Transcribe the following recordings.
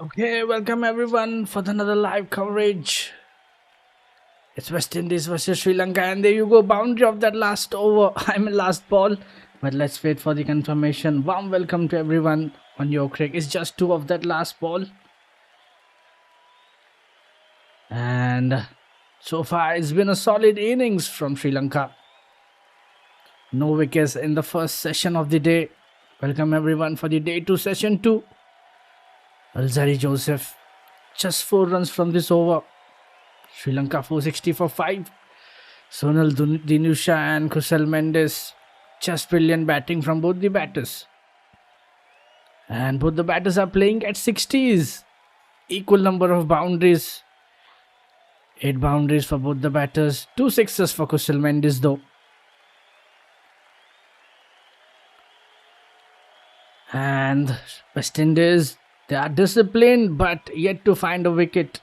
Okay, welcome everyone for another live coverage. It's West Indies versus Sri Lanka, and there you go, boundary of that last over. I mean, last ball. But let's wait for the confirmation. Warm welcome to everyone on YooCric. It's just two of that last ball. And so far, it's been a solid innings from Sri Lanka. No wickets in the first session of the day. Welcome everyone for the day 2 session 2. Alzari Joseph, just 4 runs from this over. Sri Lanka 460 for 5. Sonal Dinusha and Kusal Mendes, just brilliant batting from both the batters. And both the batters are playing at 60s. Equal number of boundaries. 8 boundaries for both the batters. 2 sixes for Kusal Mendes though. And West Indies, they are disciplined but yet to find a wicket.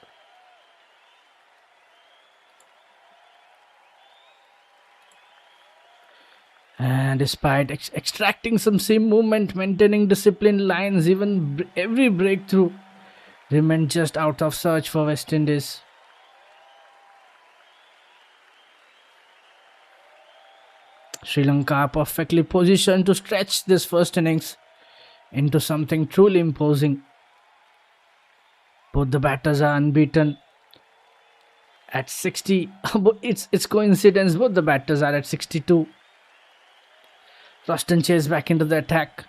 And despite extracting some seam movement, maintaining disciplined lines, even every breakthrough remained just out of search for West Indies. Sri Lanka are perfectly positioned to stretch this first innings into something truly imposing. Both the batters are unbeaten at 60. It's coincidence, both the batters are at 62. Ruston Chase back into the attack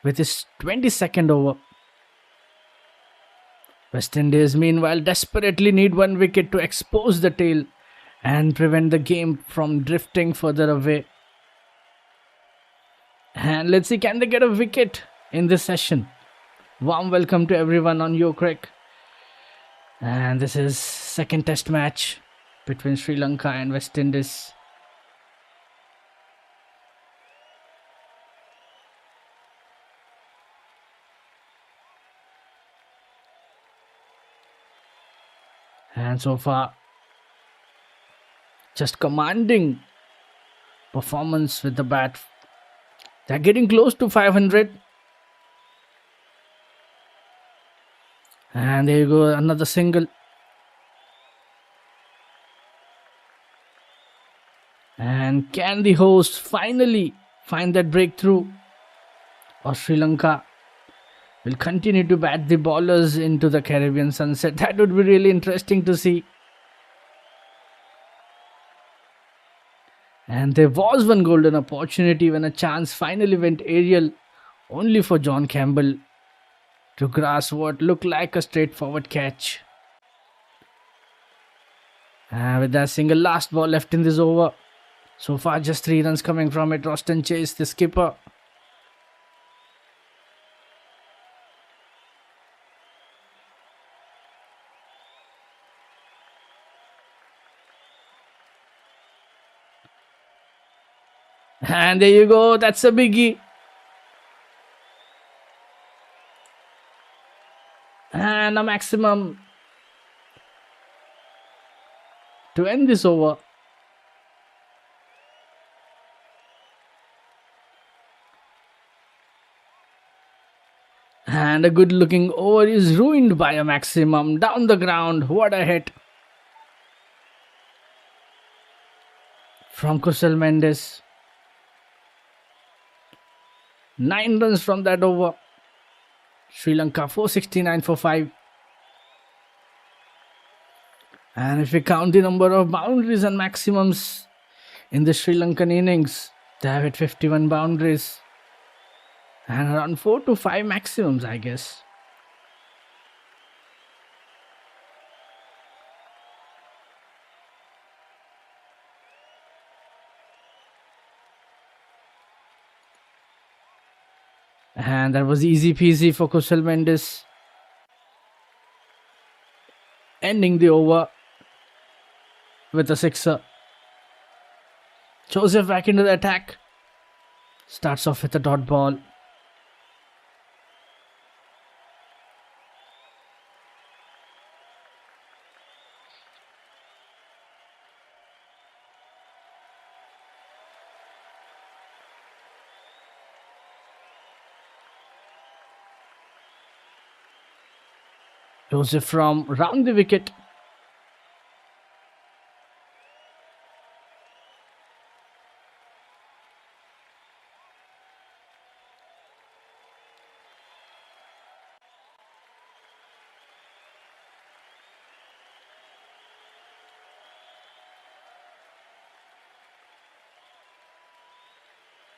with his 22nd over. West Indies meanwhile desperately need one wicket to expose the tail and prevent the game from drifting further away. And let's see, can they get a wicket in this session? Warm welcome to everyone on YooCric. And this is second test match between Sri Lanka and West Indies. And so far, just commanding performance with the bat. They're getting close to 500. And there you go, another single. And can the host finally find that breakthrough? Or Sri Lanka will continue to bat the bowlers into the Caribbean sunset? That would be really interesting to see. And there was one golden opportunity when a chance finally went aerial, only for John Campbell to grasp what looked like a straightforward catch. And with that single last ball left in this over, so far just 3 runs coming from it. Ruston Chase, the skipper. And there you go, that's a biggie. And a maximum to end this over. And a good looking over is ruined by a maximum down the ground. What a hit from Kusal Mendes. 9 runs from that over. Sri Lanka 469 for 5. And if we count the number of boundaries and maximums in the Sri Lankan innings, they have hit 51 boundaries and around 4 to 5 maximums, I guess. And that was easy peasy for Kusal Mendes, ending the over with a sixer. Joseph back into the attack. Starts off with a dot ball. Joseph from round the wicket.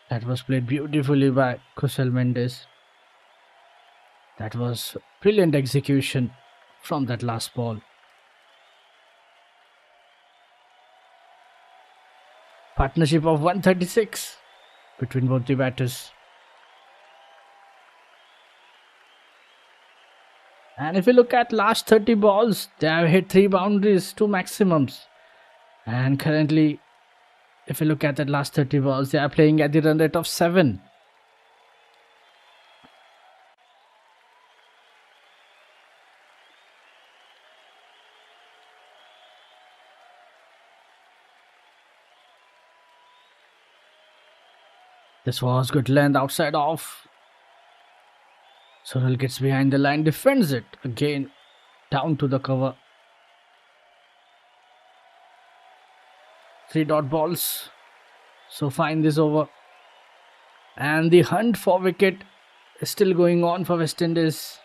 That was played beautifully by Kusal Mendes. That was brilliant execution from that last ball. Partnership of 136 between both the batters. And if you look at last 30 balls, they have hit 3 boundaries, 2 maximums. And currently, if you look at the last 30 balls, they are playing at the run rate of 7. This was good length outside off. Sunil gets behind the line, defends it again down to the cover. 3 dot balls so far in this over. And the hunt for wicket is still going on for West Indies.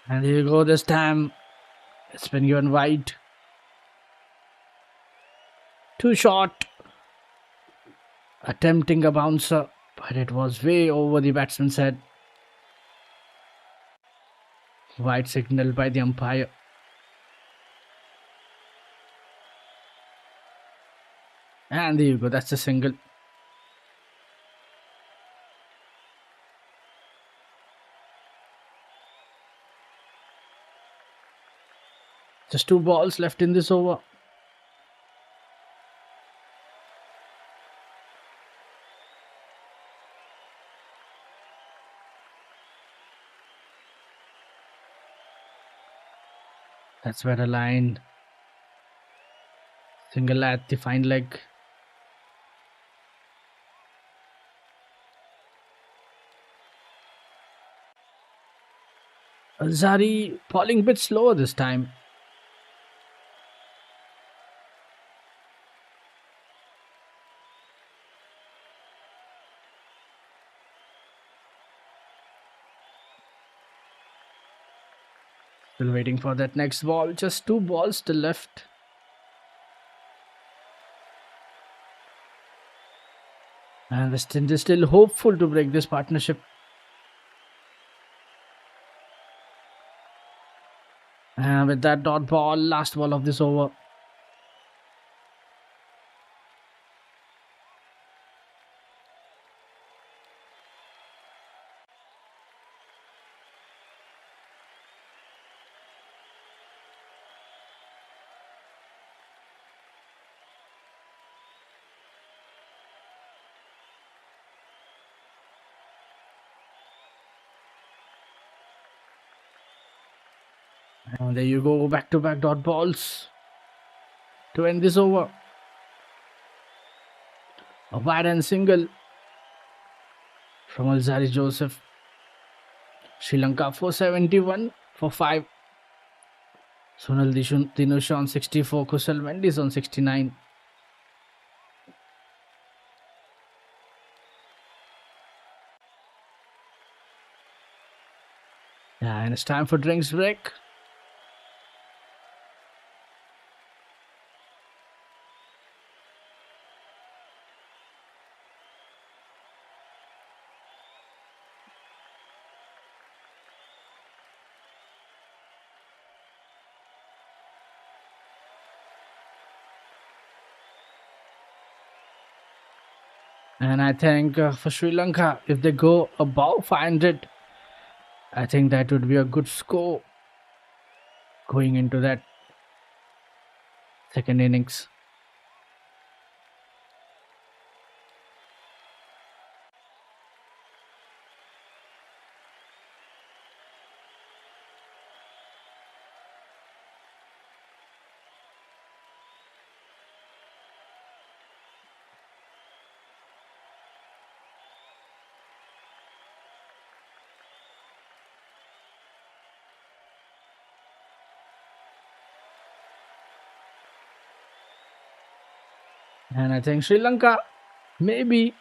And here you go, this time it's been given wide. Too short. Attempting a bouncer, but it was way over the batsman's head. Wide signal by the umpire. And there you go, that's a single. Just 2 balls left in this over. That's where the line. Single at the fine leg. Alzari falling a bit slower this time. Still waiting for that next ball. Just 2 balls still left. And West Indies still hopeful to break this partnership. And with that dot ball, last ball of this over. And there you go, back-to-back dot balls to end this over. A wide and single from Alzari Joseph. Sri Lanka 471 for 5. Sunil Dinusha on 64. Kusal Mendes on 69. Yeah, and it's time for drinks break. And I think for Sri Lanka, if they go above 500, I think that would be a good score going into that second innings. And I think Sri Lanka, maybe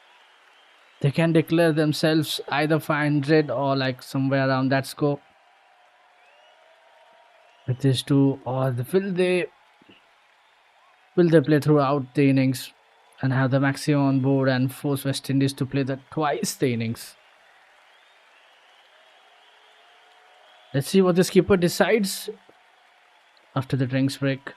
they can declare themselves either 500 or like somewhere around that score. With these two, or will they play throughout the innings and have the maximum on board and force West Indies to play the twice the innings? Let's see what the skipper decides after the drinks break.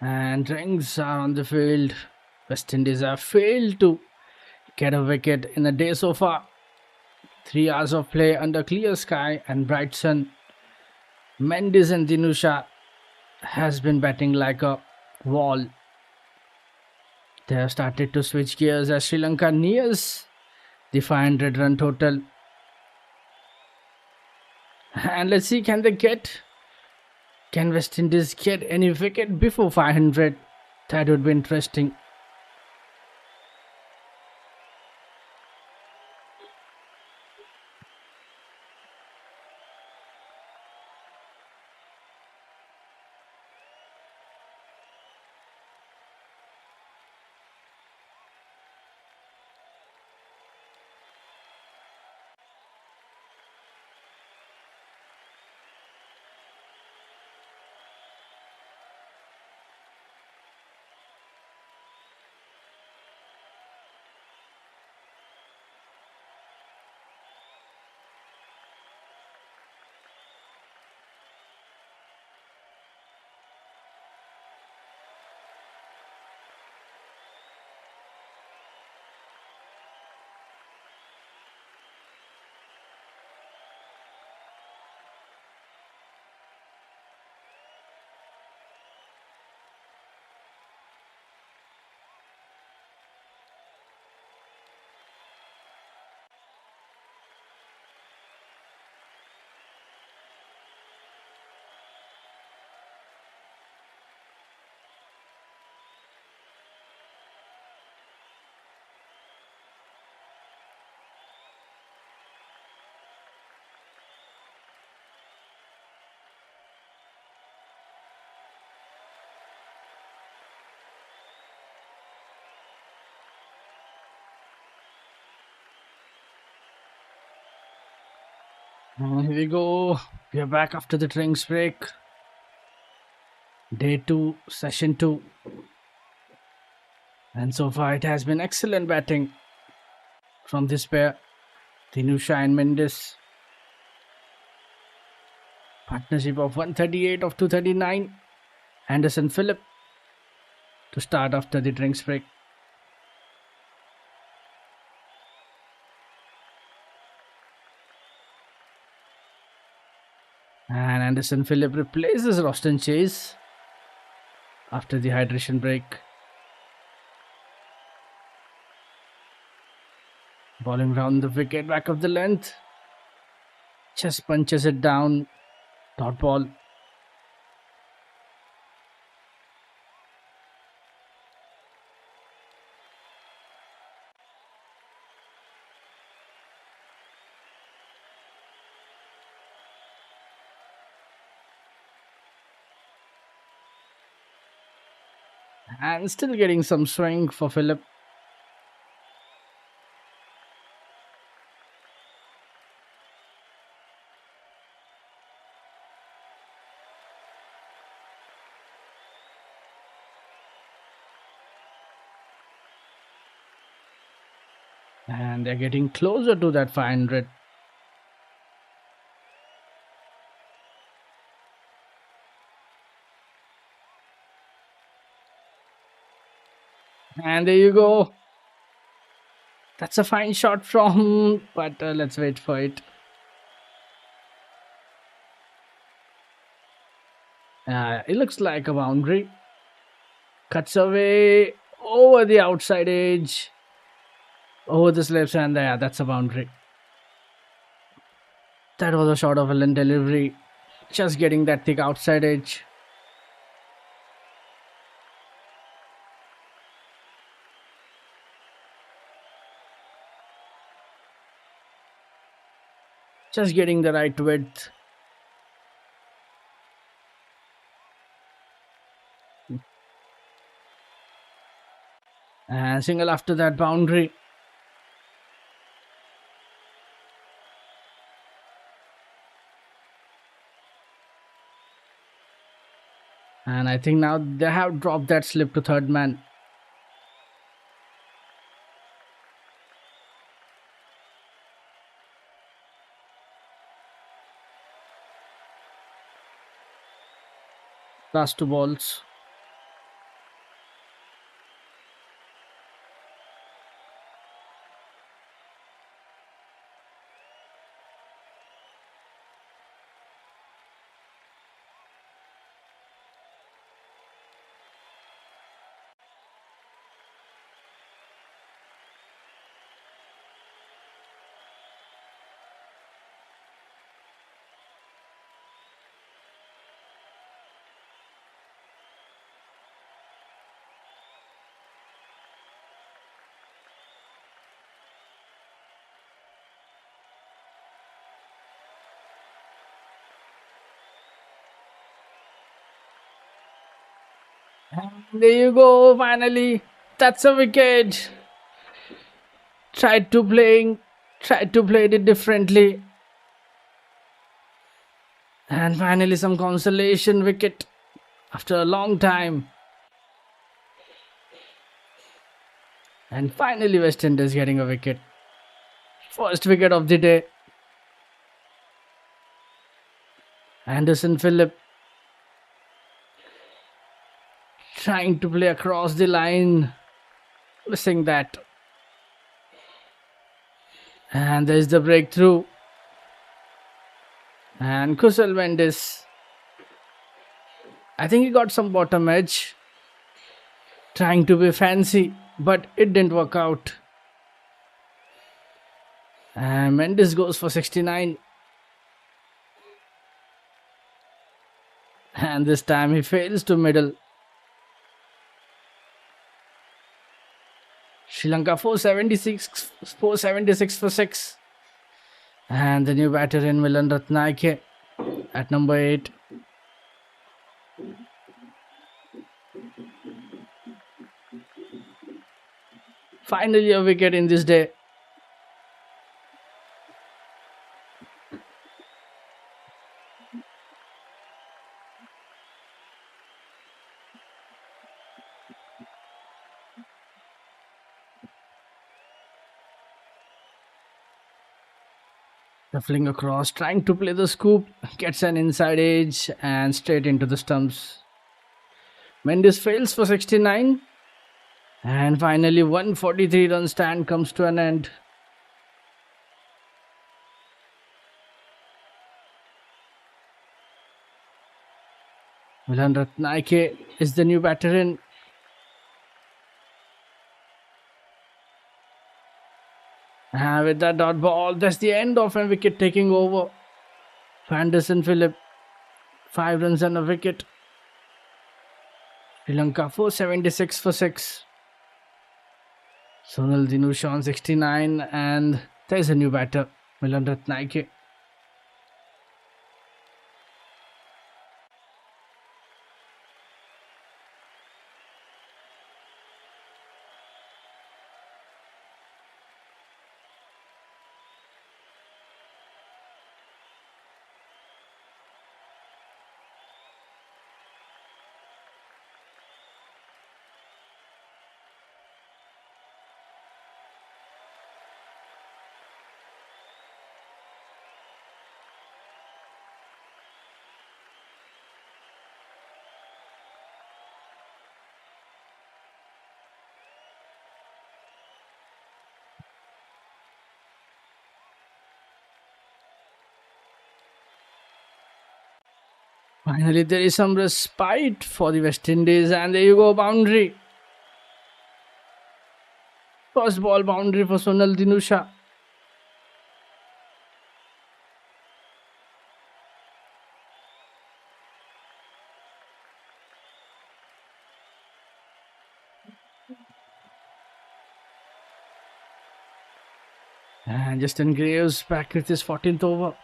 And rings are on the field. West Indies have failed to get a wicket in a day so far. 3 hours of play under clear sky and bright sun. Mendes and Dinusha has been batting like a wall. They have started to switch gears as Sri Lanka nears the 500 run total. And let's see, can West Indies get any wicket before 500? That would be interesting. Here we go. We are back after the drinks break. Day 2, session 2. And so far it has been excellent batting from this pair. Dinusha and Mendes. Partnership of 138 of 239. Anderson Phillip to start after the drinks break. And Anderson Phillip replaces Roston Chase after the hydration break. Bowling round the wicket, back of the length. Just punches it down. Dot ball. And still getting some swing for Phillip. And they're getting closer to that 500. And there you go. That's a fine shot from, but let's wait for it. It looks like a boundary. Cuts away over the outside edge. Over the slips, and yeah, that's a boundary. That was a shot of a length delivery. Just getting that thick outside edge. Just getting the right width. And single after that boundary. And I think now they have dropped that slip to third man. Last two balls. And there you go, finally. That's a wicket. Tried to play it differently. And finally some consolation wicket after a long time. And finally West Indies getting a wicket. First wicket of the day. Anderson Phillip trying to play across the line. Missing that. And there's the breakthrough. And Kusal Mendes. I think he got some bottom edge. Trying to be fancy, but it didn't work out. And Mendes goes for 69. And this time he fails to middle. Sri Lanka 476 for 6. And the new batter in Milan Ratnayake at number 8. Finally a wicket in this day. Shuffling across, trying to play the scoop, gets an inside edge and straight into the stumps. Mendes fails for 69. And finally 143 run stand comes to an end. Milan Ratnaike is the new batter in. And with that dot ball, that's the end of a wicket taking over. Anderson Phillip, 5 runs and a wicket. Sri Lanka 476 for 6. Sonal Dinusha on 69, and there's a new batter, Milan Ratnaike. Finally, there is some respite for the West Indies, and there you go, boundary. First ball boundary for Sonal Dinusha. And Justin Graves back with his 14th over.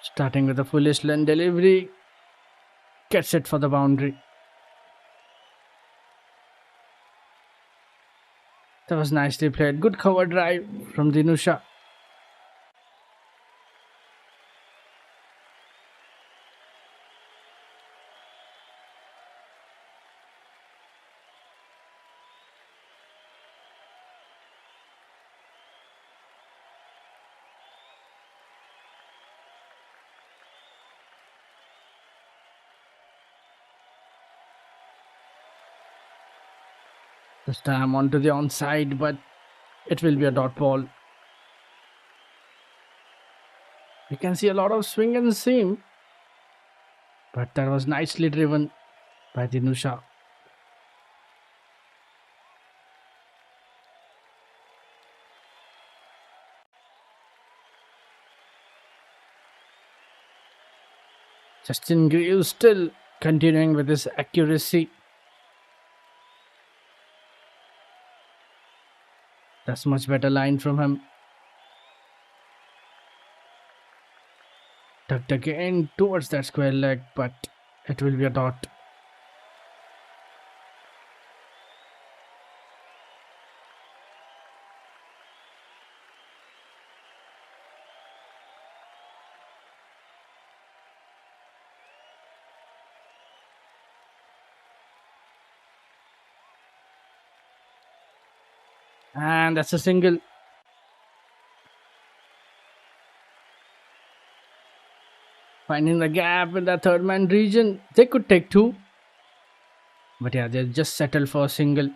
Starting with a foolish lane delivery. Gets it for the boundary. That was nicely played. Good cover drive from Dinusha. This time onto the onside, but it will be a dot ball. You can see a lot of swing and seam, but that was nicely driven by Dinusha. Justin Greaves still continuing with his accuracy. That's much better line from him. Tucked again towards that square leg, but it will be a dot. And that's a single. Finding the gap in the third man region. They could take 2. But yeah, they'll just settle for a single.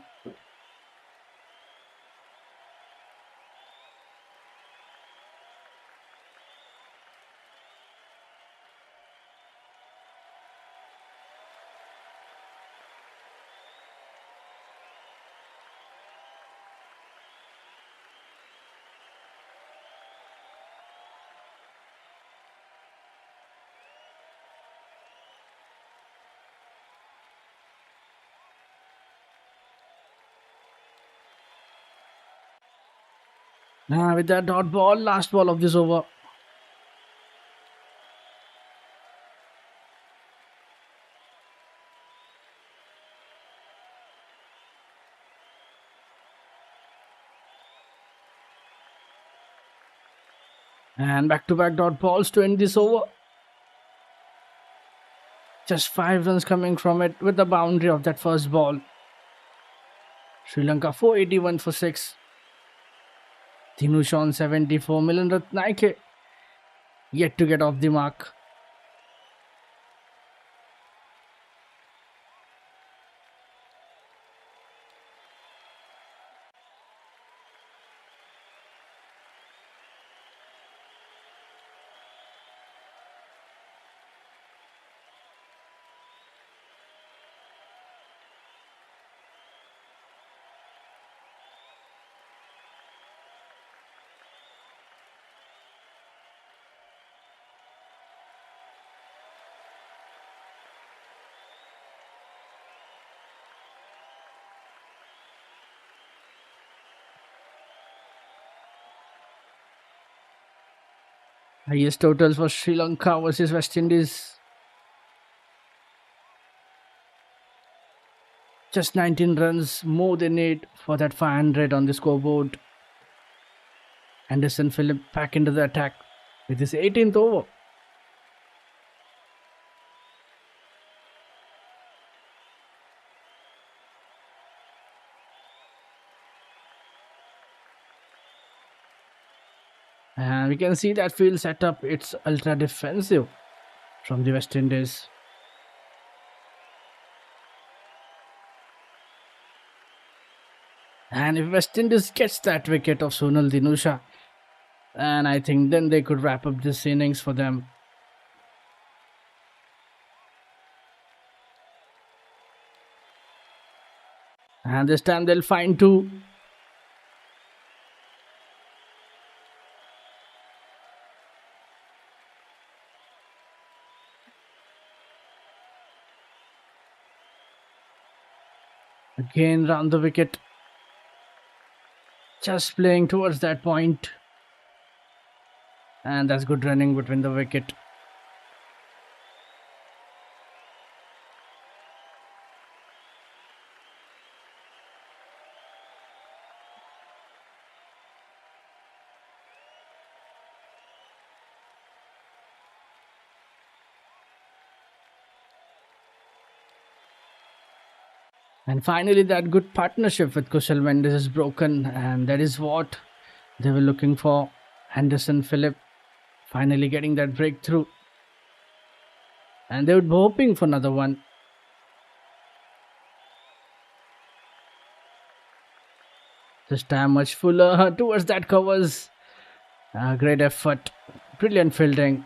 With that dot ball, last ball of this over. And back-to-back dot balls to end this over. Just 5 runs coming from it with the boundary of that first ball. Sri Lanka 481 for 6. Dinusha on 74. Milan Ratnaike yet to get off the mark. Highest totals for Sri Lanka versus West Indies. Just 19 runs, more than 8 for that 500 on the scoreboard. Anderson Phillip back into the attack with his 18th over. And we can see that field setup, it's ultra defensive from the West Indies. And if West Indies gets that wicket of Sunil Dinusha, and I think then they could wrap up this innings for them. And this time they'll find two. Again round the wicket. Just playing towards that point. And that's good running between the wicket. And finally, that good partnership with Kushal Mendes is broken, and that is what they were looking for. Anderson Phillip finally getting that breakthrough, and they would be hoping for another one. This time much fuller towards that covers. Great effort, brilliant fielding.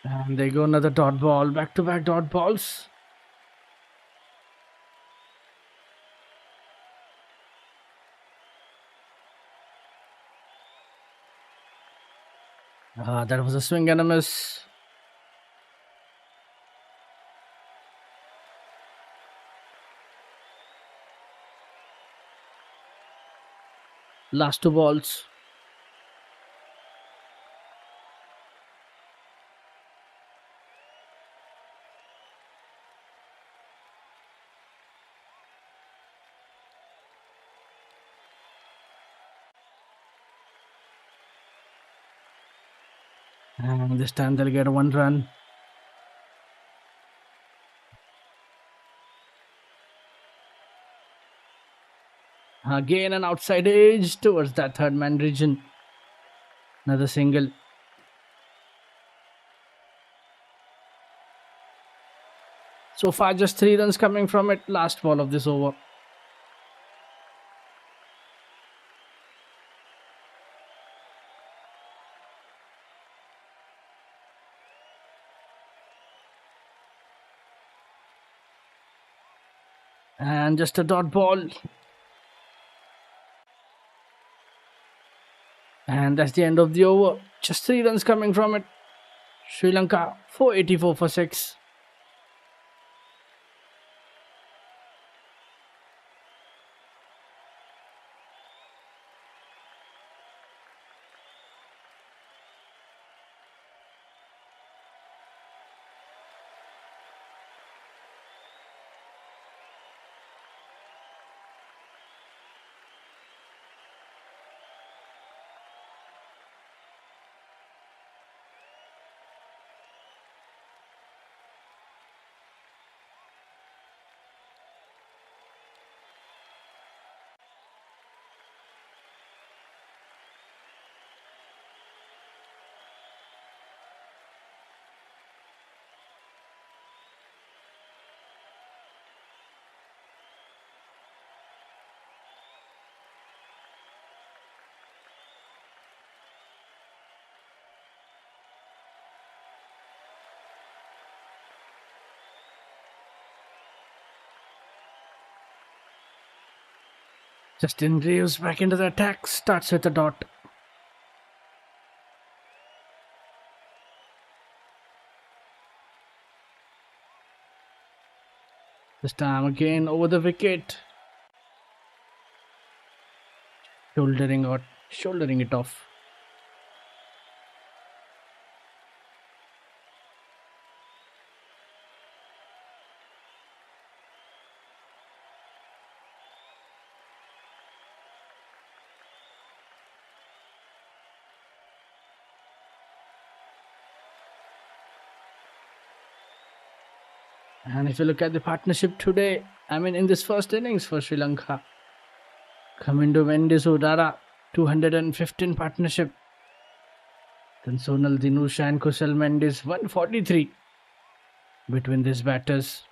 And they go another dot ball, back-to-back dot balls. That was a swing and a miss. Last two balls. And this time they'll get 1 run. Again an outside edge towards that third man region. Another single. So far just 3 runs coming from it. Last ball of this over. And just a dot ball. And that's the end of the over. Just 3 runs coming from it. Sri Lanka 484 for 6. Justin Greaves back into the attack. Starts with a dot. This time again over the wicket. Shouldering it off. And if you look at the partnership today, in this first innings for Sri Lanka, Kamindo Mendes Udara, 215 partnership. Then Sonal Dinusha and Kusal Mendes, 143 between these batters.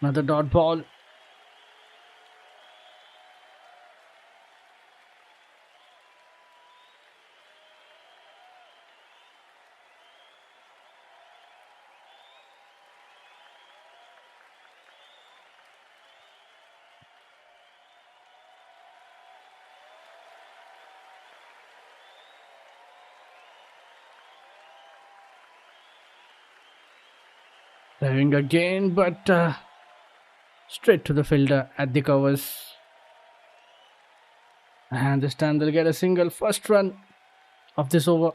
Another dot ball. Driving again, but straight to the fielder at the covers. And this time they'll get a single first run of this over.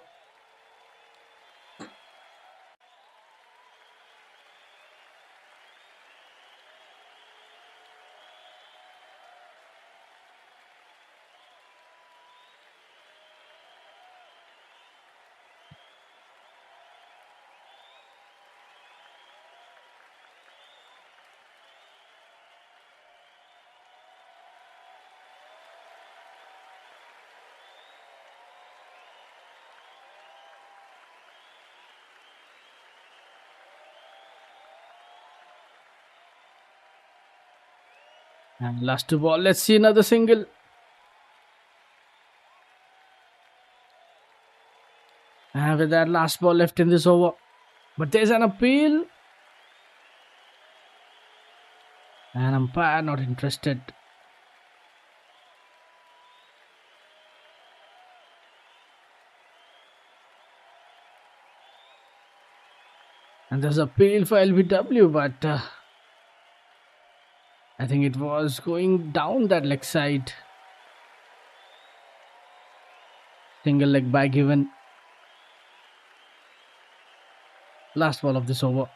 And last two ball, let's see another single. And with that last ball left in this over. But there's an appeal. And umpire not interested. And there's appeal for LBW, but I think it was going down that leg side. Single leg by given. Last ball of this over.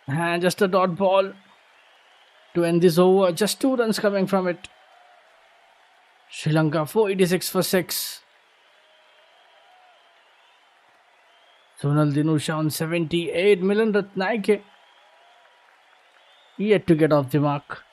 And just a dot ball to end this over. Just 2 runs coming from it. Sri Lanka 486 for 6. Sonal Dinusha on 78. Milan Ratnaike yet to get off the mark.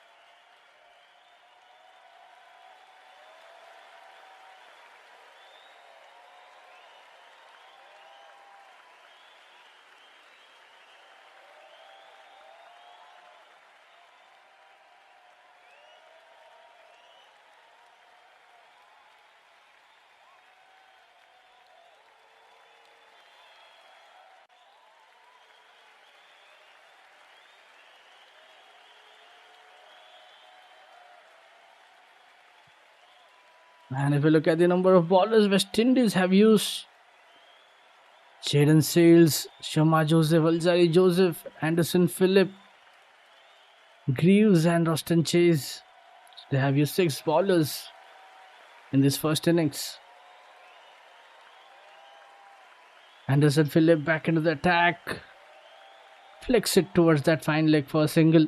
And if you look at the number of bowlers West Indies have used, Jaden Sales, Shama Joseph, Alzari Joseph, Anderson Phillip, Greaves and Roston Chase. They have used 6 bowlers in this first innings. Anderson Phillip back into the attack. Flicks it towards that fine leg for a single.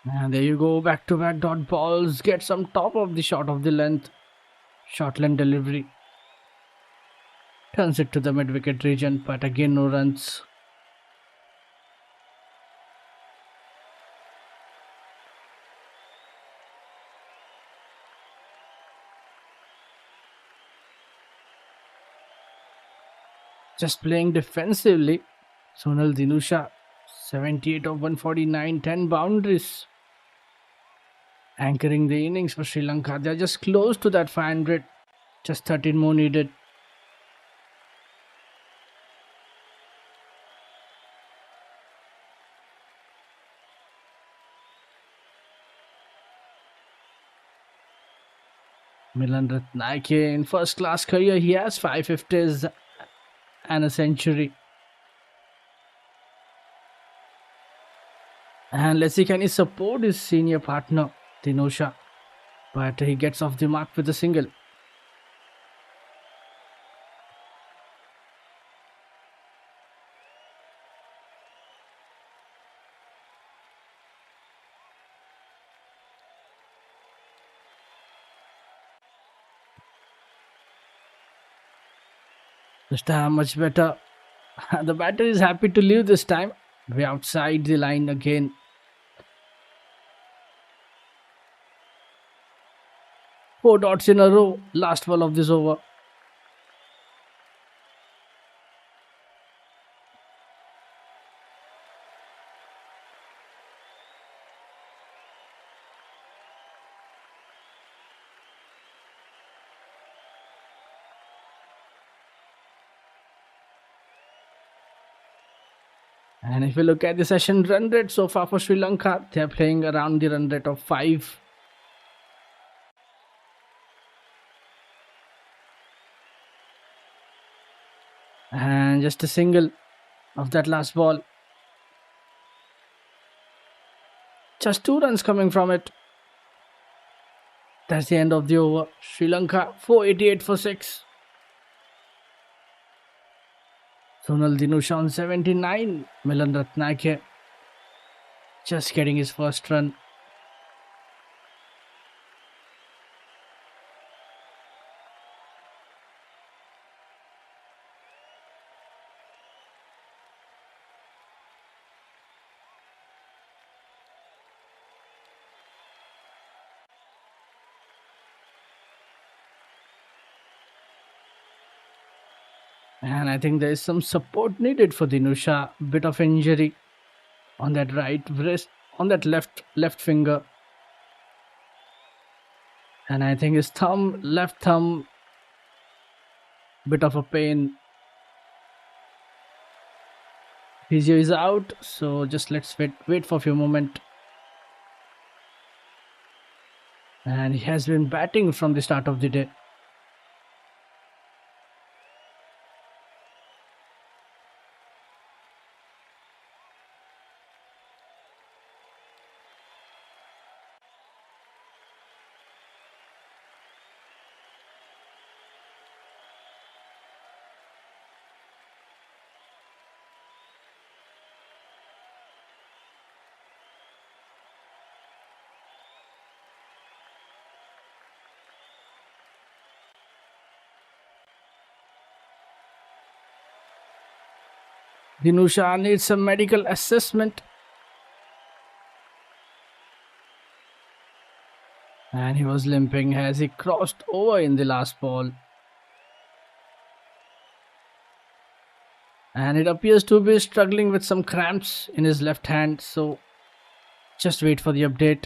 And there you go, back to back dot balls. Get some top of the shot of the length. Short length delivery. Turns it to the mid wicket region, but again no runs. Just playing defensively. Sonal Dinusha, 78 of 149, 10 boundaries. Anchoring the innings for Sri Lanka. They're just close to that 500. Just 13 more needed. Milan Ratnayake in first class career. He has 550s and a century. And let's see, can he support his senior partner, Dinosha? But he gets off the mark with a single. This time much better. The batter is happy to leave this time. Way outside the line again. Four dots in a row. Last ball of this over. And if you look at the session run rate so far for Sri Lanka, they are playing around the run rate of 5. And just a single of that last ball. Just 2 runs coming from it. That's the end of the over. Sri Lanka 488 for 6. Sonal Dinusha on 79. Milan Ratnayake just getting his first run. And I think there is some support needed for Dinusha. Bit of injury on that right wrist, on that left finger. And I think his left thumb, bit of a pain. Physio is out, so just let's wait for a few moments. And he has been batting from the start of the day. Dinusha needs some medical assessment. And he was limping as he crossed over in the last ball. And it appears to be struggling with some cramps in his left hand. So just wait for the update.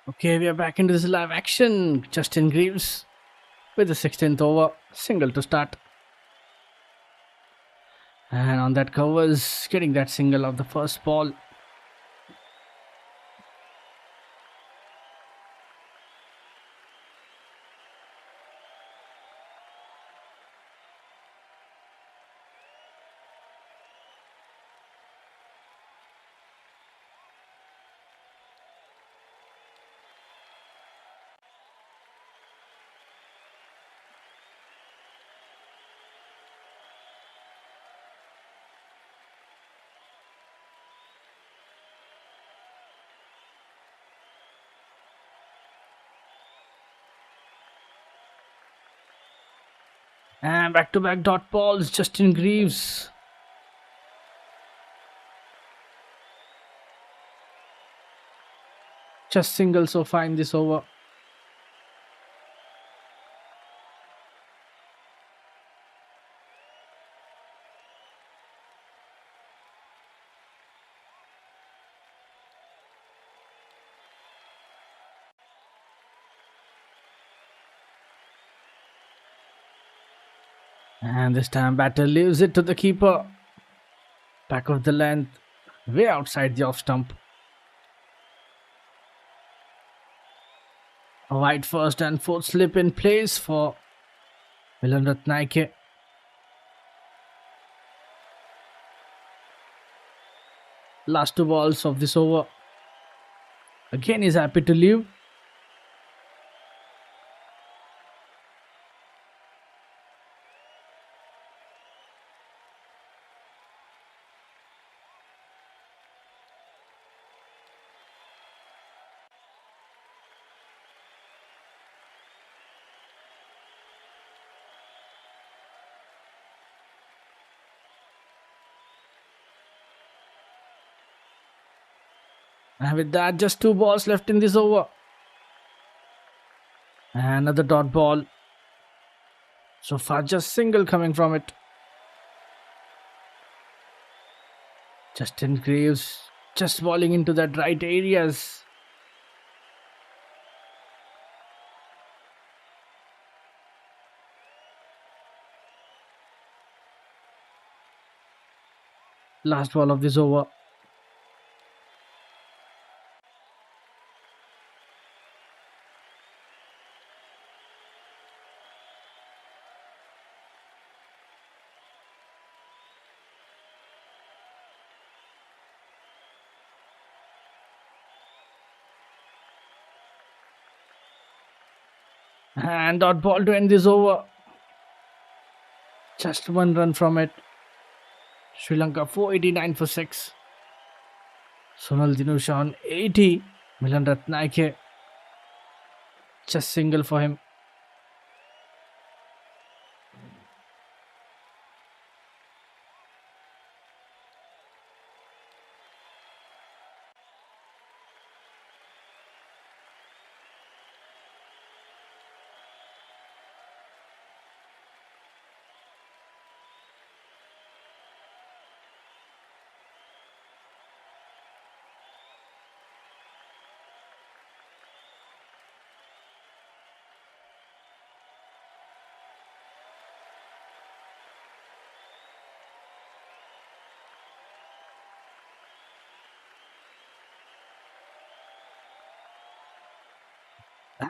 Okay, we are back into this live action. Justin Greaves with the 16th over, single to start. And on that covers, getting that single of the first ball. And back-to-back dot balls, Justin Greaves. Just single so far in this over. And this time batter leaves it to the keeper. Back of the length, way outside the off stump. A wide first and fourth slip in place for Milan Ratnaike. Last two balls of this over. Again, he's happy to leave. And with that, just two balls left in this over. And another dot ball. So far, just single coming from it. Justin Greaves just balling into that right areas. Last ball of this over. And dot ball to end this over. Just one run from it. Sri Lanka 489 for 6. Sonal Dinusha on 80. Milan Ratnaike just single for him.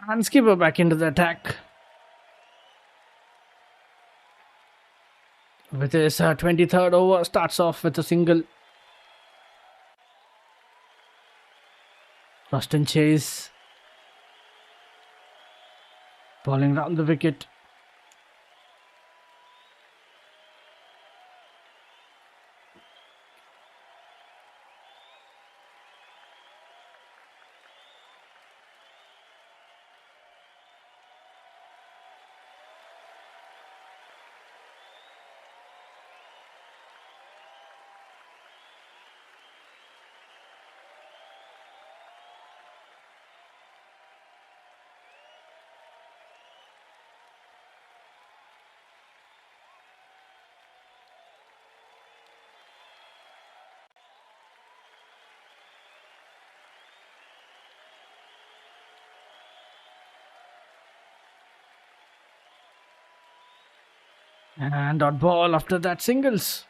And skipper back into the attack. With his 23rd over, starts off with a single. Rustin Chase bowling round the wicket. And dot ball after that singles.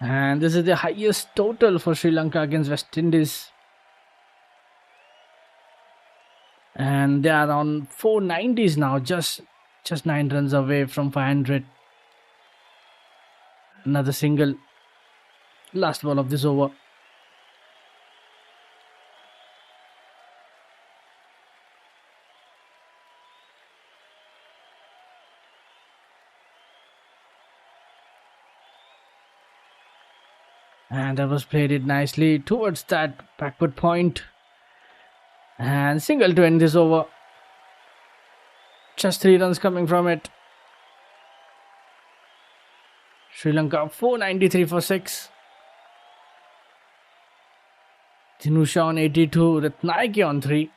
And this is the highest total for Sri Lanka against West Indies. And they are on 490s now, just 9 runs away from 500. Another single. Last ball of this over. And that was played it nicely towards that backward point. And single to end this over. Just 3 runs coming from it. Sri Lanka 493 for 6. Jinusha on 82. Ratnaike on 3.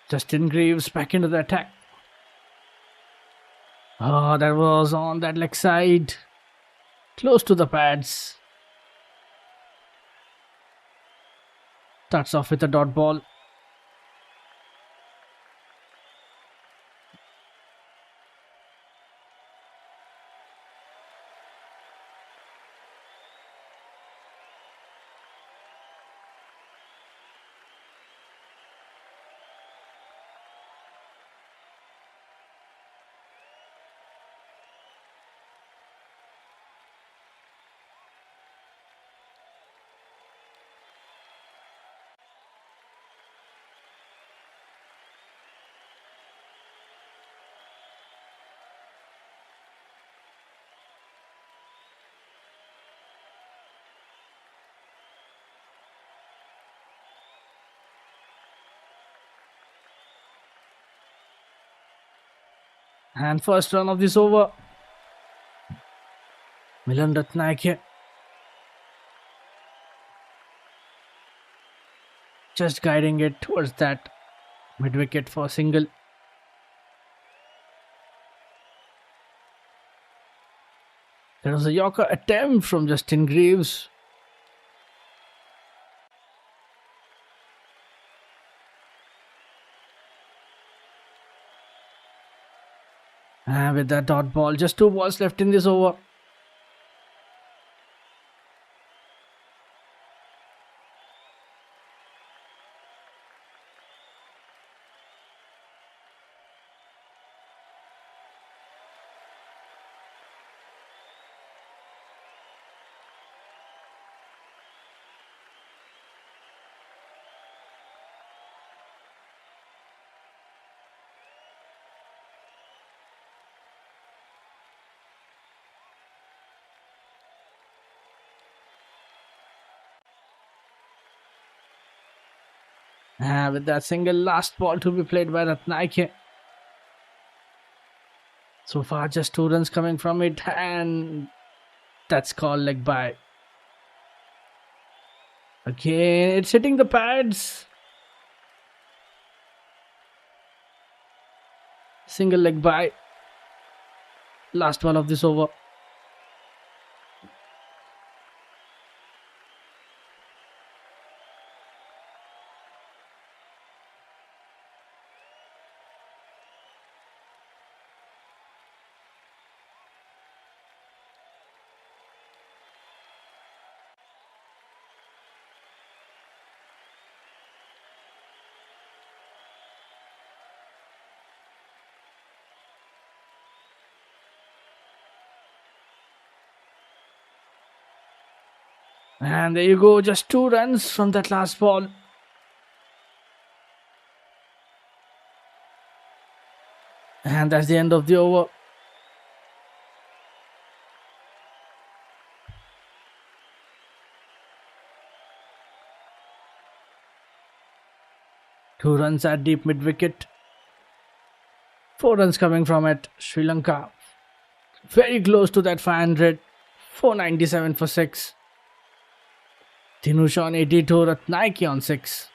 Justin Greaves back into the attack. Oh, that was on that leg side. Close to the pads. Starts off with a dot ball. And first run of this over. Milan Ratnaike. Just guiding it towards that mid wicket for a single. There was a Yorker attempt from Justin Greaves. And with that dot ball, just 2 balls left in this over. With that single last ball to be played by Ratnaike. So far, just 2 runs coming from it, and that's called leg by. Okay, it's hitting the pads. Single leg by. Last ball of this over. And there you go, just 2 runs from that last ball. And that's the end of the over. Two runs at deep mid wicket. 4 runs coming from it. Sri Lanka very close to that 500. 497 for 6. Dinush on 82. Ratnayake on 6.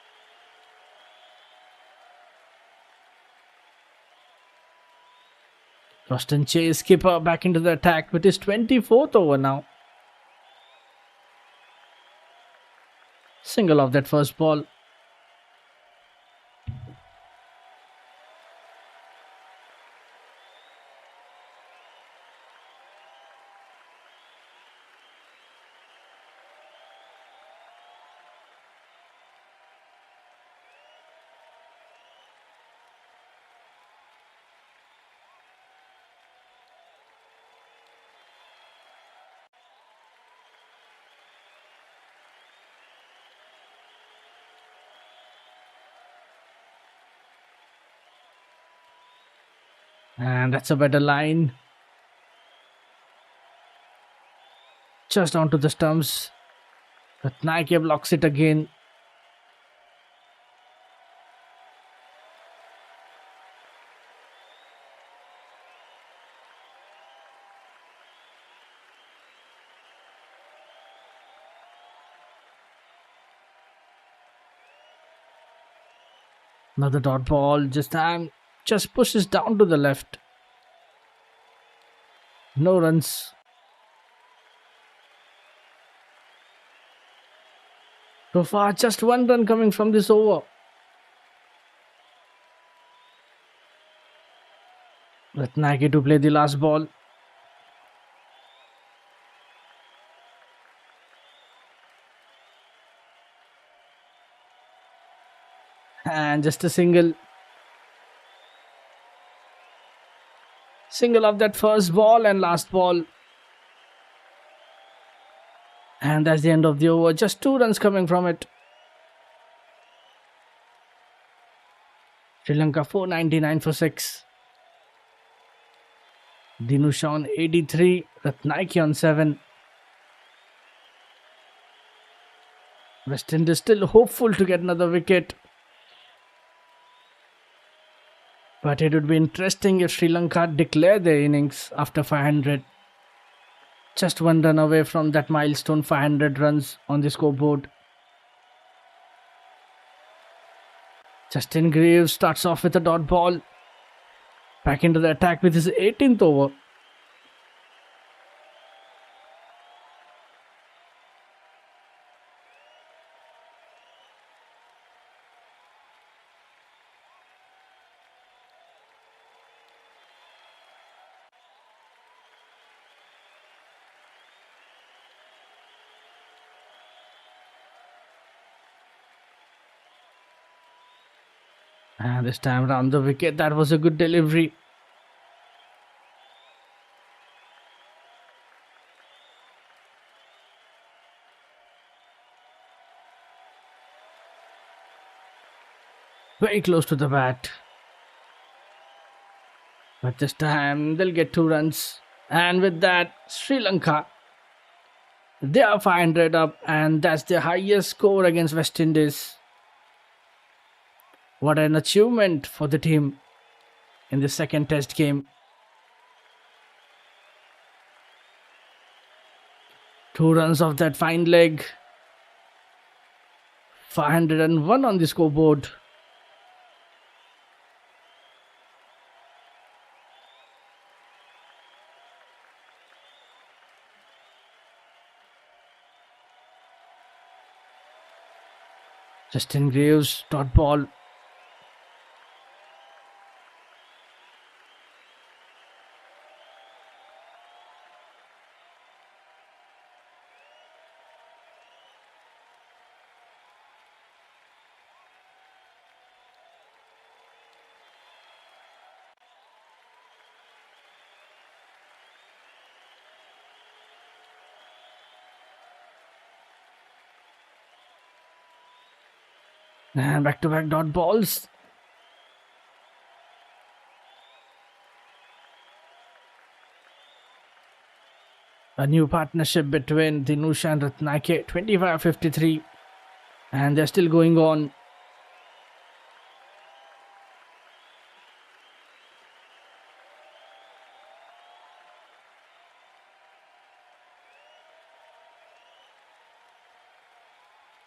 Roston Chase skipper back into the attack with his 24th over now. Single off that first ball. And that's a better line. Just onto the stumps. Ratnayake blocks it again. Another dot ball. Just pushes down to the left. No runs. So far, just 1 run coming from this over. Ratnayake to play the last ball. And just a single. Single of that first ball and last ball. And that's the end of the over. Just 2 runs coming from it. Sri Lanka 499 for 6. Dinush on 83. Ratnayake on 7. West Indies still hopeful to get another wicket. But it would be interesting if Sri Lanka declare their innings after 500. Just 1 run away from that milestone, 500 runs on the scoreboard. Justin Greaves starts off with a dot ball. Back into the attack with his 18th over. And this time around the wicket, that was a good delivery. Very close to the bat. But this time they'll get 2 runs. And with that, Sri Lanka, they are 500 up, and that's the highest score against West Indies. What an achievement for the team in the second test game. 2 runs off that fine leg. 501 on the scoreboard. Justin Greaves, dot ball. And back-to-back dot balls. A new partnership between Dinusha and Ratnake, 25-53. And they're still going on.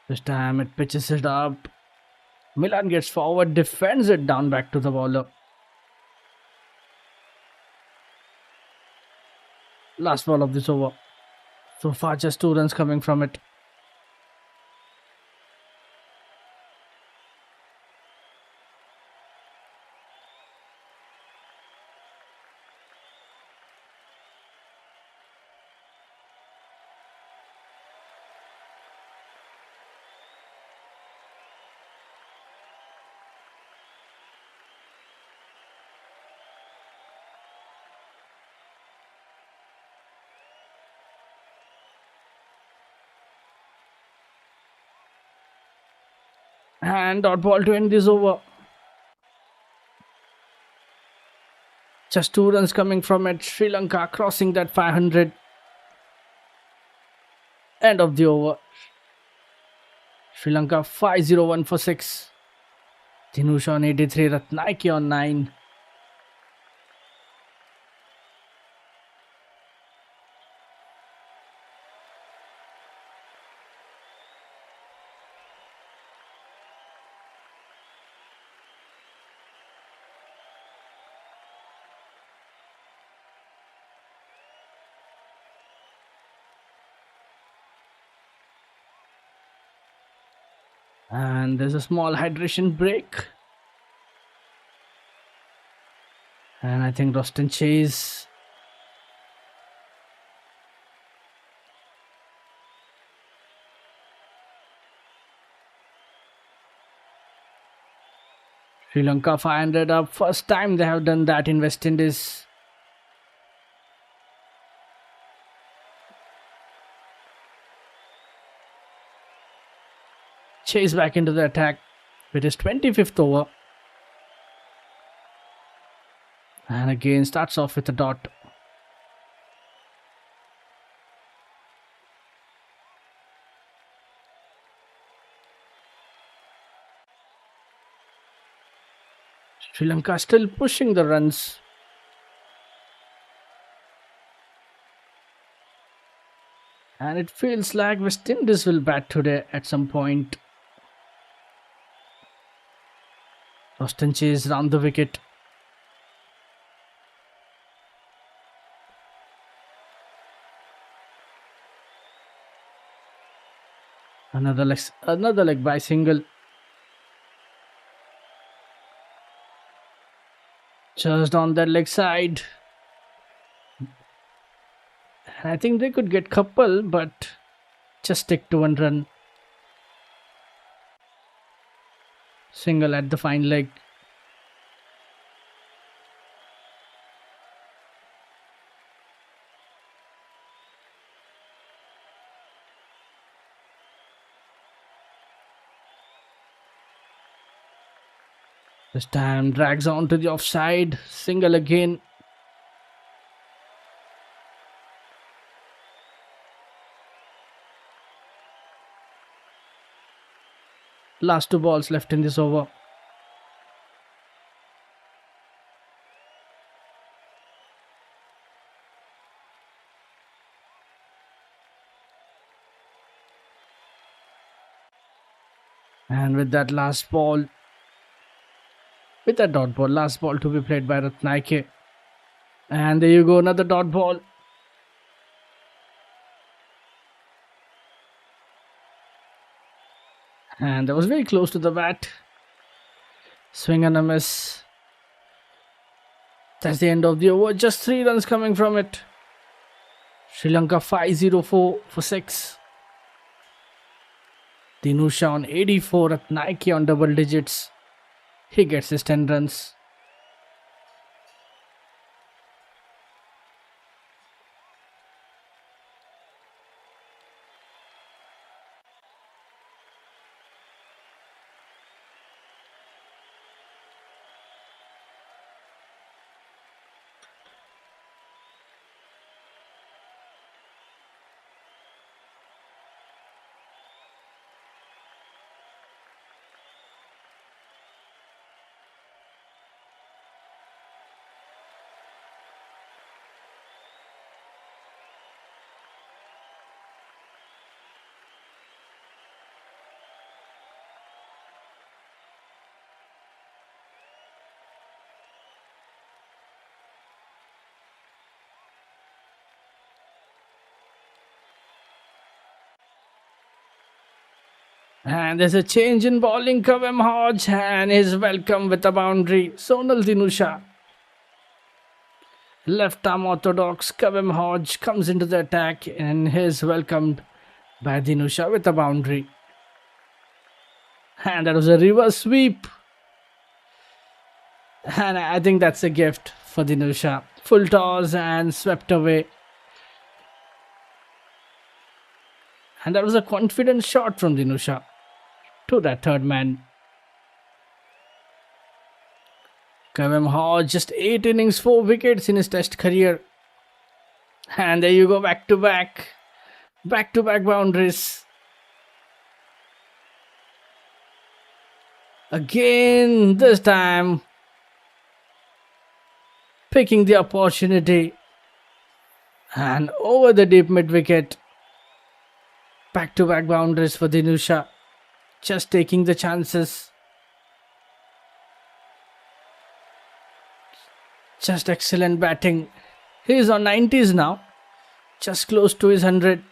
This time it pitches it up. Milan gets forward, defends it down back to the bowler. Last ball of this over. So far just 2 runs coming from it. And dot ball to end this over. Just 2 runs coming from it. Sri Lanka crossing that 500. End of the over. Sri Lanka 501 for 6. Dinusha on 83. Ratnake on 9. And there's a small hydration break. And I think Roston Chase. Sri Lanka 500 up. First time they have done that in West Indies. Chase back into the attack with his 25th over. And again starts off with a dot. Sri Lanka still pushing the runs. And it feels like West Indies will bat today at some point. Roston Chase round the wicket. Another leg by single. Just on that leg side. I think they could get couple, but just stick to 1 run. Single at the fine leg. This time drags on to the offside. Single again. Last 2 balls left in this over. And with that last ball, with that dot ball, last ball to be played by Ratnake. And there you go, another dot ball. And that was very close to the bat. Swing and a miss. That's the end of the over. Just 3 runs coming from it. Sri Lanka 504 for 6. Dinusha on 84. Ratnake on double digits. He gets his 10 runs. And there's a change in bowling. Kavem Hodge and is welcome with a boundary. Sonal Dinusha. Left arm orthodox. Kavem Hodge comes into the attack and is welcomed by Dinusha with a boundary. And that was a reverse sweep. And I think that's a gift for Dinusha. Full toss and swept away. And that was a confident shot from Dinusha to that third man. Kavem Hodge, just 8 innings, 4 wickets in his test career. And there you go, back to back boundaries. Again, this time picking the opportunity and over the deep mid wicket. Back to back boundaries for Dinusha, just taking the chances. Just excellent batting. He is on 90s now, just close to his 100.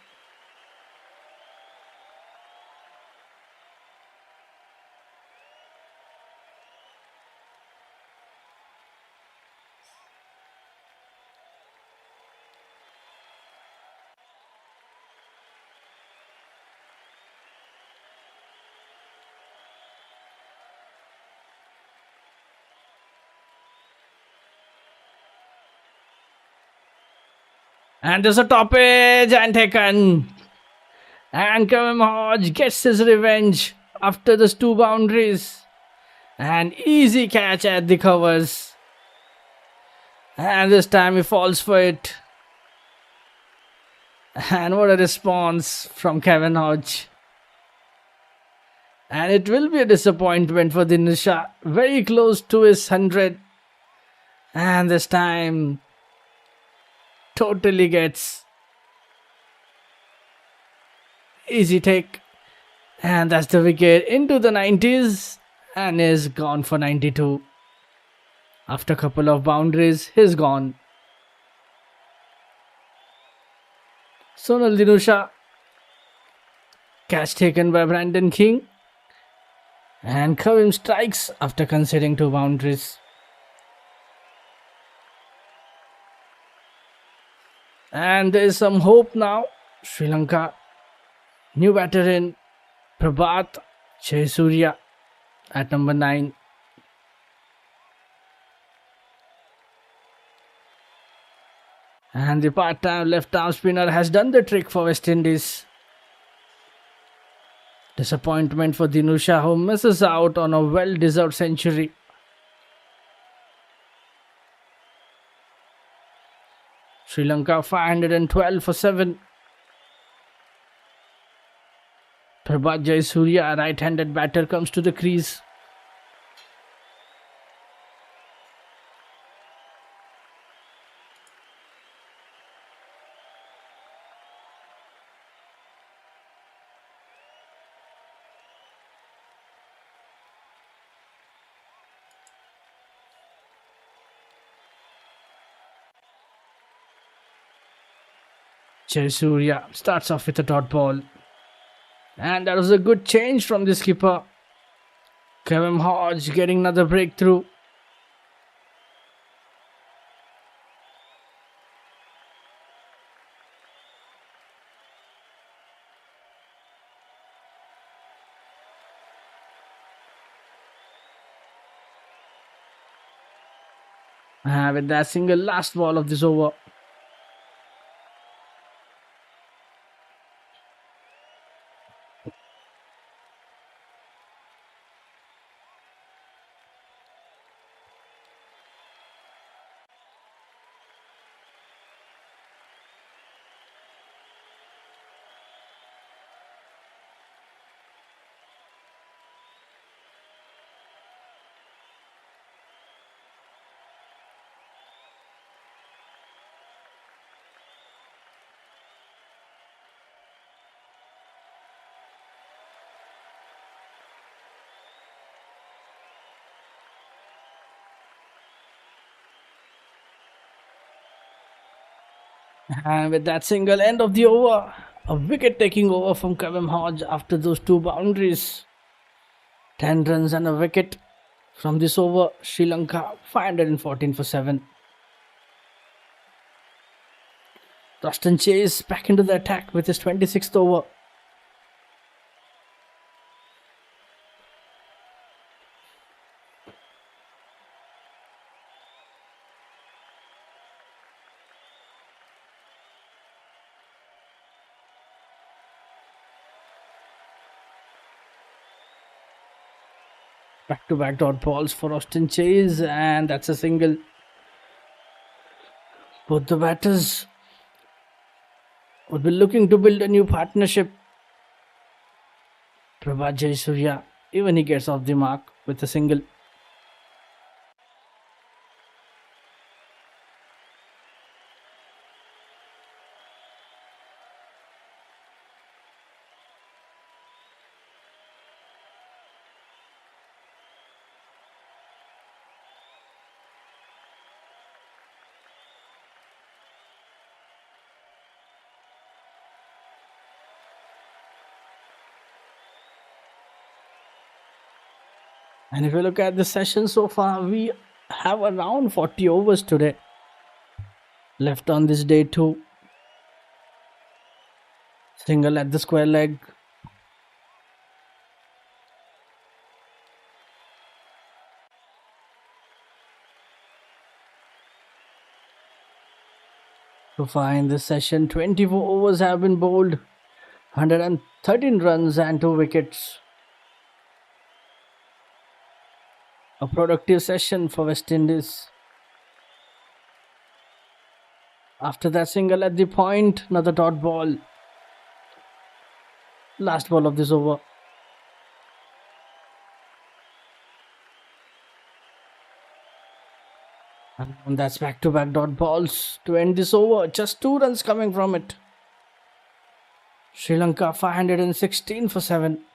And there's a toppage and taken. And Kavem Hodge gets his revenge after those 2 boundaries. An easy catch at the covers. And this time he falls for it. And what a response from Kavem Hodge. And it will be a disappointment for Dinusha. Very close to his 100. And this time totally gets easy take, and that's the wicket into the 90s and is gone for 92. After a couple of boundaries, he's gone. Sonal Dinusha, catch taken by Brandon King, and Kavem strikes after conceding 2 boundaries. And there is some hope now. Sri Lanka, new batter in Prabhat Jayasuriya at number 9. And the part-time left-arm spinner has done the trick for West Indies. Disappointment for Dinusha, who misses out on a well-deserved century. Sri Lanka 512 for 7. Prabhat Jayasuriya, a right-handed batter, comes to the crease. Jayasuriya starts off with a dot ball. And that was a good change from the skipper. Kavem Hodge getting another breakthrough. With that single last ball of this over. And with that single, end of the over. A wicket taking over from Kevin Hodge after those two boundaries. 10 runs and a wicket from this over. Sri Lanka 514 for 7. Ruston Chase back into the attack with his 26th over. Back-to-back dot balls for Austin Chase, and that's a single. Both the batters would be looking to build a new partnership. Prabhat Jayasuriya, even he gets off the mark with a single. And if you look at the session so far, we have around 40 overs today left on this day too. Single at the square leg. So far in this session, 24 overs have been bowled, 113 runs and 2 wickets. A productive session for West Indies. After that single at the point, another dot ball. Last ball of this over. And that's back-to-back dot balls to end this over. Just 2 runs coming from it. Sri Lanka 516 for 7.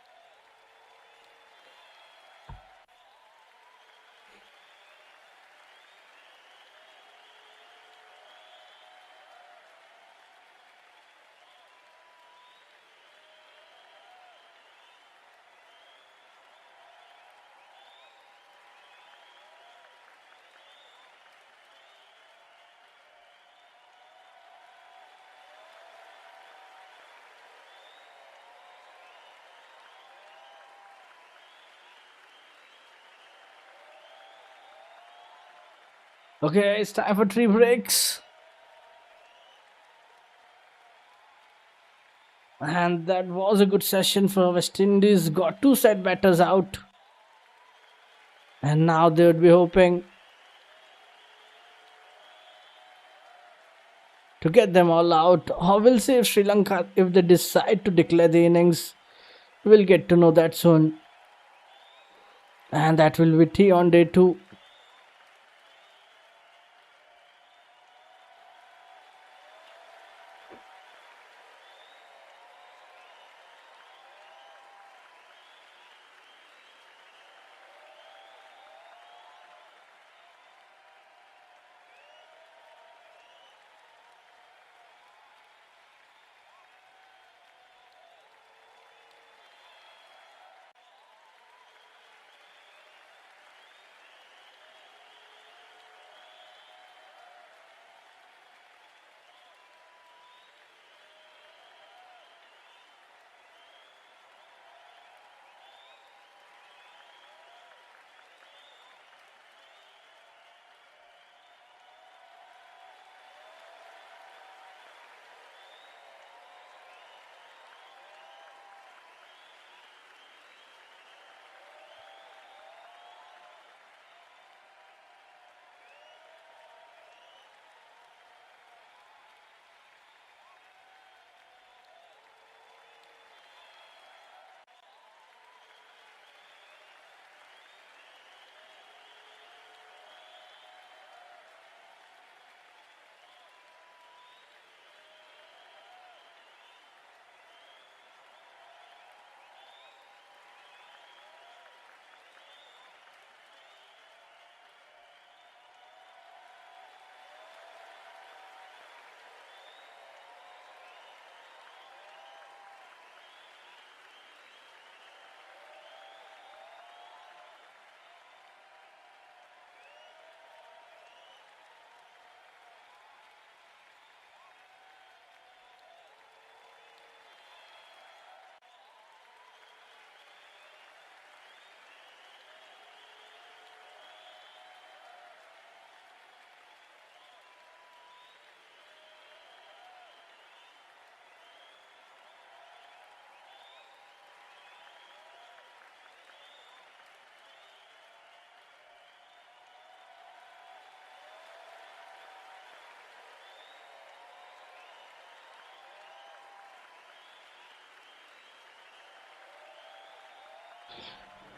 Okay, it's time for 3 breaks. And that was a good session for West Indies. Got 2 set batters out. And now they would be hoping to get them all out. Or we'll see if Sri Lanka, if they decide to declare the innings. We'll get to know that soon. And that will be tea on day 2.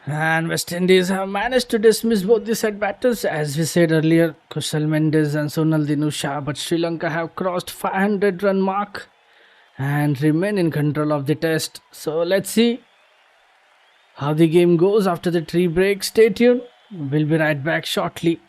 And West Indies have managed to dismiss both the set batters, as we said earlier, Kushal Mendes and Sonal Dinusha, but Sri Lanka have crossed 500 run mark and remain in control of the test. So let's see how the game goes after the tea break. Stay tuned. We'll be right back shortly.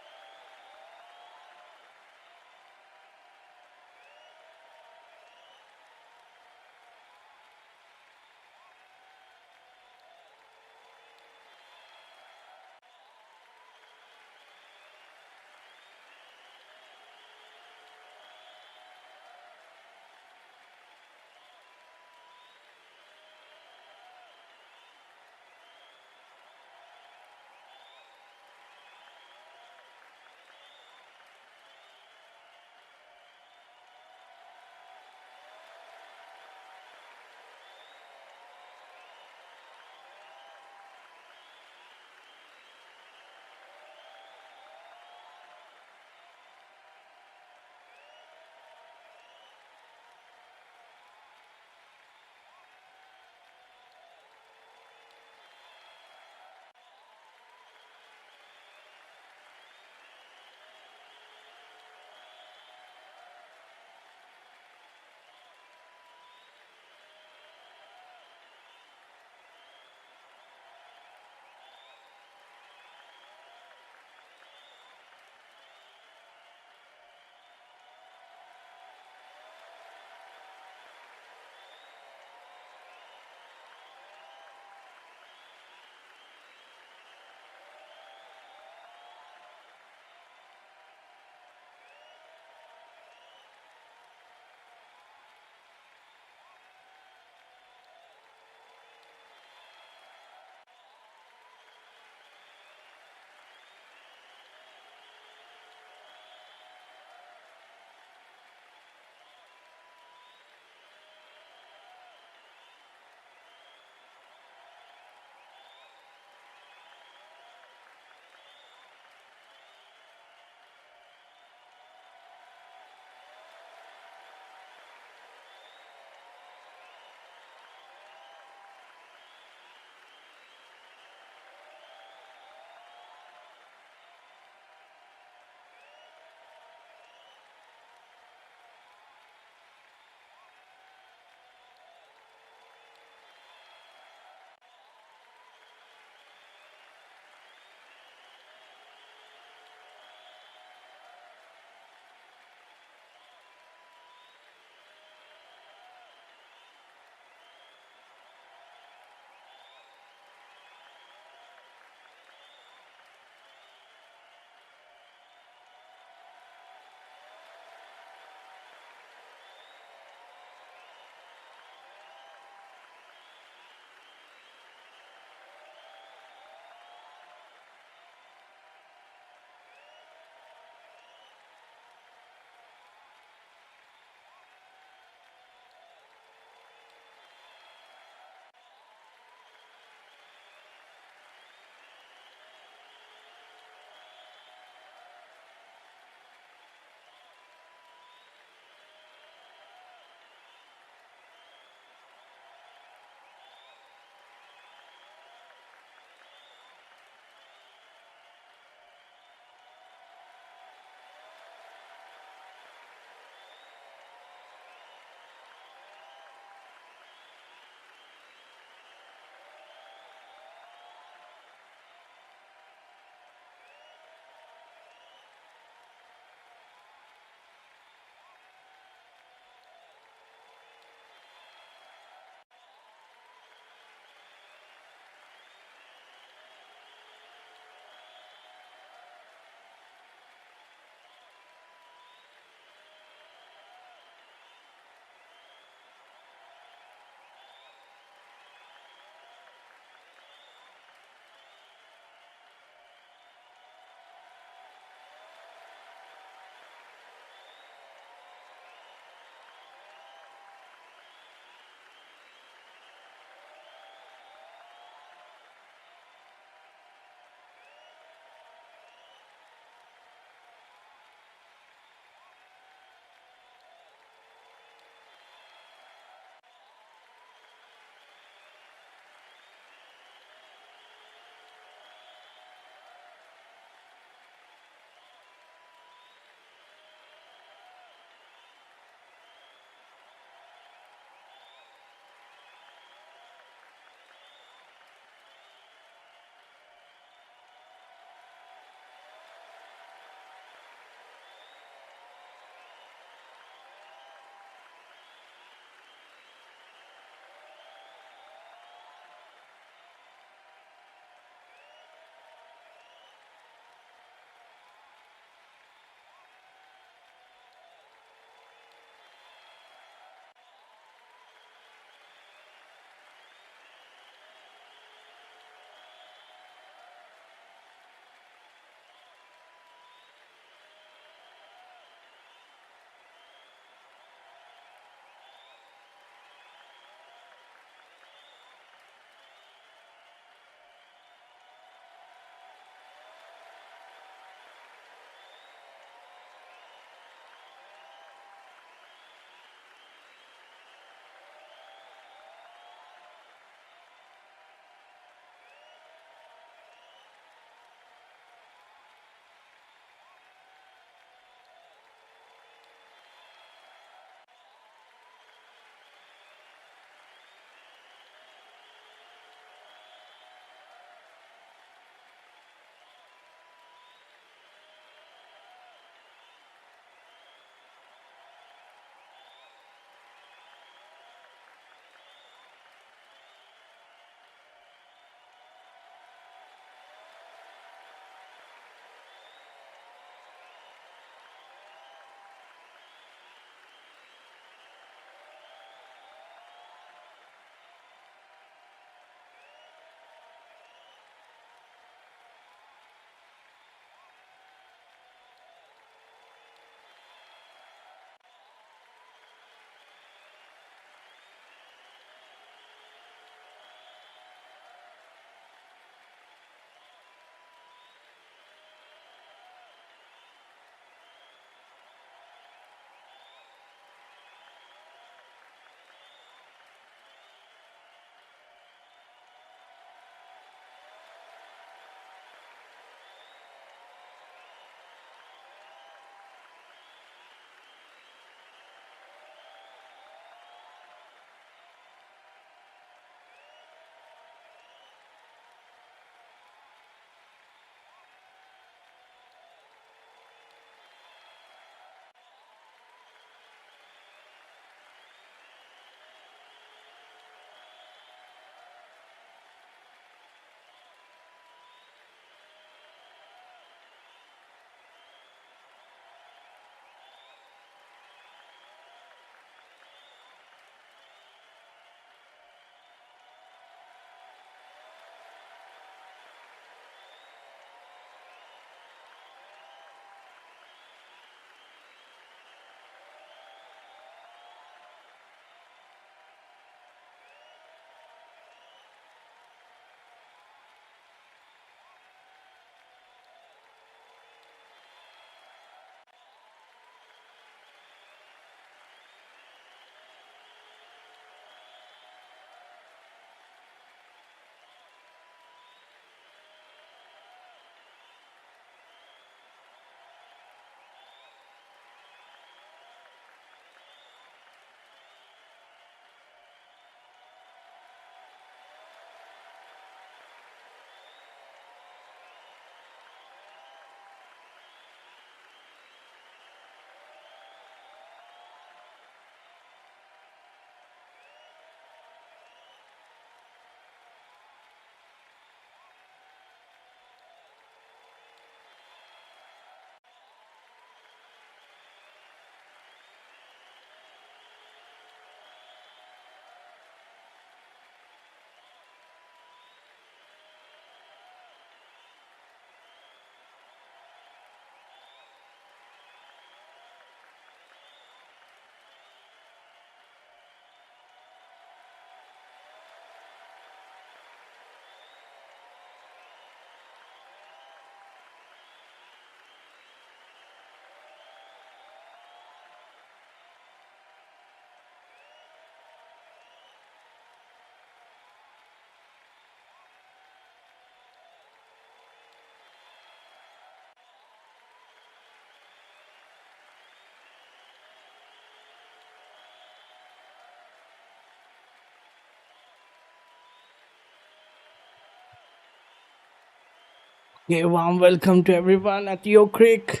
A warm welcome to everyone at YooCric.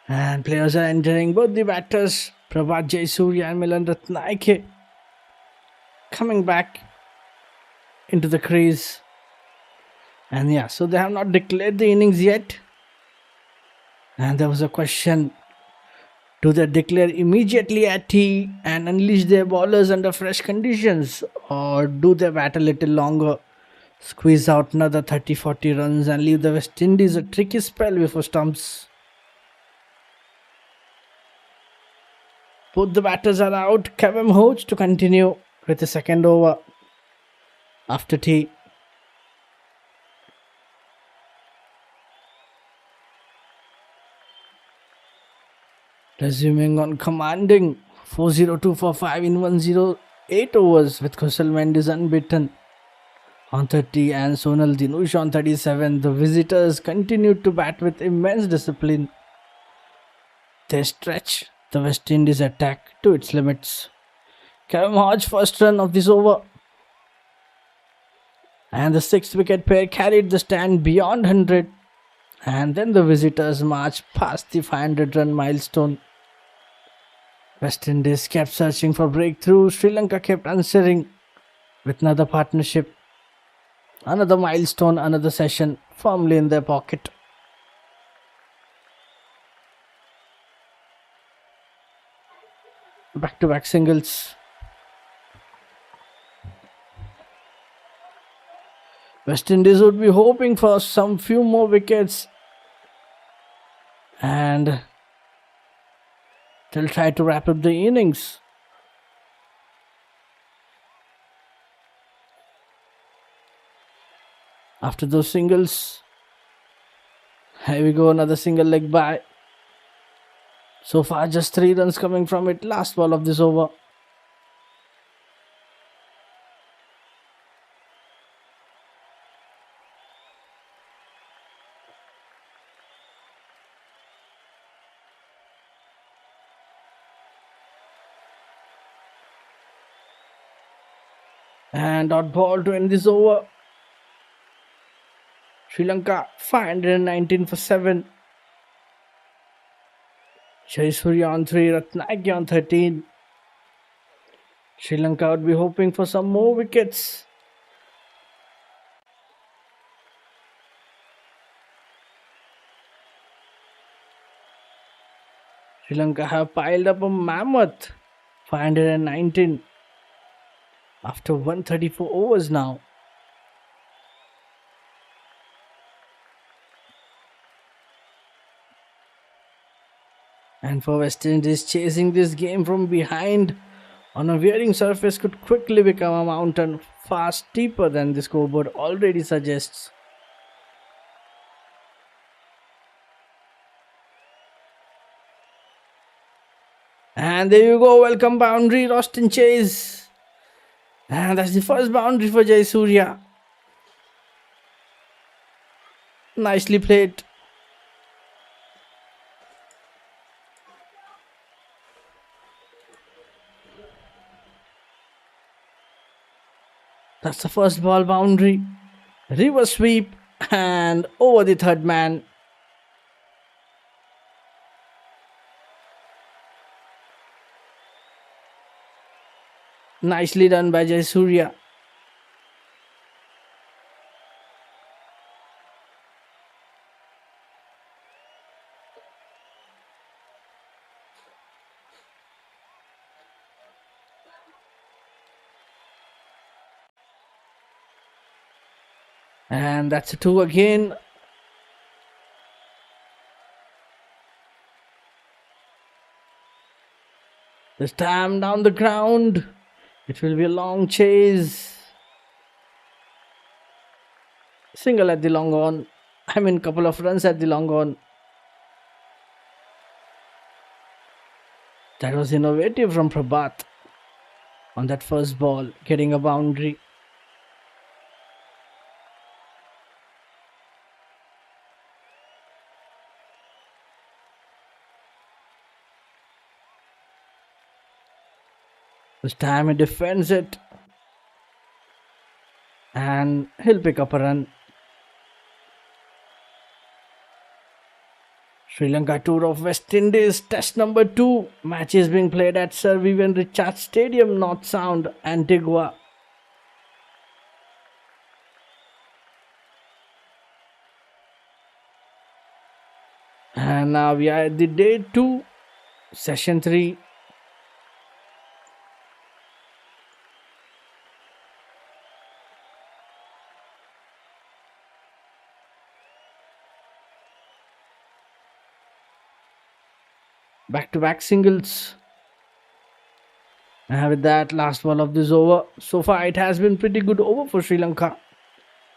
And players are entering, both the batters, Prabhat Jayasuriya and Milan Ratnaike, coming back into the crease. And yeah, so they have not declared the innings yet. And there was a question, do they declare immediately at tea and unleash their bowlers under fresh conditions? Or do they bat a little longer, squeeze out another 30-40 runs and leave the West Indies a tricky spell before stumps? Both the batters are out. Kevin Hodge to continue with the second over after tea. Resuming on commanding, 402 for 5 in 108 overs with Kusal Mendes unbeaten on 30 and Sonal Dinush on 37. The visitors continued to bat with immense discipline. They stretch the West Indies attack to its limits. Kevin Hodge first run of this over. And the 6th wicket pair carried the stand beyond 100. And then the visitors marched past the 500 run milestone. West Indies kept searching for breakthrough. Sri Lanka kept answering with another partnership. Another milestone, another session firmly in their pocket. Back-to-back singles. West Indies would be hoping for some few more wickets. And they'll try to wrap up the innings. After those singles, here we go, another single leg by. So far just 3 runs coming from it. Last ball of this over. And dot ball to end this over. Sri Lanka 519 for 7. Jayasuriya on 3, Ratnaike on 13. Sri Lanka would be hoping for some more wickets. Sri Lanka have piled up a mammoth 519 after 134 overs now. And for West Indies, chasing this game from behind on a wearing surface could quickly become a mountain far steeper than the scoreboard already suggests. And there you go, welcome boundary, lost in chase. And that's the first boundary for Jayasuriya. Nicely played. That's the first ball boundary. Reverse sweep and over the third man. Nicely done by Jayasuriya. And that's a 2 again. This time down the ground. It will be a long chase. Single at the long on. I mean, couple of runs at the long on. That was innovative from Prabhat on that first ball, getting a boundary. This time he defends it. And he'll pick up a run. Sri Lanka tour of West Indies, test number 2. Match is being played at Sir Vivian Richards Stadium, North Sound, Antigua. And now we are at the day 2, session 3. Back-to-back singles. And with that, last ball of this over. So far, it has been pretty good over for Sri Lanka.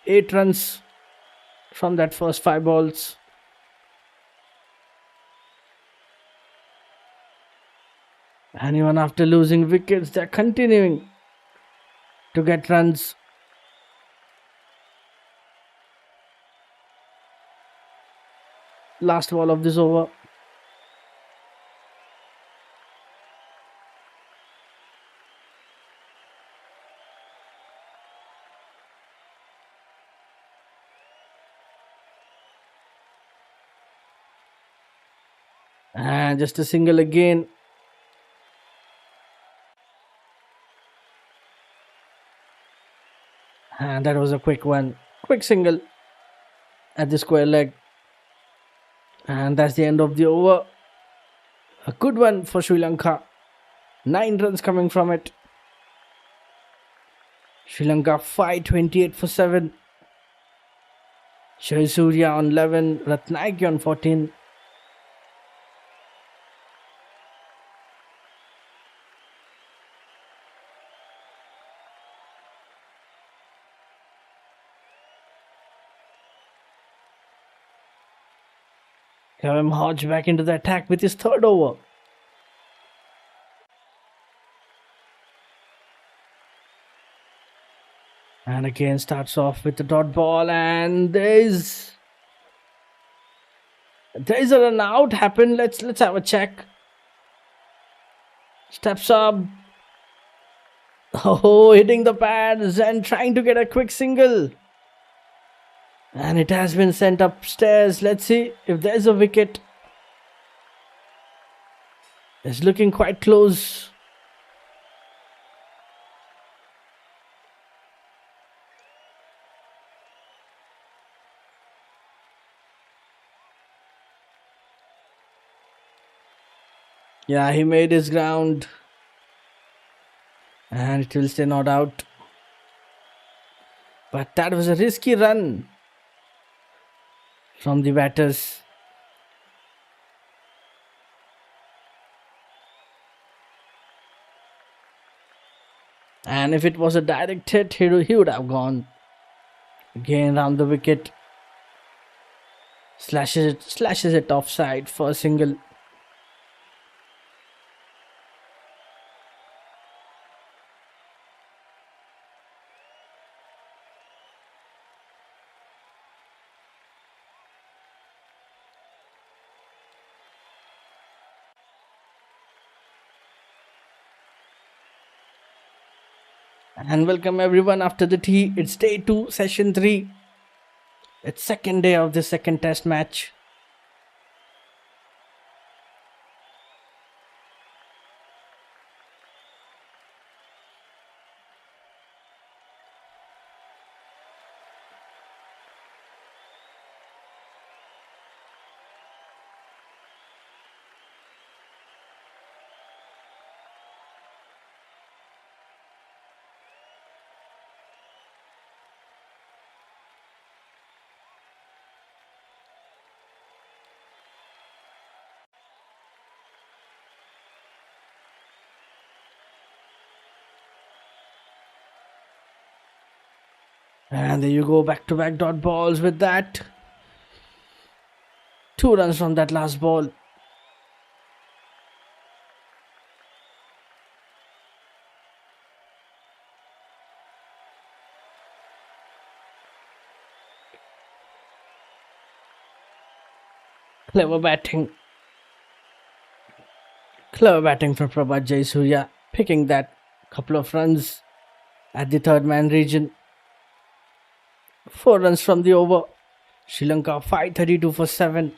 8 runs from that first 5 balls. And even after losing wickets, they're continuing to get runs. Last ball of this over. And just a single again. And that was a quick one. Quick single at the square leg. And that's the end of the over. A good one for Sri Lanka. 9 runs coming from it. Sri Lanka 528 for 7. Surya on 11. Ratnayake on 14. Kevin Hodge back into the attack with his 3rd over. And again starts off with the dot ball, and there's a run out happened. Let's have a check. Steps up. Oh, hitting the pads and trying to get a quick single. And it has been sent upstairs. Let's see if there's a wicket. It's looking quite close. Yeah, he made his ground. And it will stay not out. But that was a risky run from the batters. And if it was a direct hit, he would have gone. Again round the wicket. Slashes it offside for a single. And welcome everyone after the tea. It's day 2, session 3. It's second day of the second test match. And there you go, back-to-back dot balls with that. 2 runs from that last ball. Clever batting. Clever batting from Prabhat Jayasuriya, picking that couple of runs at the 3rd man region. 4 runs from the over. Sri Lanka 532 for 7.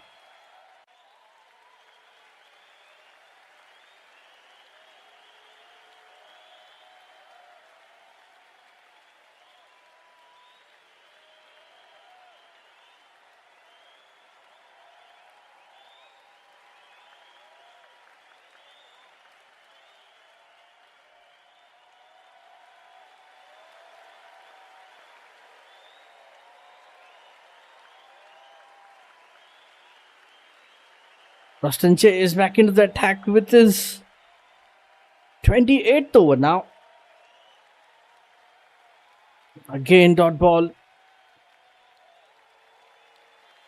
Roston Chase back into the attack with his 28th over now. Again dot ball.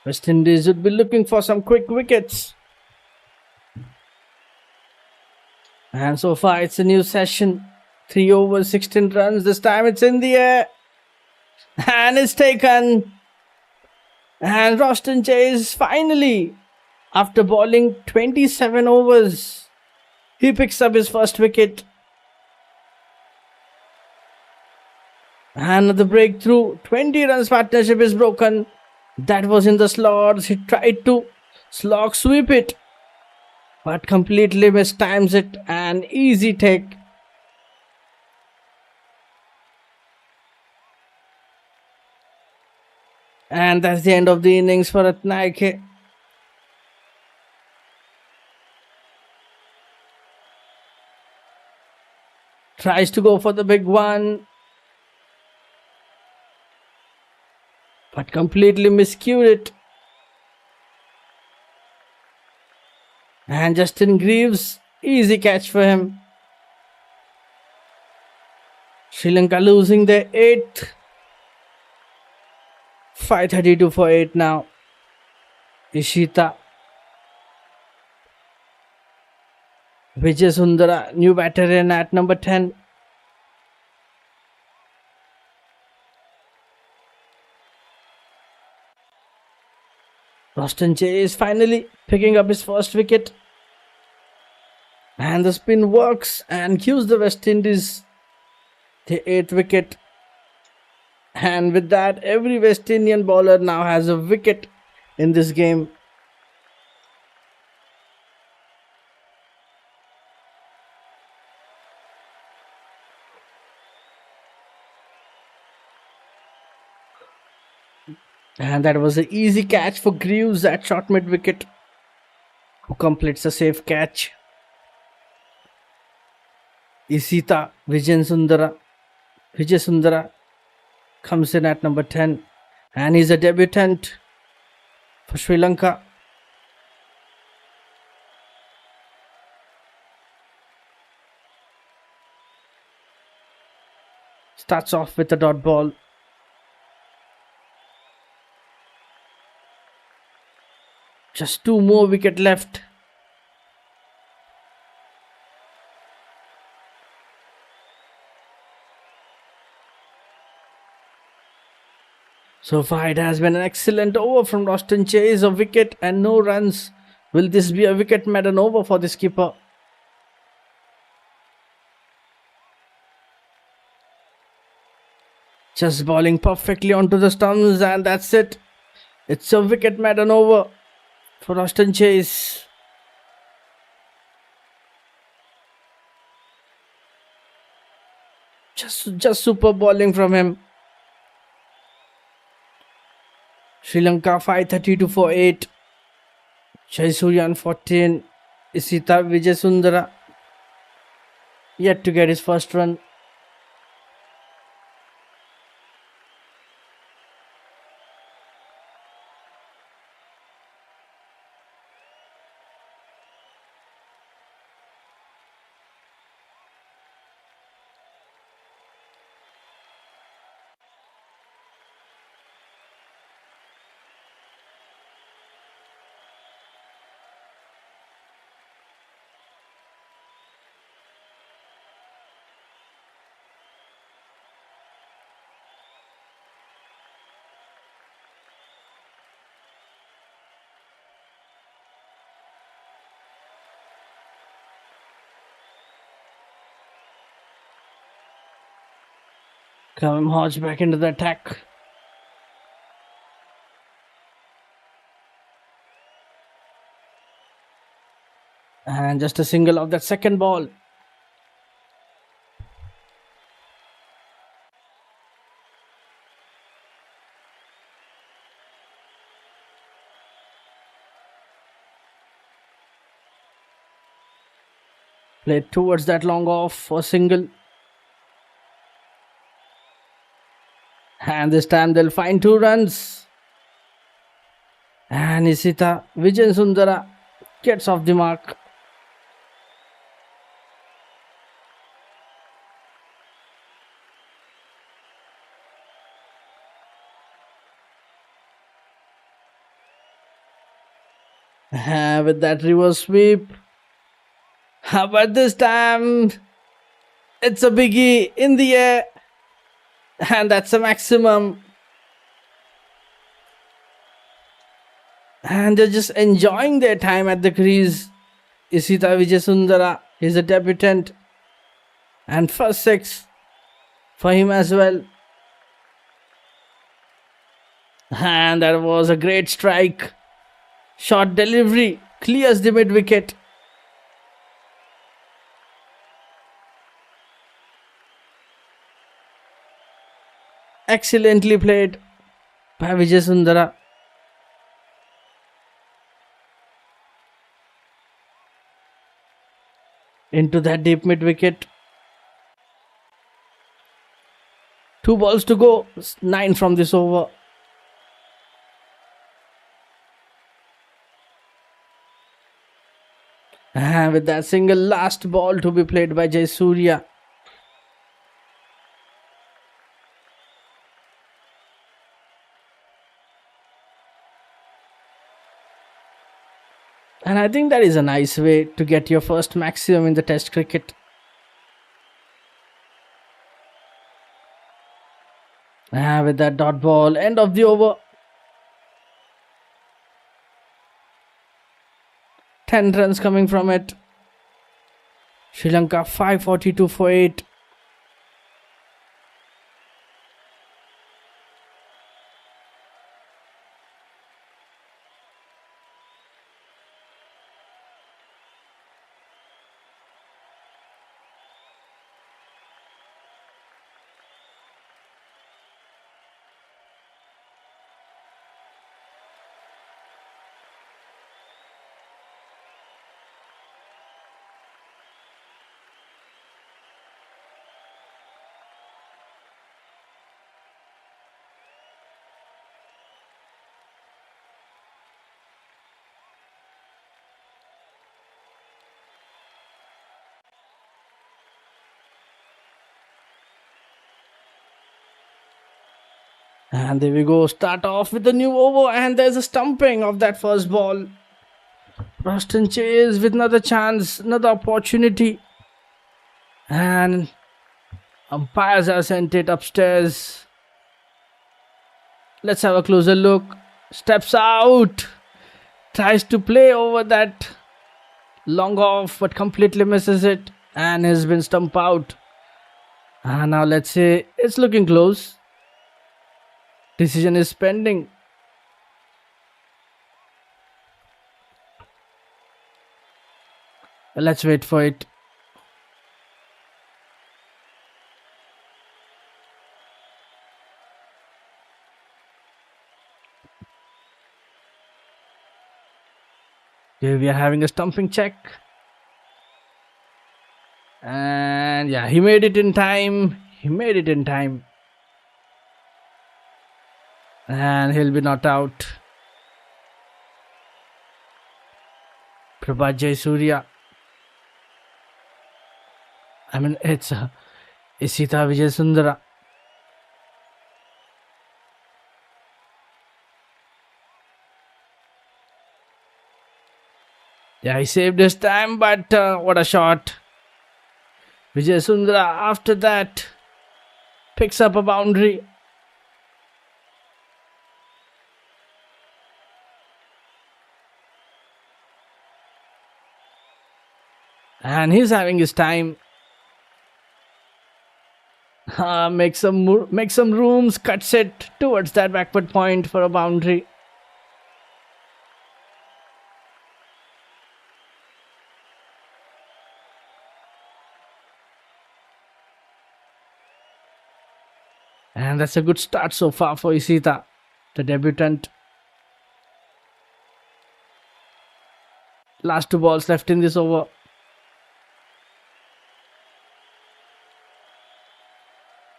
West Indies would be looking for some quick wickets. And so far it's a new session. 3 overs, 16 runs. This time it's in the air. And it's taken. And Roston Chase finally, after bowling 27 overs, he picks up his first wicket. Another breakthrough. 20 runs partnership is broken. That was in the slots. He tried to slog sweep it, but completely mistimes it. An easy take. And that's the end of the innings for Antigua. Tries to go for the big one, but completely miscued it. And Justin Greaves, easy catch for him. Sri Lanka losing their 8th. 532 for 8 now. Ishita. Vijay Sundara, new batter in at number 10. Roston Chase finally picking up his first wicket. And the spin works and gives the West Indies the 8th wicket. And with that, every West Indian bowler now has a wicket in this game. And that was an easy catch for Greaves at short mid wicket, who completes a safe catch. Isita Vijay Sundara comes in at number 10, and he's a debutant for Sri Lanka. Starts off with a dot ball. Just 2 more wickets left. So far it has been an excellent over from Roston Chase, a wicket and no runs. Will this be a wicket maiden over for the skipper? Just bowling perfectly onto the stumps, and that's it. It's a wicket maiden over for Roston Chase. Just super bowling from him. Sri Lanka 532 for 8. Jayasuriyan 14. Isita Vijay Sundara yet to get his first run. Kavim Hodge back into the attack. And just a single of that second ball. Played towards that long off for a single. And this time they'll find 2 runs. And Isita Vijay Sundara gets off the mark. With that reverse sweep. But this time, it's a biggie in the air. And that's a maximum. And they're just enjoying their time at the crease. Isita Vijayasundara is a debutant. And first six for him as well. And that was a great strike. Short delivery clears the mid wicket. Excellently played by Vijayasundara. Into that deep mid wicket. 2 balls to go. 9 from this over. And with that single last ball to be played by Jayasuriya. And I think that is a nice way to get your first maximum in the Test cricket. And with that dot ball, end of the over. 10 runs coming from it. Sri Lanka 542 for 8. And there we go. Start off with the new over. And there's a stumping of that first ball. Roston Chase with another chance. Another opportunity. And umpires have sent it upstairs. Let's have a closer look. Steps out. Tries to play over that long off. But completely misses it. And has been stumped out. And now let's say it's looking close. Decision is pending. Let's wait for it. Here we are having a stumping check. And yeah, he made it in time. And he'll be not out. Prabhat Jayasuriya. I mean, it's Isita Vijayasundara. Yeah, he saved his time, but what a shot. Vijayasundara, after that, picks up a boundary. And he's having his time. Make some rooms, cuts it towards that backward point for a boundary. And that's a good start so far for Isita, the debutant. Last 2 balls left in this over.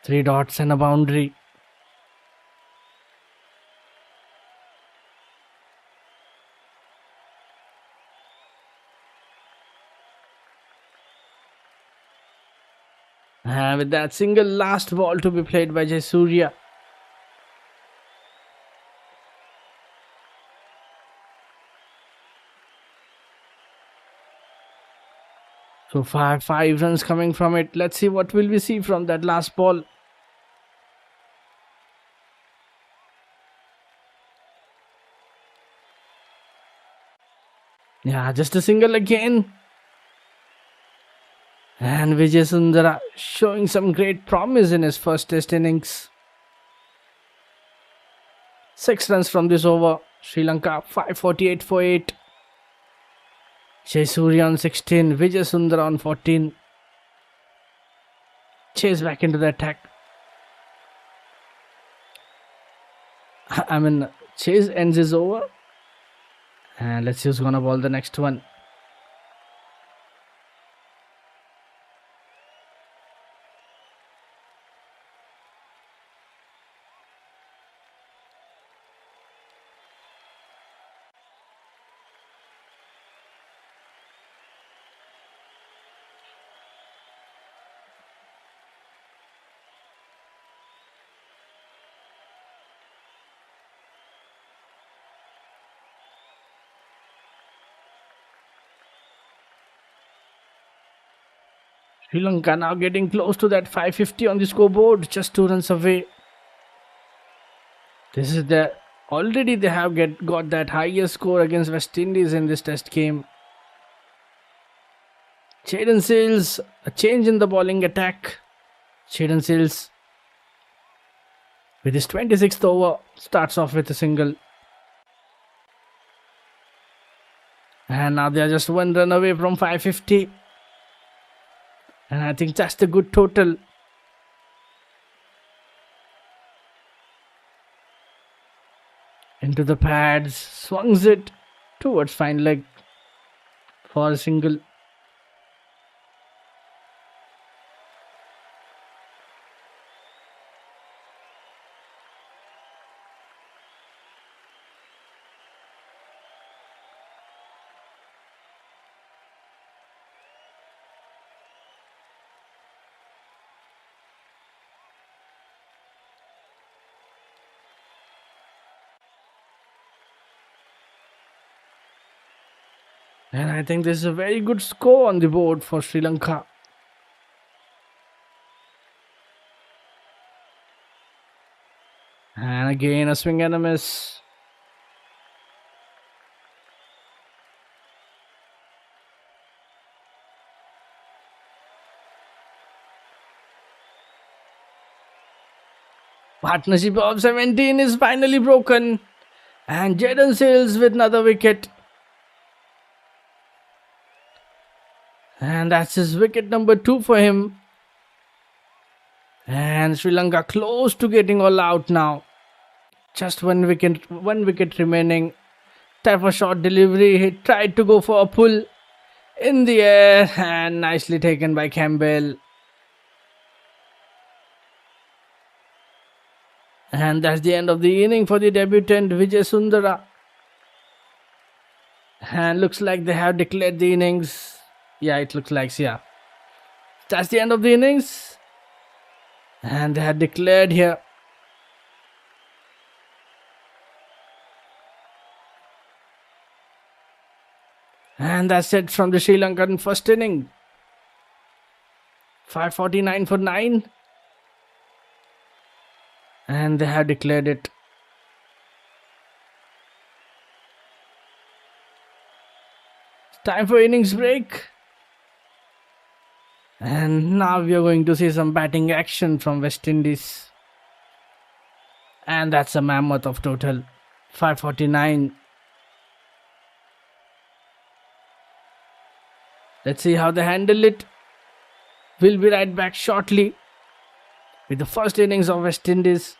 Three dots and a boundary. And with that single last ball to be played by Jayasuriya. So far, 5 runs coming from it. Let's see what will we see from that last ball. Yeah, just a single again. And Vijay Sundara showing some great promise in his first test innings. 6 runs from this over. Sri Lanka 548 for 8. Jayasuriya on 16. Vijay Sundara on 14. Chase back into the attack. Chase ends his over. And let's see who's gonna ball the next one. Sri Lanka now getting close to that 550 on the scoreboard, just 2 runs away. This is the already they have got that highest score against West Indies in this test game. Jaden Seals, a change in the bowling attack. Jaden Seals with his 26th over starts off with a single. And now they are just 1 run away from 550. And I think that's the good total. Into the pads, swings it towards fine leg for a single. And I think this is a very good score on the board for Sri Lanka. And again a swing and a miss. Partnership of 17 is finally broken. And Jaden Seals with another wicket. And that's his wicket number 2 for him. And Sri Lanka close to getting all out now. Just one wicket remaining. Time for short delivery. He tried to go for a pull in the air and nicely taken by Campbell. And that's the end of the inning for the debutant Vijay Sundara. And looks like they have declared the innings. Yeah, it looks like, yeah. That's the end of the innings. And they had declared here. And that's it from the Sri Lankan first inning. 549 for 9. And they have declared it. Time for innings break. And now we are going to see some batting action from West Indies. And that's a mammoth of total. 549. Let's see how they handle it. We'll be right back shortly with the first innings of West Indies.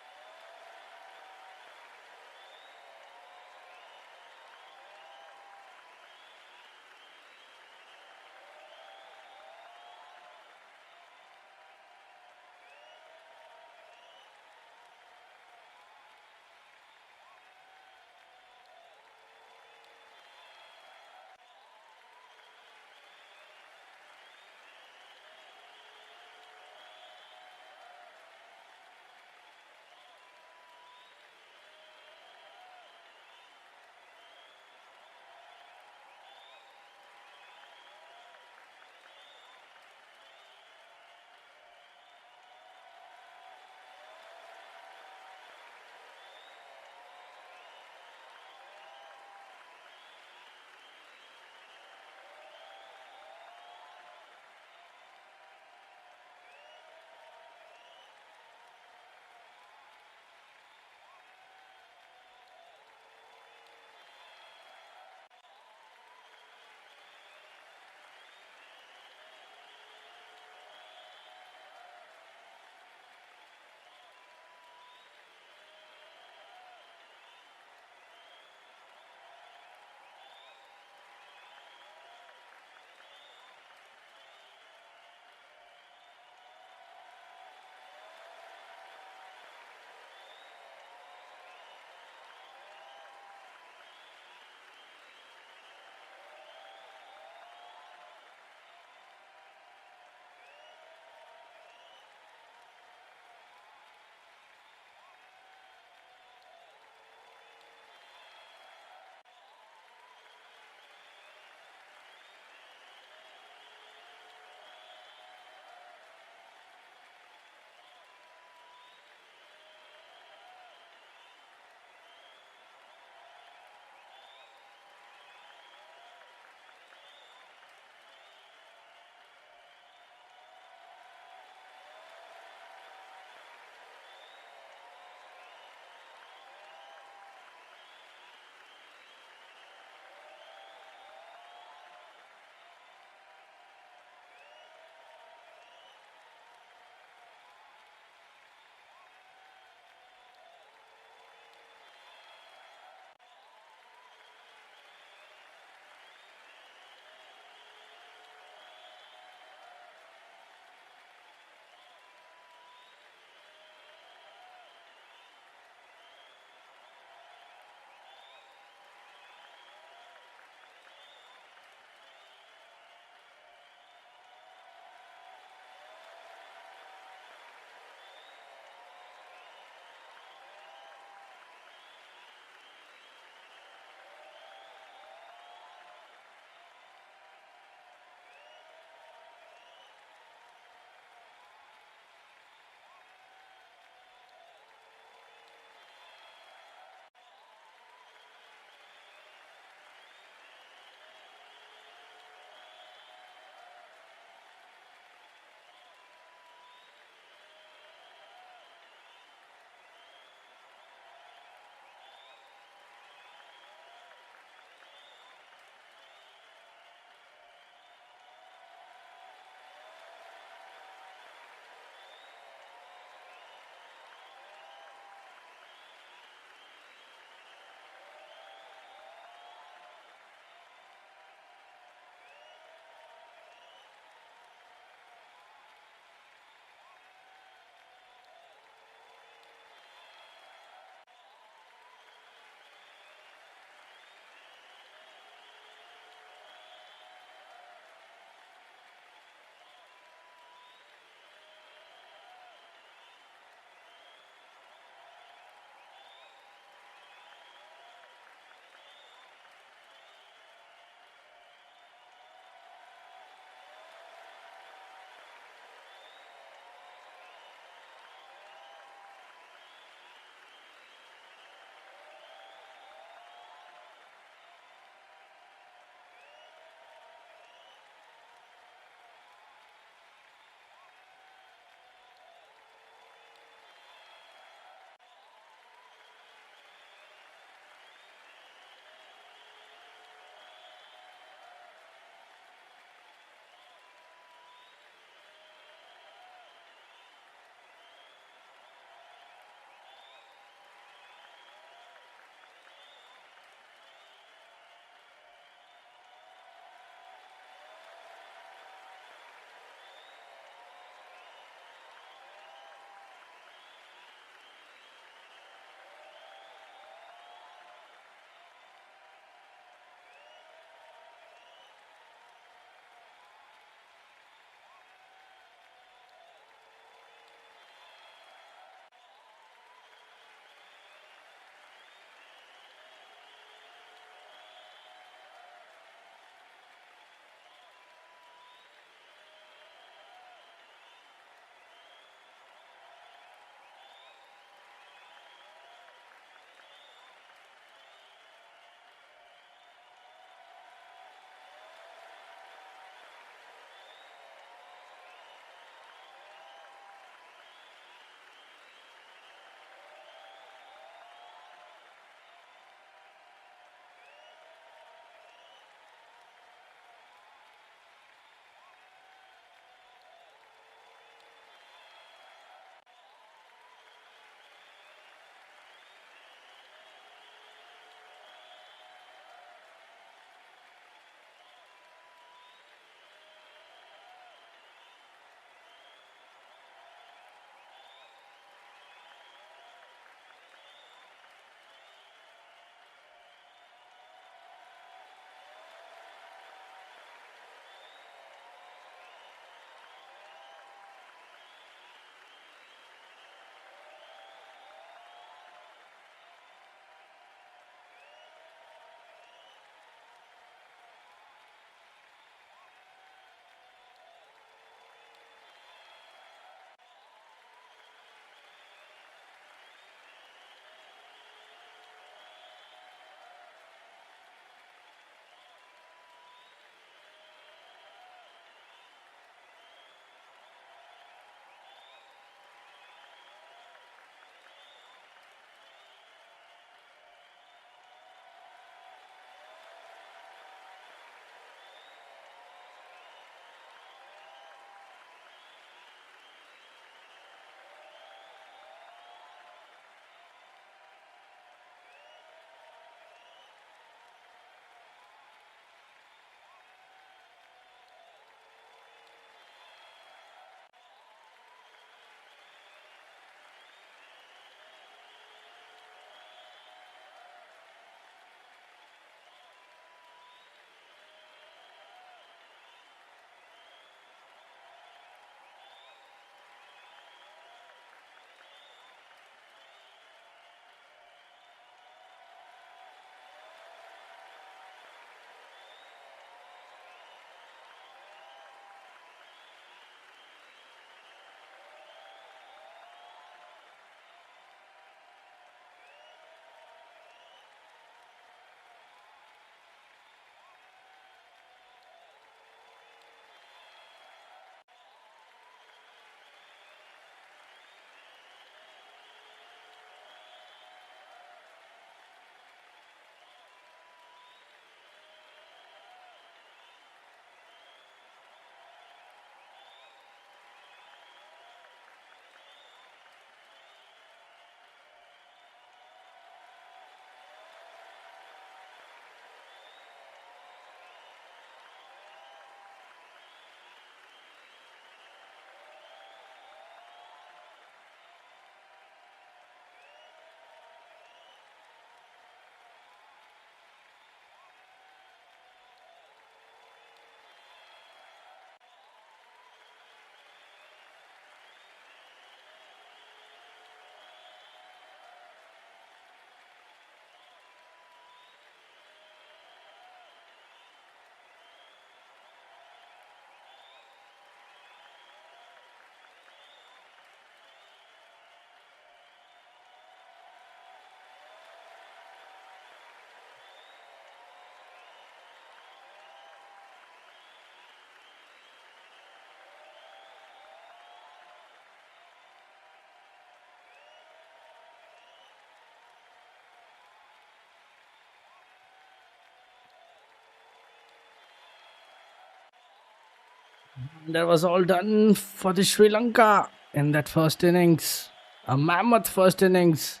That was all done for the Sri Lanka in that first innings. A mammoth first innings.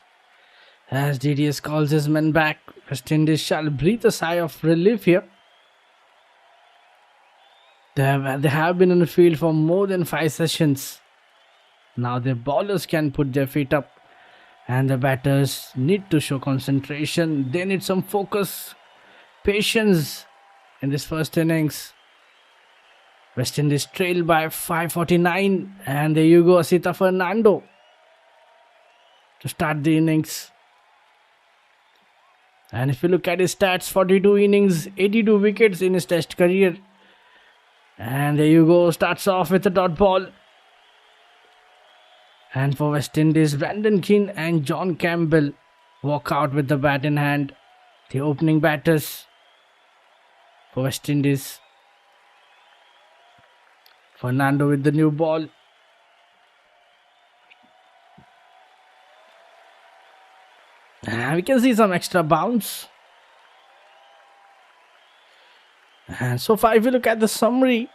As DDS calls his men back, West Indies shall breathe a sigh of relief here. They have been in the field for more than 5 sessions. Now their bowlers can put their feet up and the batters need to show concentration. They need some focus, patience in this first innings. West Indies trail by 549 and there you go, Asita Fernando to start the innings. And if you look at his stats, 42 innings, 82 wickets in his test career. And there you go, starts off with a dot ball. And for West Indies, Brandon Keane and John Campbell walk out with the bat in hand. The opening batters for West Indies. Fernando with the new ball. And we can see some extra bounce. And so far, if you look at the summary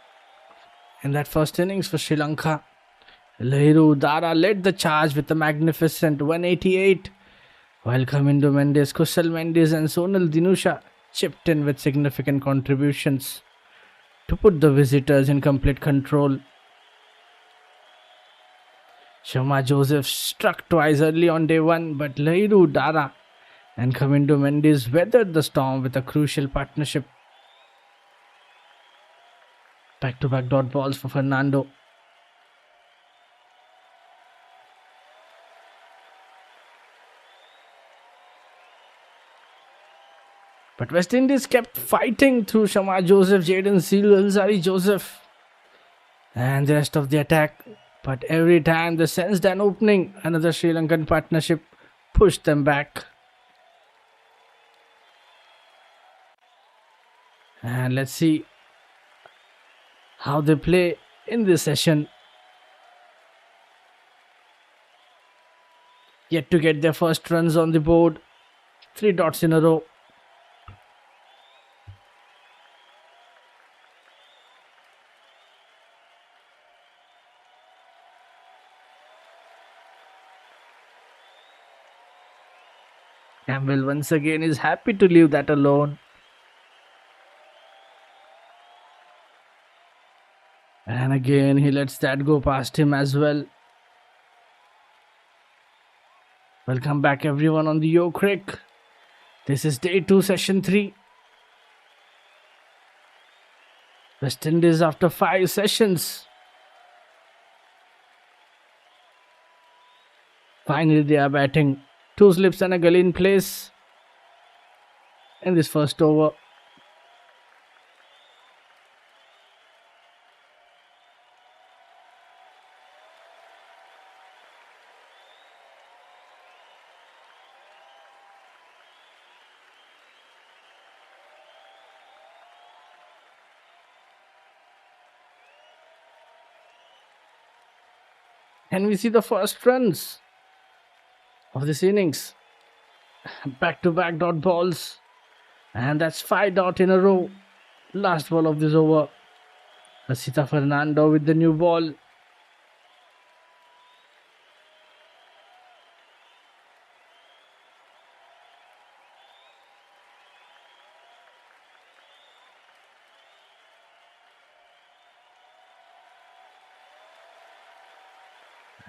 in that first innings for Sri Lanka, Lahiru Dara led the charge with a magnificent 188, while Kamindo Mendes, Kusal Mendes and Sonal Dinusha chipped in with significant contributions to put the visitors in complete control. Sharma Joseph struck twice early on day 1, but Lahiru Dara and Kamindo Mendes weathered the storm with a crucial partnership. Back-to-back dot balls for Fernando. But West Indies kept fighting through Sharma Joseph, Jaden Seal, Alzari Joseph and the rest of the attack. But every time they sensed an opening, another Sri Lankan partnership pushed them back. And let's see how they play in this session. Yet to get their first runs on the board. 3 dots in a row. Campbell once again is happy to leave that alone. And again he lets that go past him as well. Welcome back everyone on the YooCric. This is day 2 session 3. West Indies after 5 sessions. Finally they are batting. 2 slips and a gully in place in this first over. And we see the first runs of this innings. Back-to-back dot balls. And that's 5 dot in a row. Last ball of this over. Asita Fernando with the new ball.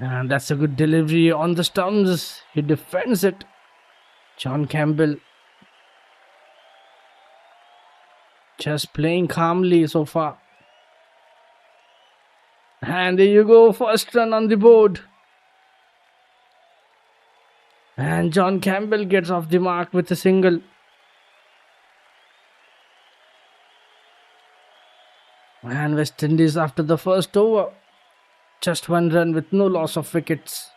And that's a good delivery on the stumps. He defends it. John Campbell just playing calmly so far. And there you go, first run on the board. And John Campbell gets off the mark with a single. And West Indies after the first over. Just 1 run with no loss of wickets.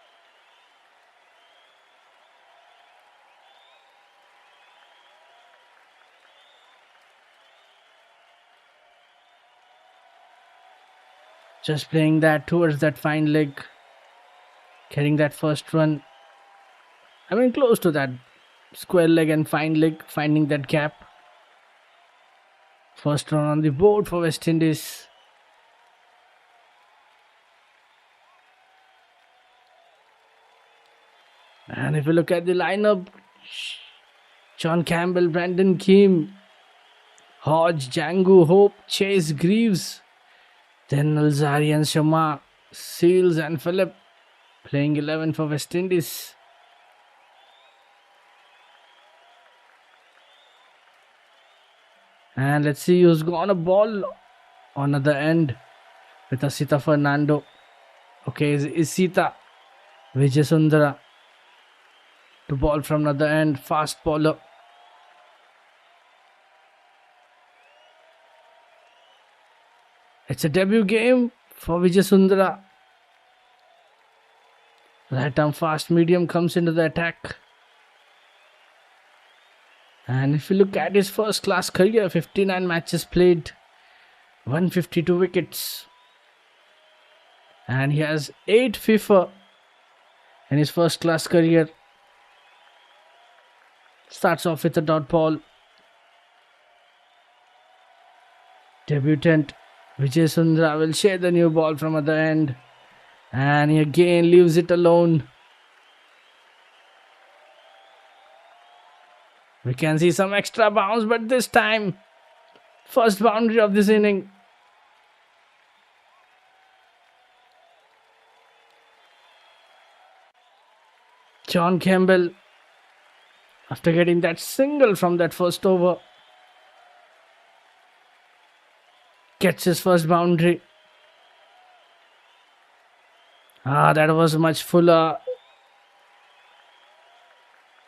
Just playing that towards that fine leg. Getting that first run. I mean close to that square leg and fine leg. Finding that gap. First run on the board for West Indies. And if you look at the lineup, John Campbell, Brandon Keem, Hodge, Django, Hope, Chase, Greaves, then Alzarian, Sharma, Seals, and Phillip playing 11 for West Indies. And let's see who's got a ball on the end with Asita Fernando. Okay, is Sita Vijay Sundara to ball from another end, fast bowler. It's a debut game for Vijay Sundara. Right arm fast medium comes into the attack. And if you look at his first class career, 59 matches played, 152 wickets. And he has 8 FIFA in his first class career. Starts off with a dot ball. Debutant Vijay Sundara will share the new ball from other end. And he again leaves it alone. We can see some extra bounce, but this time, first boundary of this inning. John Campbell, after getting that single from that first over, gets his first boundary. That was much fuller.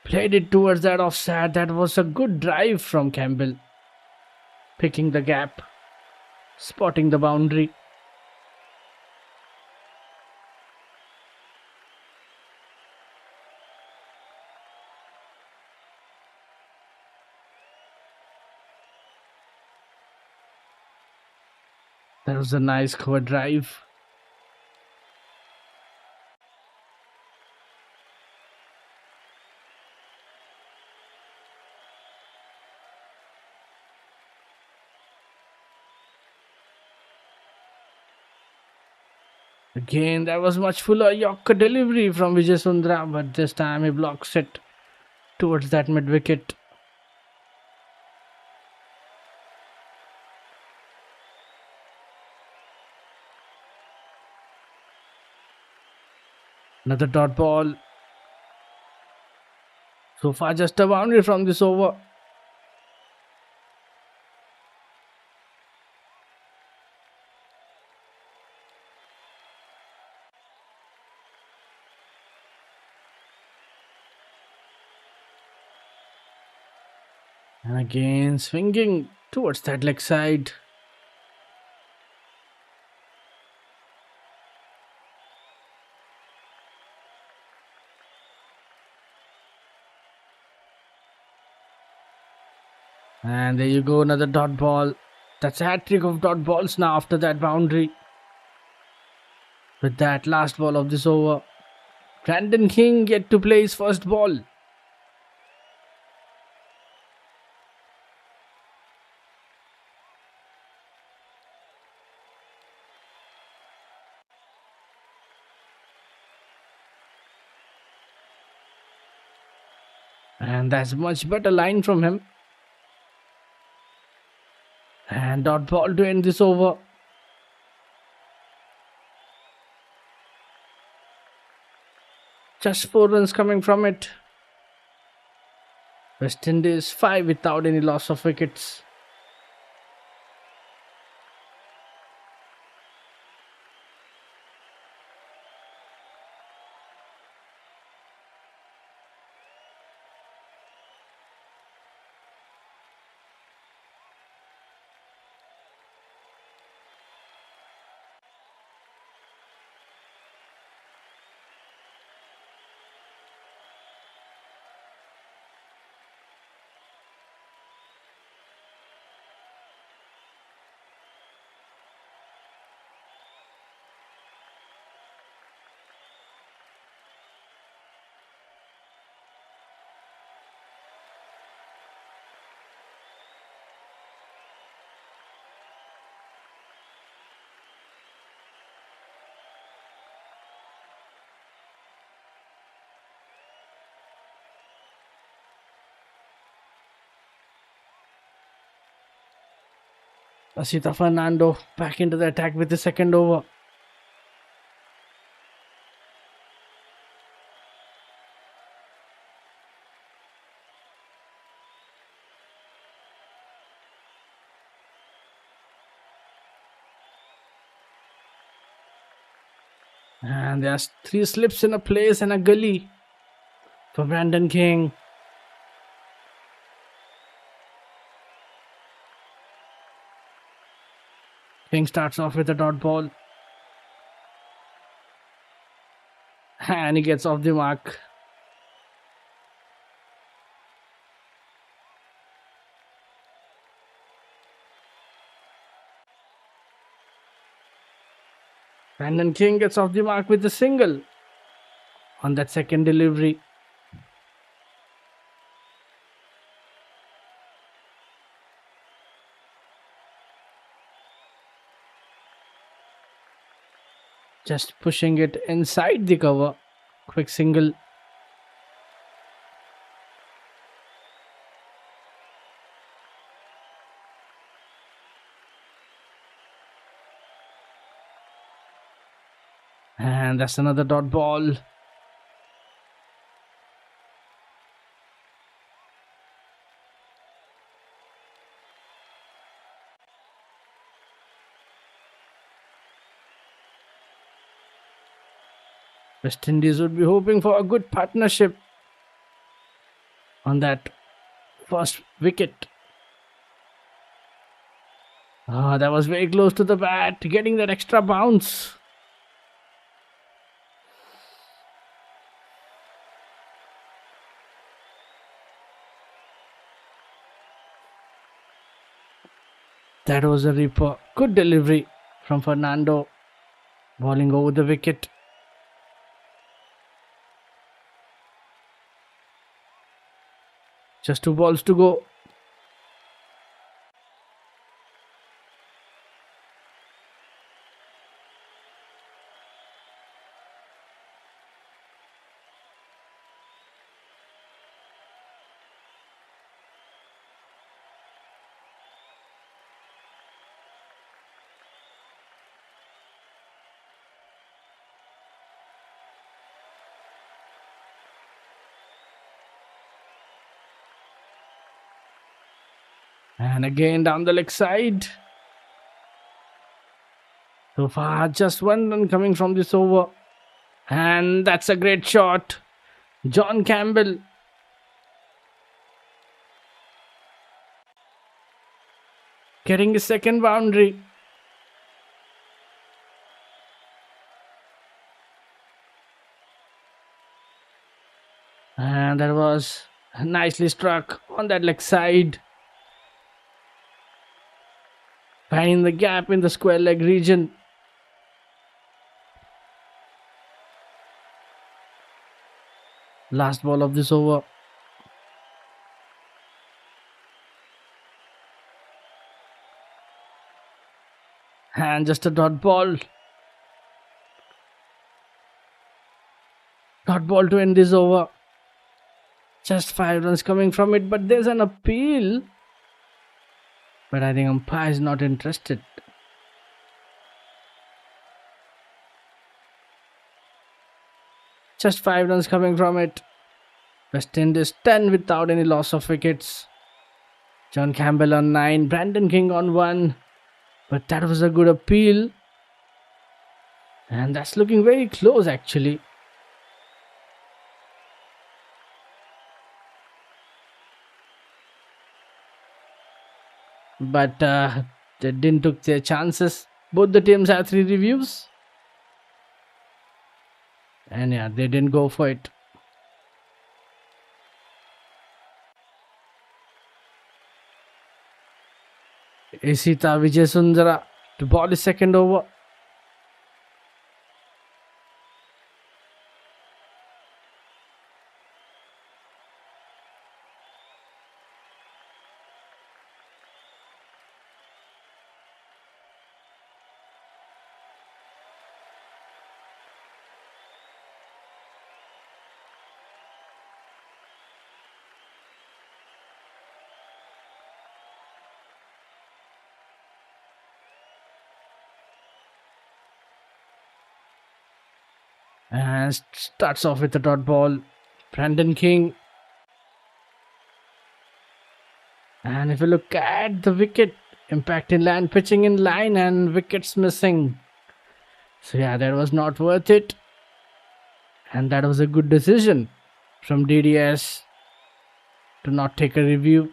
Played it towards that offside. That was a good drive from Campbell. Picking the gap. Spotting the boundary. That was a nice cover drive. Again, that was much fuller Yorker delivery from Vijay Sundara, but this time he blocks it towards that mid wicket. Another dot ball. So far, just a boundary from this over. And again, swinging towards that leg side. And there you go, another dot ball. That's a hat trick of dot balls now after that boundary. With that last ball of this over, Brandon King yet to play his first ball. And that's much better line from him. And dot ball to end this over. Just 4 runs coming from it. West Indies 5 without any loss of wickets. Asita Fernando back into the attack with the second over. And there's 3 slips in a place and a gully for Brandon King. King starts off with a dot ball. And he gets off the mark. Brandon King gets off the mark with a single on that second delivery. Just pushing it inside the cover. Quick single. And that's another dot ball. West Indies would be hoping for a good partnership on that first wicket. That was very close to the bat, getting that extra bounce. That was a ripper. Good delivery from Fernando, bowling over the wicket. Just 2 balls to go. And again down the leg side. So far, just 1 run coming from this over. And that's a great shot. John Campbell. Getting his second boundary. And that was nicely struck on that leg side. Finding the gap in the square leg region. Last ball of this over. And just a dot ball. Dot ball to end this over. Just 5 runs coming from it, but there's an appeal. But I think umpire is not interested. Just 5 runs coming from it. West Indies 10 without any loss of wickets. John Campbell on 9, Brandon King on 1. But that was a good appeal. And that's looking very close actually. But they didn't took their chances. Both the teams had 3 reviews. And yeah, they didn't go for it. Isita Vijay Sundara to ball his second over. And starts off with a dot ball. Brandon King. And if you look at the wicket, impact in line, pitching in line, and wickets missing. So yeah, that was not worth it. And that was a good decision from DDS to not take a review.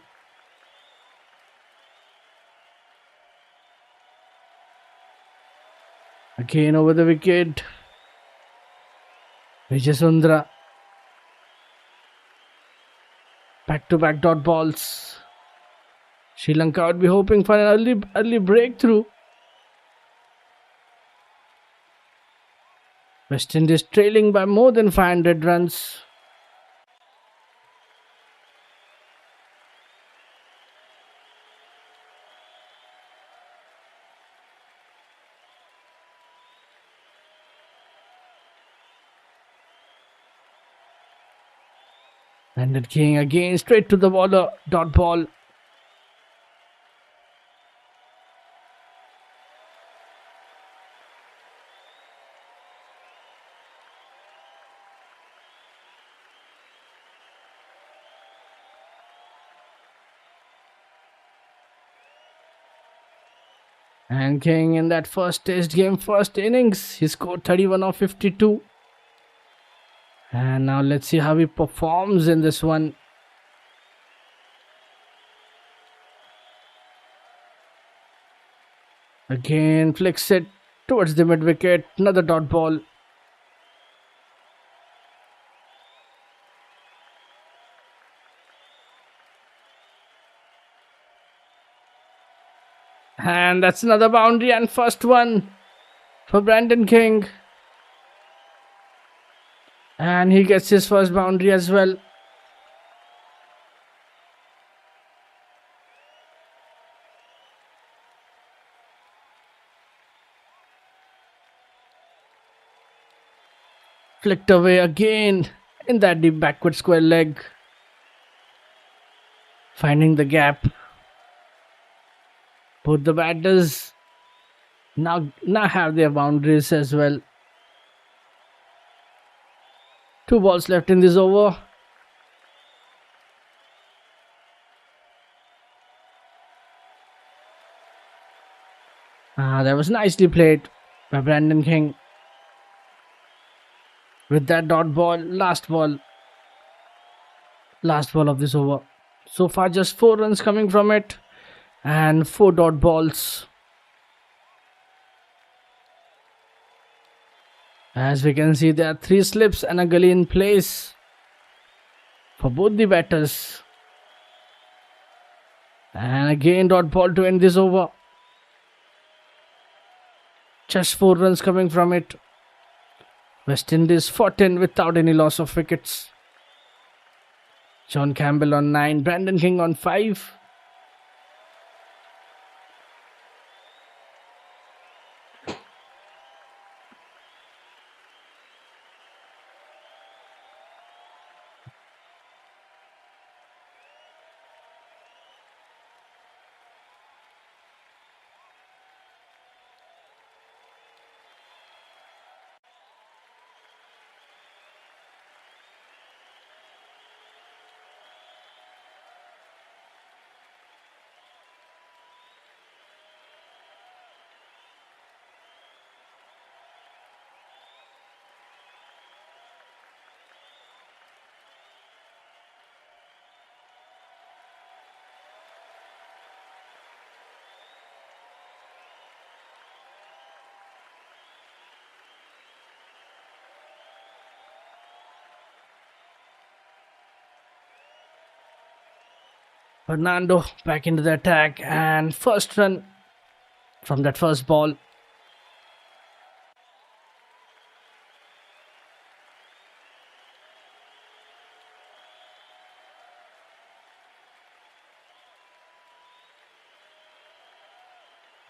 Again over the wicket. Vijay back-to-back dot balls. Sri Lanka would be hoping for an early breakthrough. West Indies trailing by more than 500 runs. Brandon King again straight to the bowler, dot ball. And King in that first test game, first innings, he scored 31 of 52. And now let's see how he performs in this one. Again flicks it towards the mid wicket, another dot ball. And that's another boundary and first one for Brandon King. And he gets his first boundary as well. Flicked away again in that deep backward square leg. Finding the gap. Both the batters now have their boundaries as well. 2 balls left in this over. That was nicely played by Brandon King. With that dot ball, last ball of this over. So far just 4 runs coming from it and 4 dot balls. As we can see, there are 3 slips and a gully in place for both the batters. And again dot ball to end this over. Just 4 runs coming from it. West Indies 14 without any loss of wickets. John Campbell on 9, Brandon King on 5. Fernando back into the attack and first run from that first ball.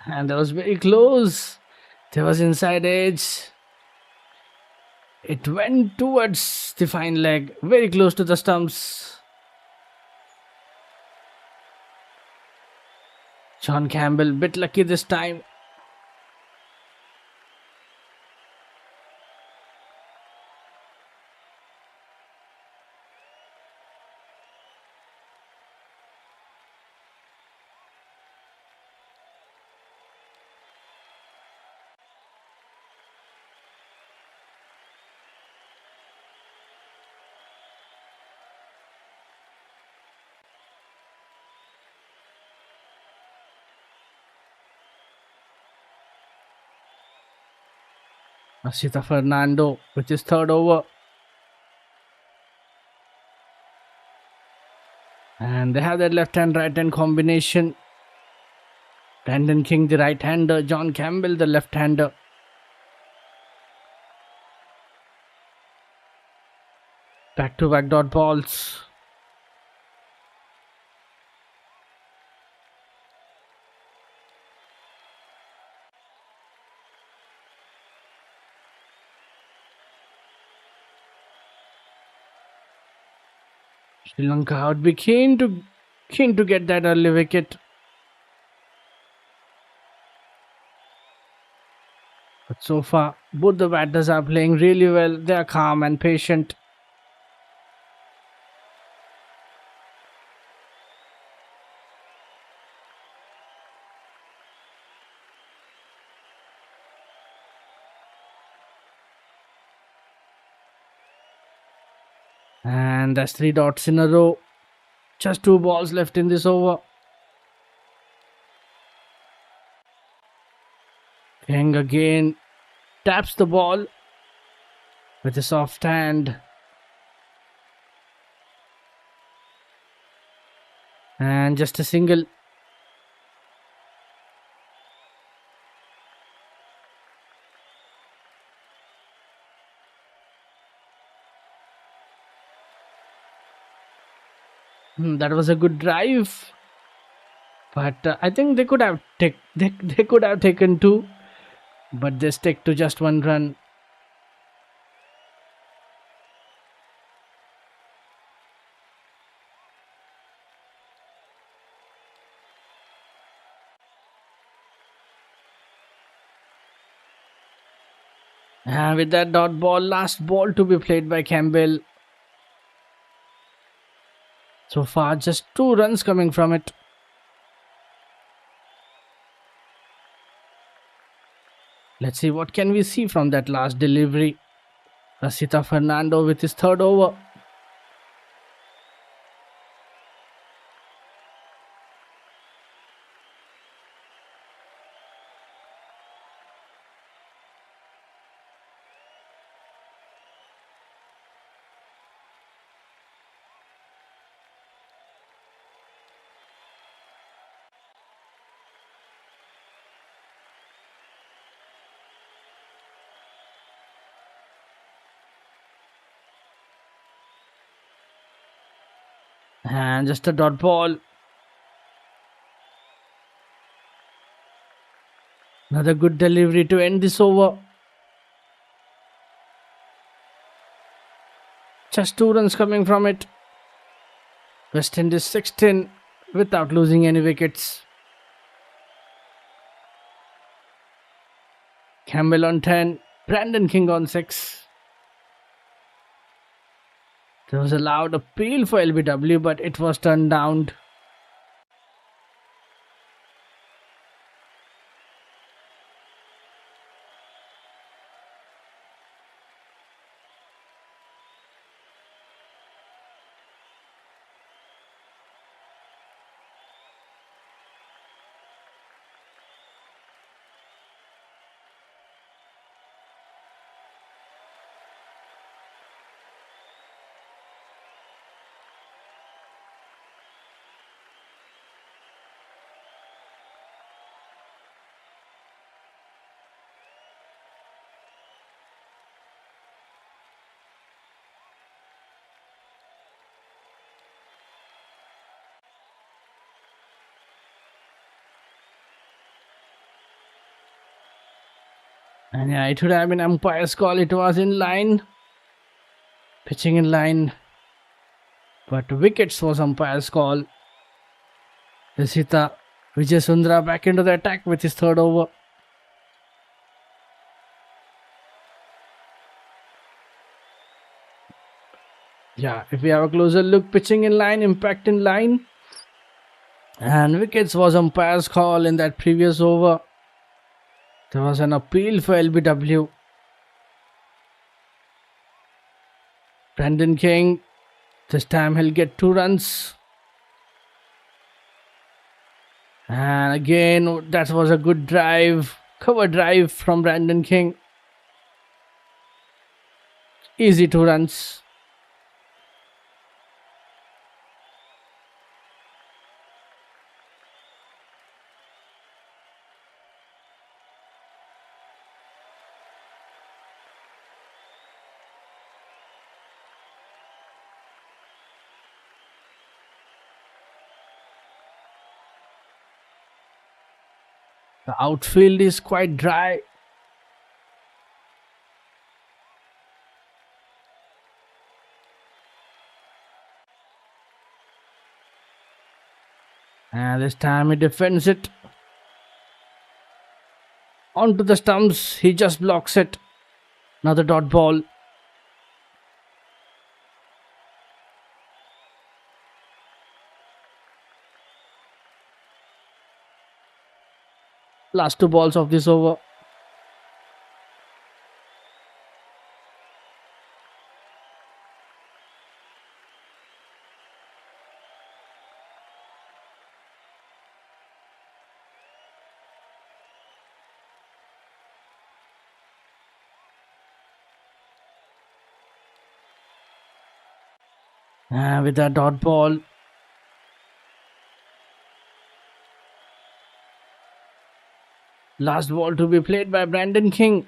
And that was very close. There was inside edge. It went towards the fine leg, very close to the stumps. John Campbell, bit lucky this time. Asita Fernando with his third over. And they have that left hand right hand combination. Brandon King, the right hander. John Campbell, the left hander. Back to back dot balls. Sri Lanka would be keen to get that early wicket. But so far, both the batters are playing really well. They are calm and patient. And that's 3 dots in a row. Just 2 balls left in this over. King again taps the ball with a soft hand. And just a single. That was a good drive. But I think they could have they could have taken 2. But they stick to just 1 run. And with that dot ball, last ball to be played by Campbell. So far, just 2 runs coming from it. Let's see what can we see from that last delivery. Asita Fernando with his third over. And just a dot ball. Another good delivery to end this over. Just 2 runs coming from it. West Indies 16 without losing any wickets. Campbell on 10. Brandon King on 6. There was a loud appeal for LBW, but it was turned down. And yeah, it would have been umpire's call. It was in line. Pitching in line. But wickets was umpire's call. Asita Vijay Sundara back into the attack with his third over. Yeah, if we have a closer look, pitching in line, impact in line. And wickets was umpire's call in that previous over. There was an appeal for LBW. Brandon King, this time he'll get 2 runs. And again, that was a good drive. Cover drive from Brandon King. Easy 2 runs. The outfield is quite dry. And this time he defends it. Onto the stumps. He just blocks it. Another dot ball. Last 2 balls of this over. With that dot ball. Last ball to be played by Brandon King.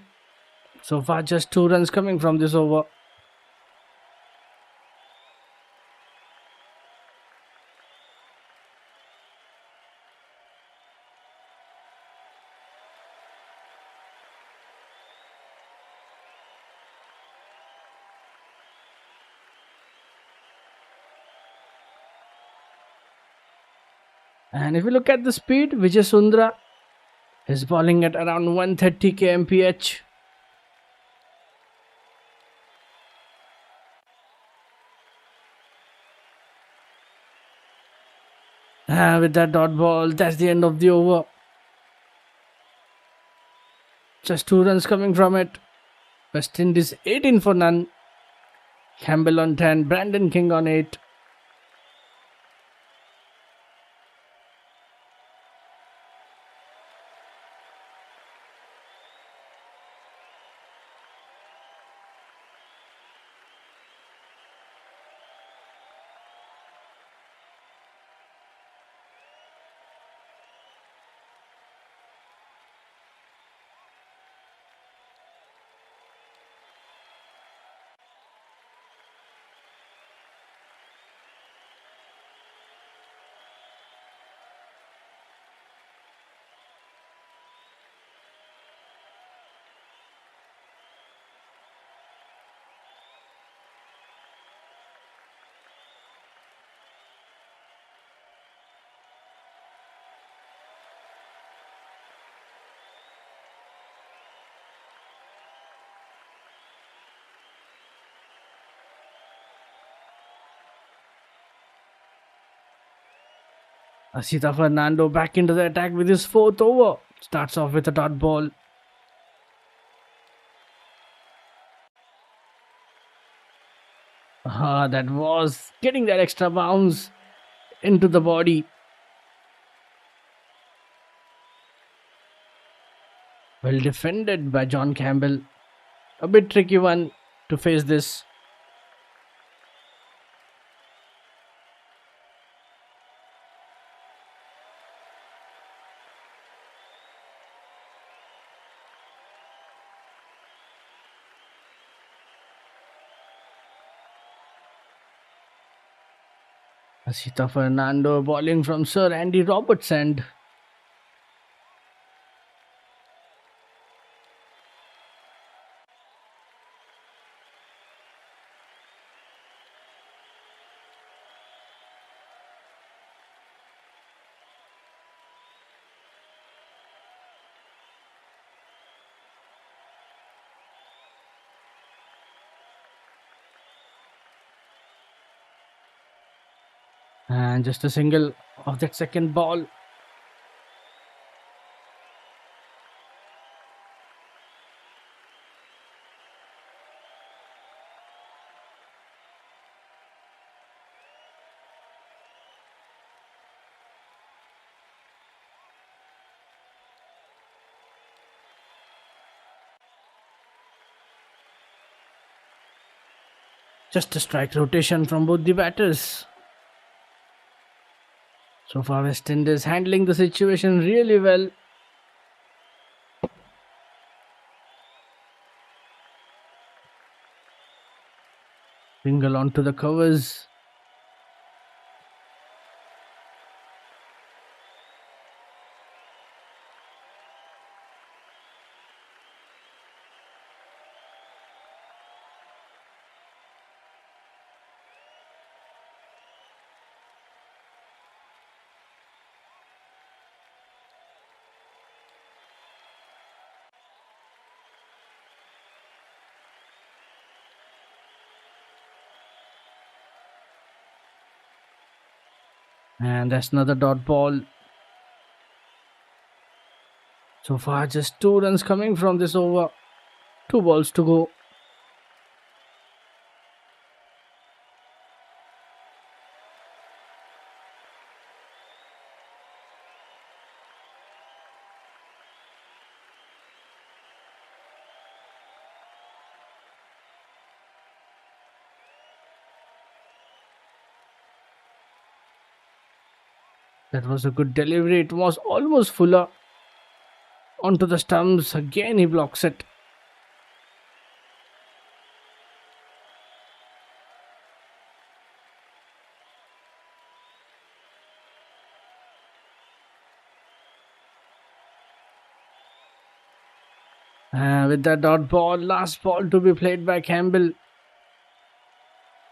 So far just 2 runs coming from this over. And if you look at the speed, Vijay Sundra is bowling at around 130 kmph. With that dot ball, that's the end of the over. Just 2 runs coming from it. West Indies 18 for none. Campbell on 10, Brandon King on 8. Asita Fernando back into the attack with his 4th over. Starts off with a dot ball. That was getting that extra bounce into the body. Well defended by John Campbell. A bit tricky one to face this. Asita Fernando bowling from Sir Andy Roberts' end. And just a single of that second ball. Just a strike rotation from both the batters. So far, West Indies handling the situation really well. Single onto the covers. And that's another dot ball. So far, just 2 runs coming from this over. 2 balls to go. That was a good delivery. It was almost fuller. Onto the stumps. Again, he blocks it. With that dot ball, last ball to be played by Campbell.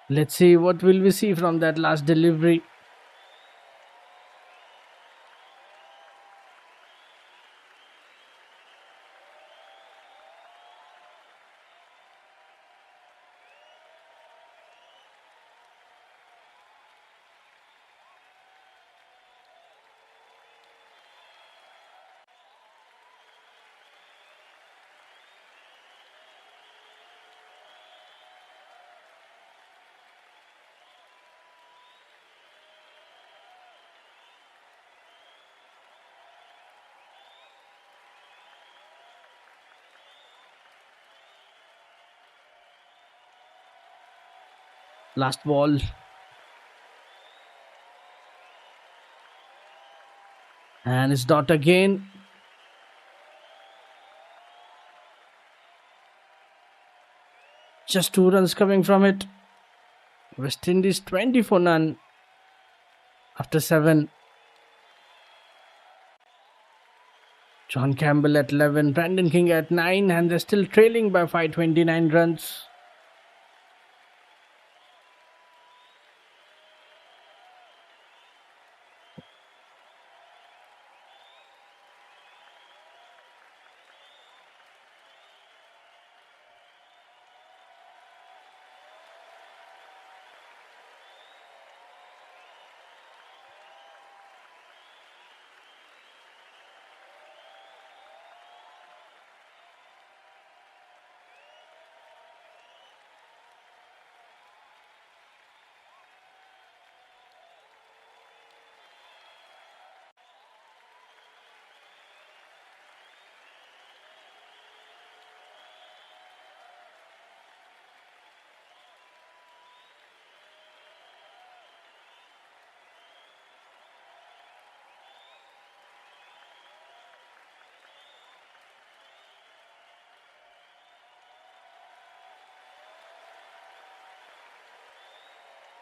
Let's see what will we see from that last delivery. Last ball. And it's dot again. Just 2 runs coming from it. West Indies 20 for none after 7. John Campbell at 11, Brandon King at 9, and they're still trailing by 529 runs.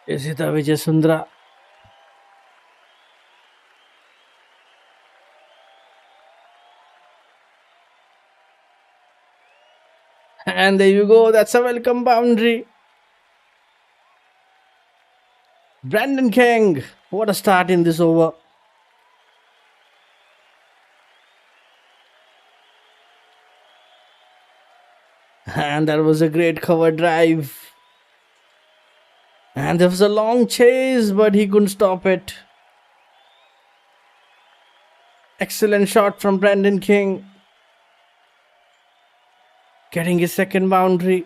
Is it a Vijay Sundra? And there you go, that's a welcome boundary. Brandon King, what a start in this over. And that was a great cover drive. And there was a long chase, but he couldn't stop it. Excellent shot from Brandon King. Getting his second boundary.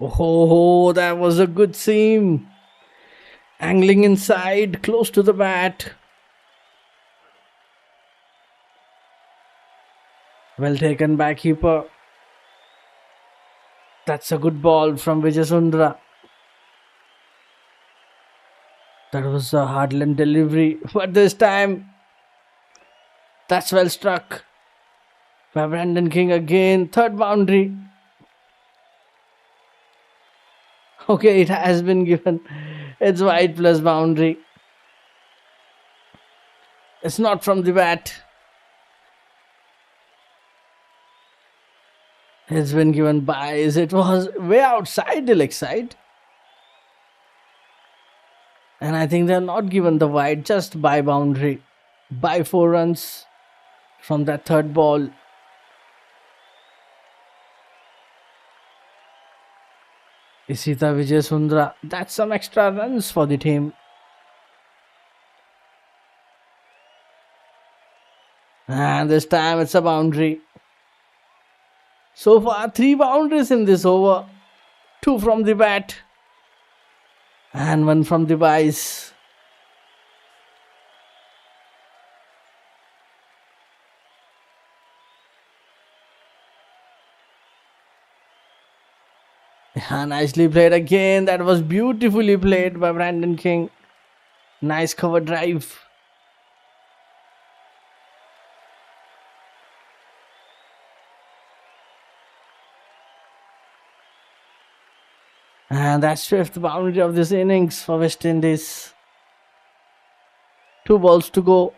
Oh, that was a good seam. Angling inside, close to the bat. Well taken by keeper. That's a good ball from Vijayasundara. That was a hard-line delivery, but this time, that's well struck by Brandon King again. Third boundary. Okay, it has been given. It's wide plus boundary. It's not from the bat. It's been given by. It was way outside the leg side. And I think they're not given the wide, just by boundary. By 4 runs from that third ball. Isita Vijayasundara. That's some extra runs for the team. And this time it's a boundary. So far, 3 boundaries in this over. 2 from the bat. And 1 from the vice. Yeah, nicely played again. That was beautifully played by Brandon King. Nice cover drive. And that's 5th boundary of this innings for West Indies. 2 balls to go.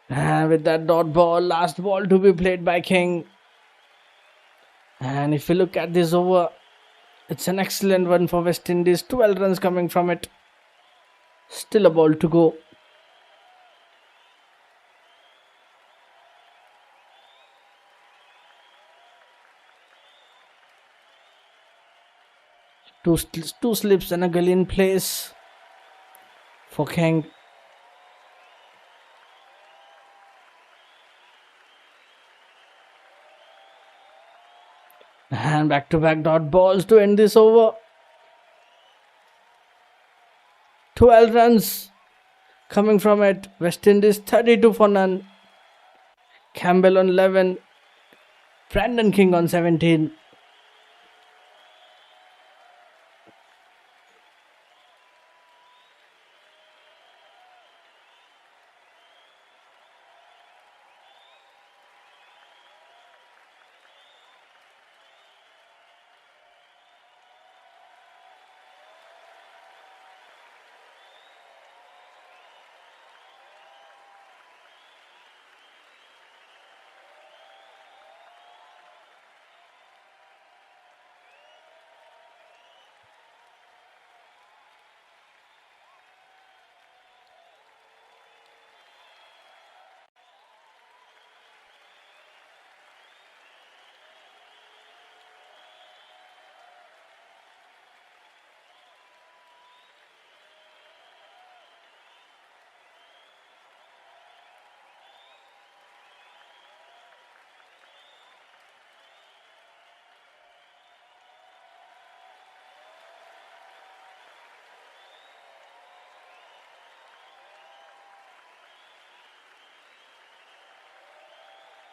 And with that dot ball, last ball to be played by King. And if you look at this over, it's an excellent one for West Indies. 12 runs coming from it. Still a ball to go. Two slips and a gully in place for King. And back-to-back dot balls to end this over. 12 runs coming from it. West Indies 32 for none. Campbell on 11. Brandon King on 17.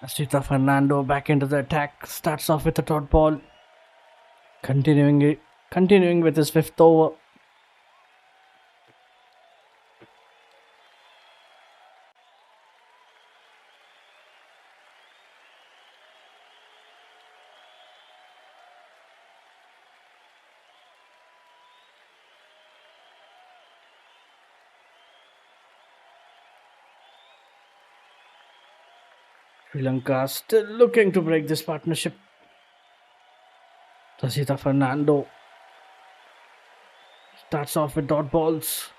Astita Fernando back into the attack. Starts off with a dot ball. Continuing with his 5th over. Sri Lanka still looking to break this partnership. Tasita Fernando starts off with dot balls.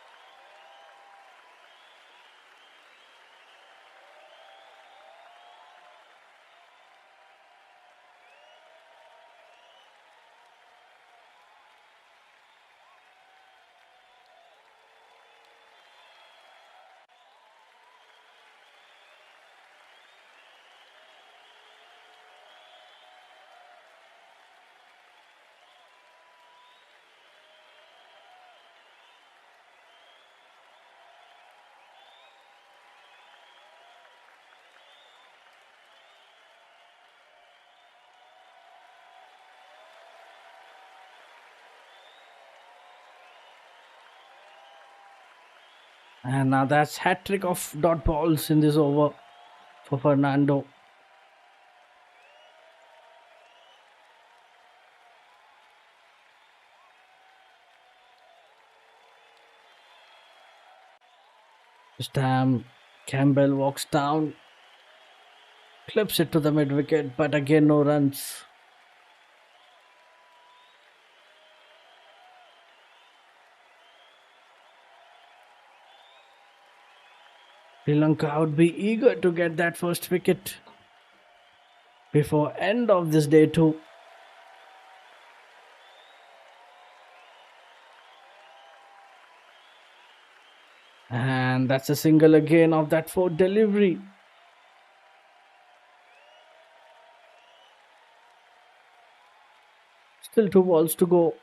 And now that's hat trick of dot balls in this over for Fernando. This time Campbell walks down, clips it to the mid wicket, but again no runs. Sri Lanka would be eager to get that first wicket before end of this day too. And that's a single again of that fourth delivery. Still 2 balls to go.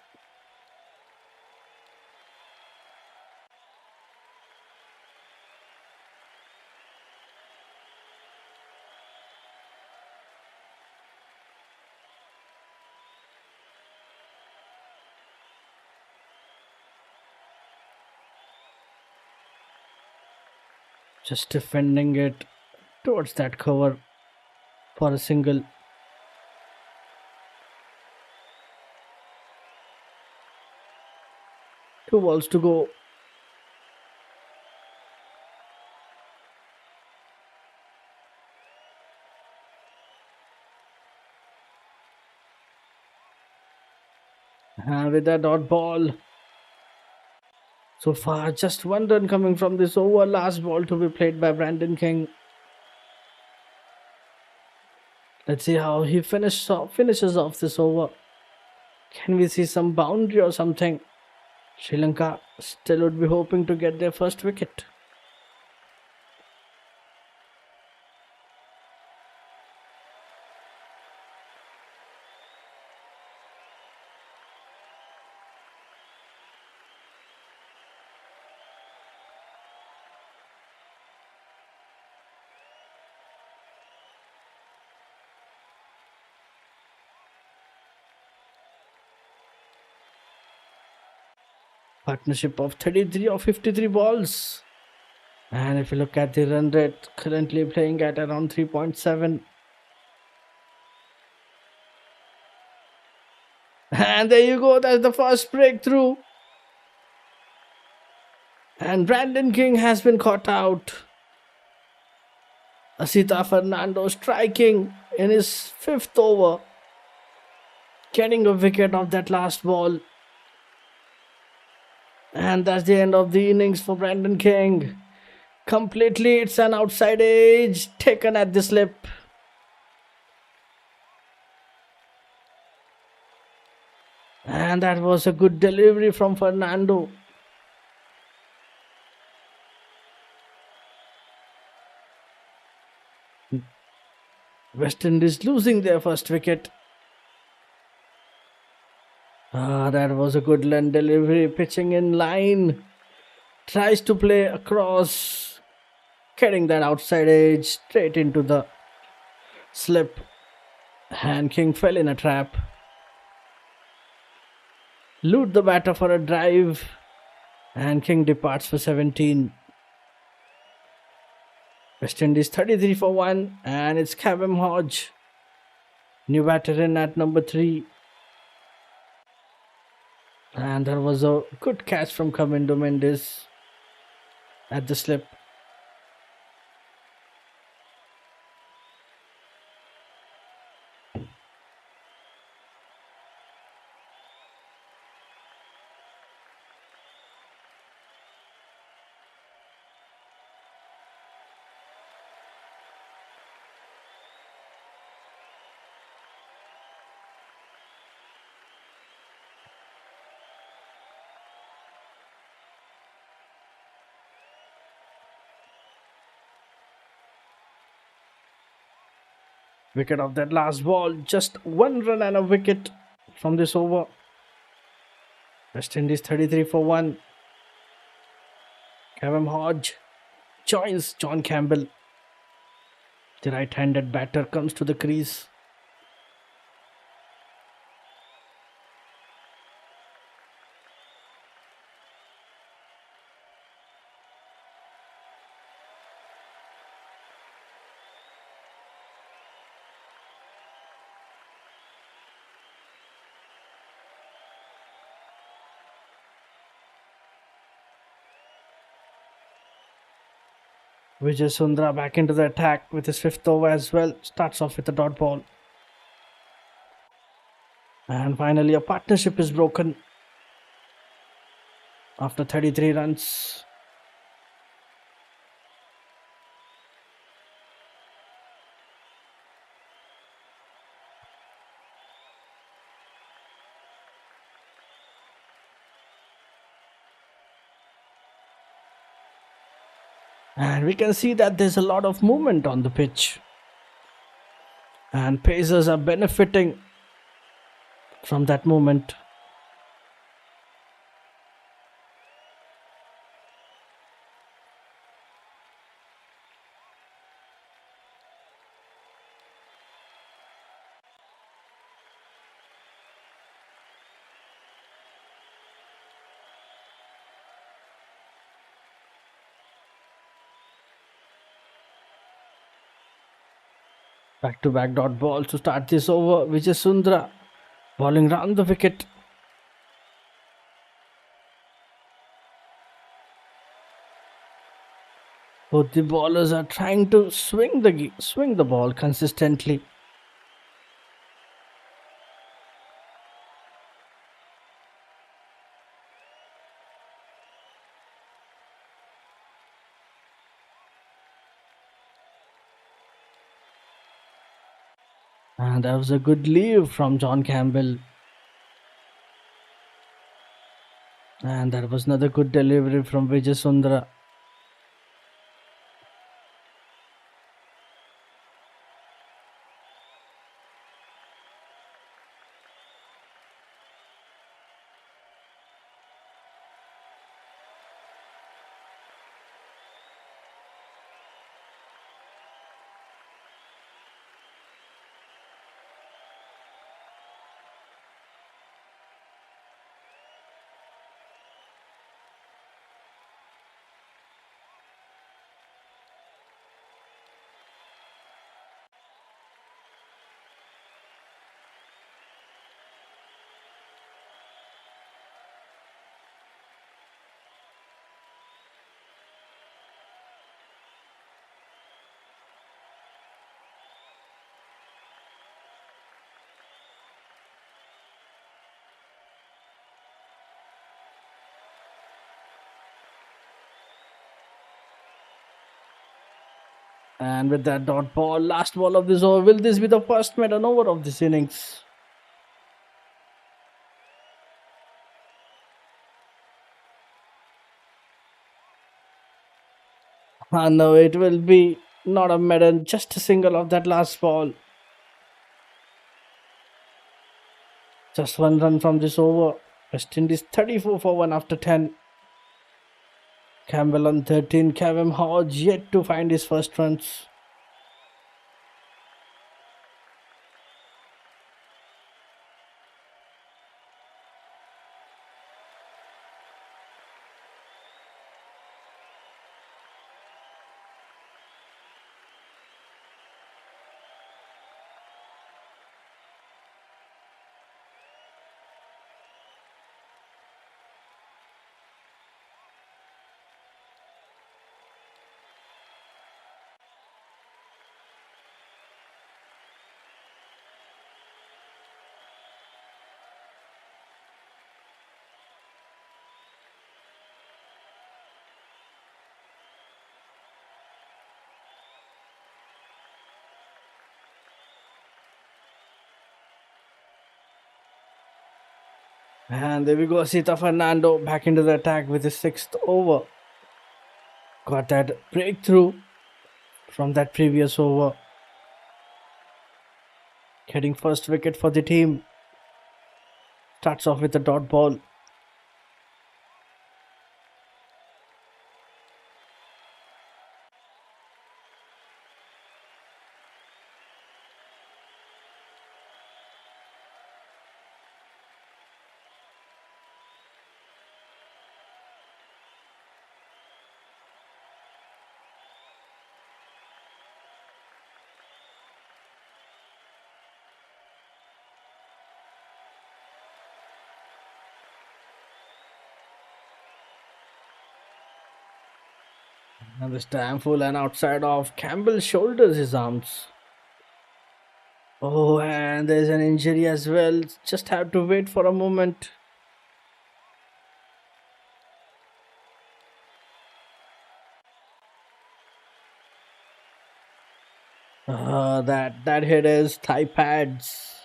Just defending it towards that cover for a single. Two balls to go. And with that dot ball. So far, just 1 run coming from this over. Last ball to be played by Brandon King. Let's see how he finishes off this over. Can we see some boundary or something? Sri Lanka still would be hoping to get their first wicket. Partnership of 33 or 53 balls. And if you look at the run rate, currently playing at around 3.7. And there you go, that's the first breakthrough. And Brandon King has been caught out. Asita Fernando striking in his 5th over, getting a wicket off that last ball. And that's the end of the innings for Brandon King. Completely, it's an outside edge taken at the slip. And that was a good delivery from Fernando. West Indies losing their first wicket. That was a good line delivery, pitching in line. Tries to play across, getting that outside edge straight into the slip. And King fell in a trap. Loot the batter for a drive. And King departs for 17. West Indies 33 for 1. And it's Cavem Hodge, new batter in at number 3. And there was a good catch from Kamindo Mendes at the slip. Wicket of that last ball. Just 1 run and a wicket from this over. West Indies 33 for 1. Cavem Hodge joins John Campbell. The right-handed batter comes to the crease. Vijay Sundra back into the attack with his fifth over as well. Starts off with a dot ball. And finally, a partnership is broken after 33 runs. And we can see that there's a lot of movement on the pitch. And Pacers are benefiting from that movement. Back-to-back dot ball to start this over. Vijay Sundra bowling round the wicket. Both the bowlers are trying to swing the ball consistently. And that was a good leave from John Campbell. And that was another good delivery from Vijay Sundra. And with that dot ball, last ball of this over, will this be the first maiden over of this innings? No, it will be not a maiden, just a single of that last ball. Just one run from this over. West Indies 34 for 1 after 10. Campbell on 13. Kevin Hodge yet to find his first runs. And there we go, Sita Fernando back into the attack with his sixth over. Got that breakthrough from that previous over. Getting first wicket for the team. Starts off with a dot ball. And this time full and outside of Campbell shoulders his arms. Oh, and there's an injury as well. Just have to wait for a moment. That hit is thigh pads.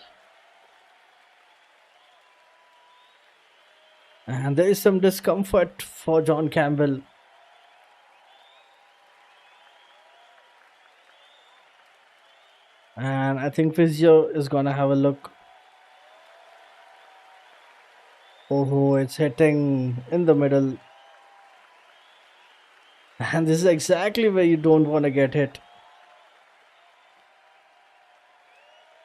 And there is some discomfort for John Campbell. And I think physio is gonna have a look. Oh, it's hitting in the middle. And this is exactly where you don't want to get hit.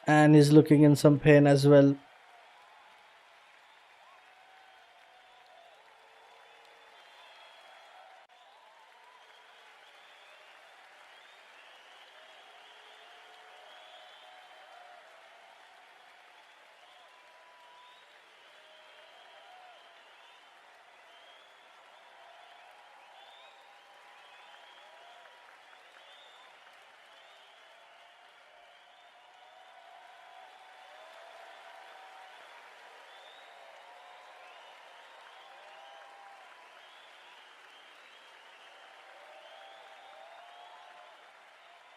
And he's looking in some pain as well.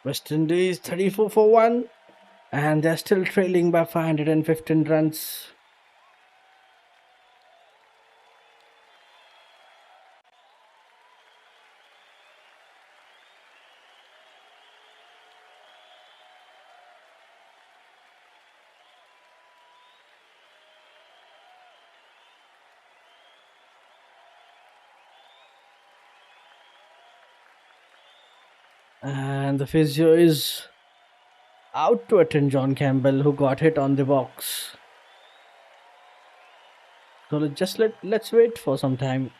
West Indies 34 for 1. And they're still trailing by 515 runs. And the physio is out to attend John Campbell, who got hit on the box. So let's wait for some time.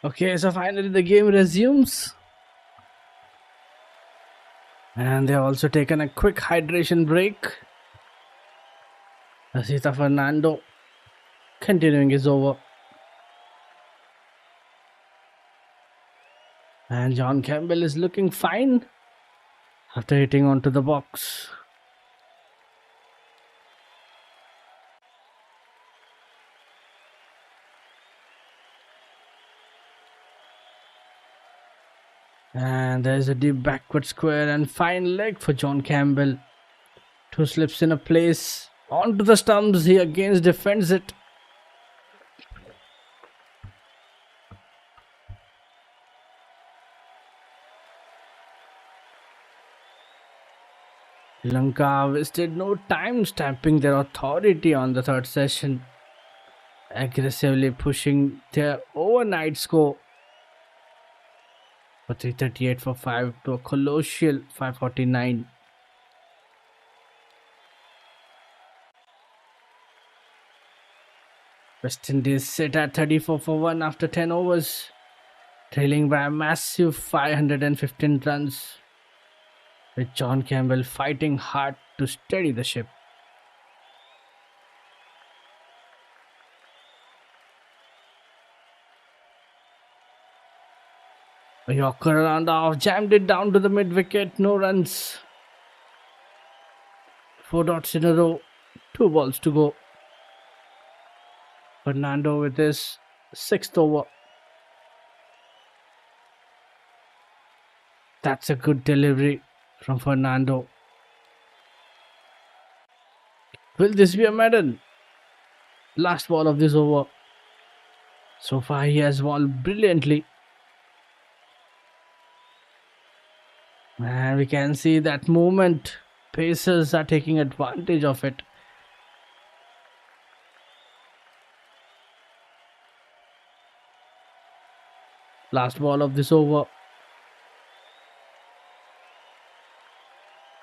Okay, so finally the game resumes. And they have also taken a quick hydration break. Asita Fernando continuing his over. And John Campbell is looking fine after hitting onto the box. And there's a deep backward square and fine leg for John Campbell. Two slips in a place. Onto the stumps. He again defends it. Lanka wasted no time stamping their authority on the third session, aggressively pushing their overnight score for 338 for 5 to a colossal 549. West Indies sit at 34 for 1 after 10 overs, trailing by a massive 515 runs, with John Campbell fighting hard to steady the ship. A Yorker around off jammed it down to the mid wicket, no runs. 4 dots in a row, 2 balls to go. Fernando with his 6th over. That's a good delivery from Fernando. Will this be a medal? Last ball of this over. So far he has bowled brilliantly. And we can see that movement. Pacers are taking advantage of it. Last ball of this over.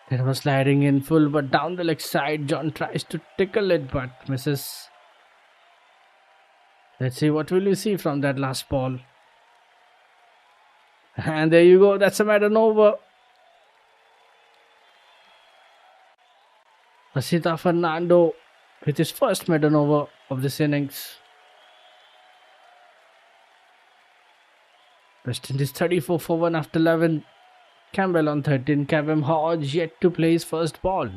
It was sliding in full, but down the leg side. John tries to tickle it, but misses. Let's see what will we see from that last ball. And there you go. That's a maiden over. Asita Fernando with his first maiden over of this innings. West Indies 34 for 1 after 11. Campbell on 13. Kevin Hodge yet to play his first ball.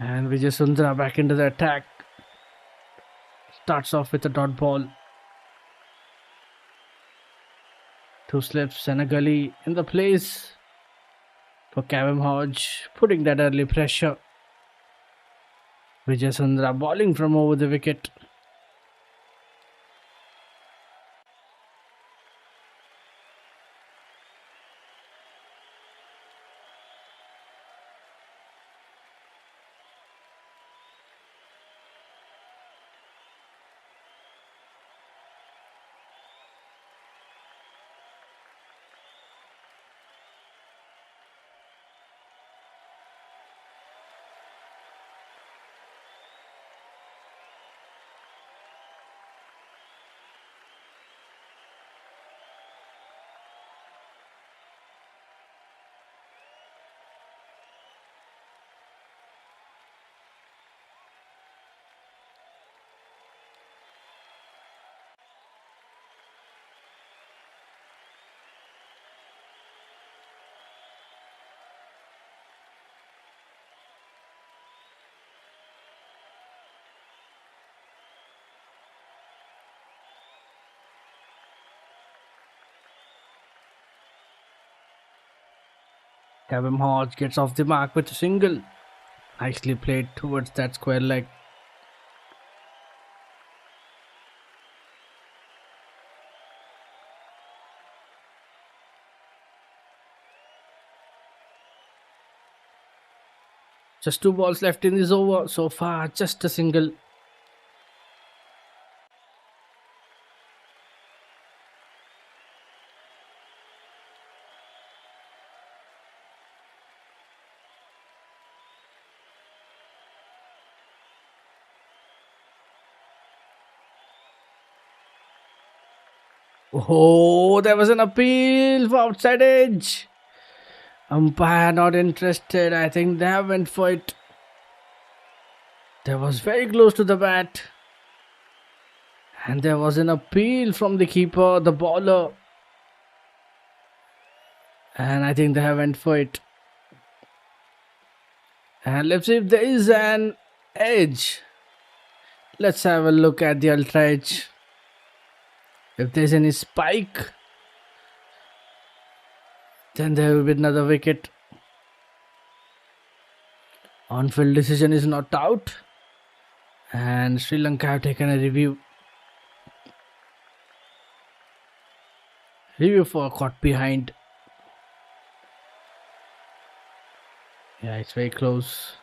And Vijay Sundara back into the attack. Starts off with a dot ball. 2 slips and a gully in the place for Kevin Hodge, putting that early pressure. Vijay Sundara bowling from over the wicket. Kevin Hodge gets off the mark with a single. Nicely played towards that square leg. Just 2 balls left in this over. So far, just a single. Oh, there was an appeal for outside edge. Umpire not interested. I think they have went for it. That was very close to the bat. And there was an appeal from the keeper, the bowler. And I think they have went for it. And let's see if there is an edge. Let's have a look at the ultra edge. If there's any spike, then there will be another wicket. On-field decision is not out. And Sri Lanka have taken a review. Review for caught behind. Yeah, it's very close.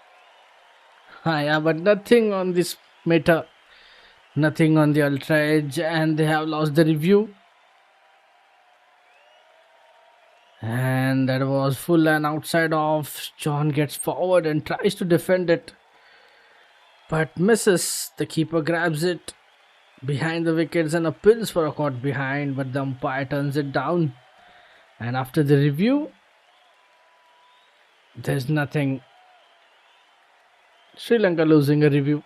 Yeah, but nothing on this meter. Nothing on the ultra edge, and they have lost the review. And that was full and outside off. John gets forward and tries to defend it, but misses. The keeper grabs it behind the wickets and appeals for a caught behind, but the umpire turns it down. And after the review, there's nothing. Sri Lanka losing a review.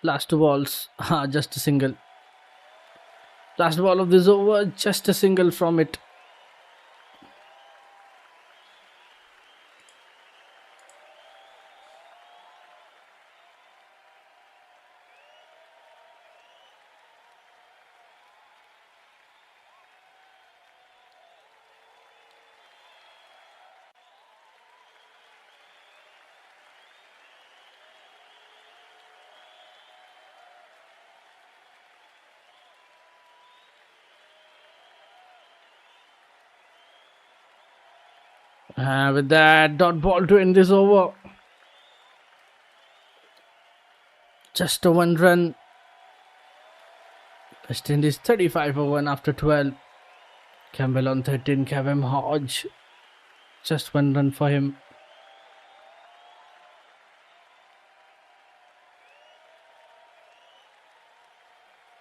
Last 2 balls, just a single. Last ball of this over, just a single from it. With that, dot ball to end this over. Just a 1 run. West Indies 35 for 1 after 12. Campbell on 13. Kevin Hodge. Just 1 run for him.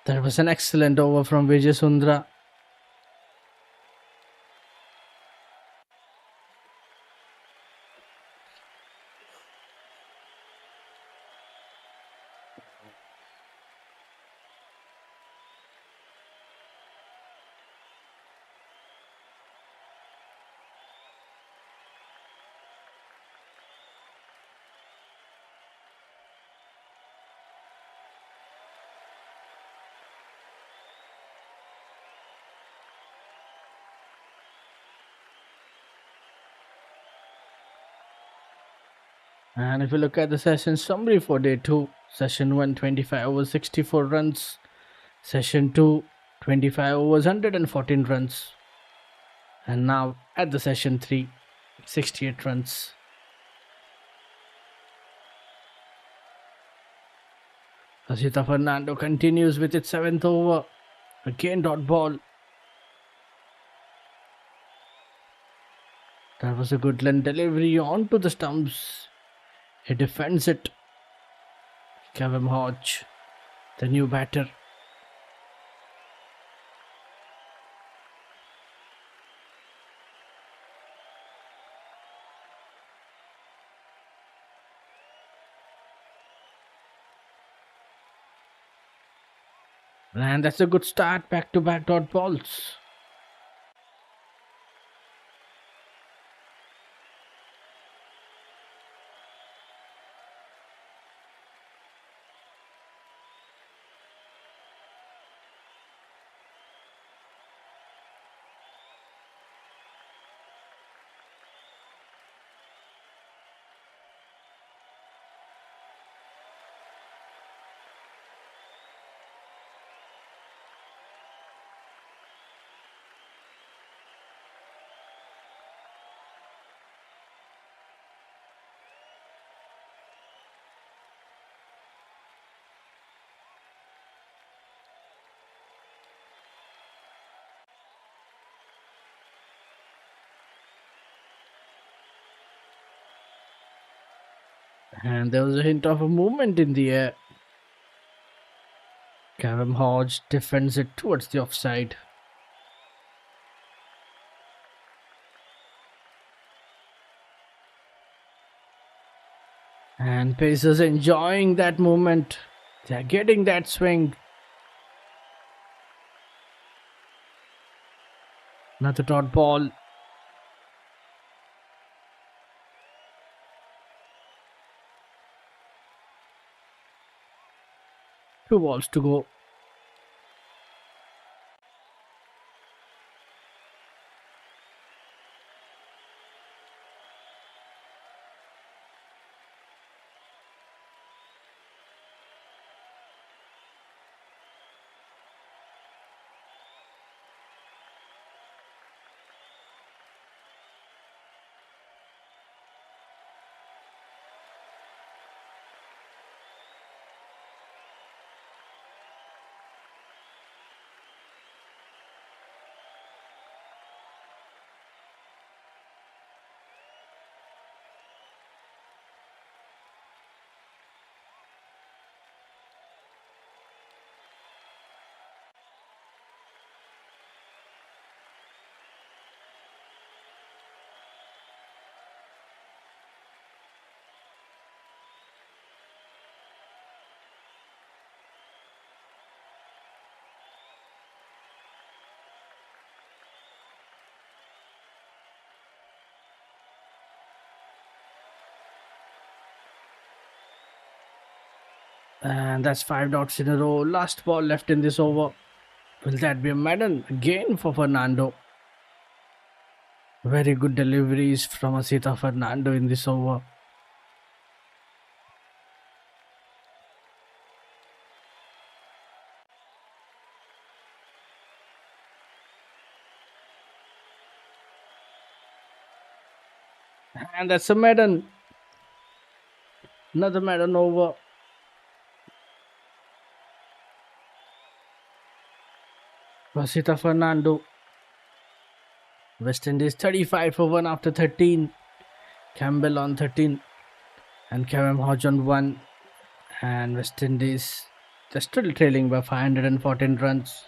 That was an excellent over from Vijay Sundra. And if you look at the session summary for day 2, session 1 25 overs 64 runs, session 2 25 overs 114 runs, and now at the session 3 68 runs. Asita Fernando continues with its 7th over, again dot ball. That was a good line delivery onto the stumps. He defends it. Kevin Hodge, the new batter. And that's a good start, back-to-back dot balls. And there was a hint of a movement in the air. Kevin Hodge defends it towards the offside. And Pacers enjoying that movement. They're getting that swing. Another dot ball. Two balls to go. And that's 5 dots in a row. Last ball left in this over. Will that be a medal again for Fernando? Very good deliveries from Asita Fernando in this over. And that's a medal. Another medal over. Asita Fernando. West Indies 35 for 1 after 13. Campbell on 13. And Kevin Hodge on 1. And West Indies, they're still trailing by 514 runs.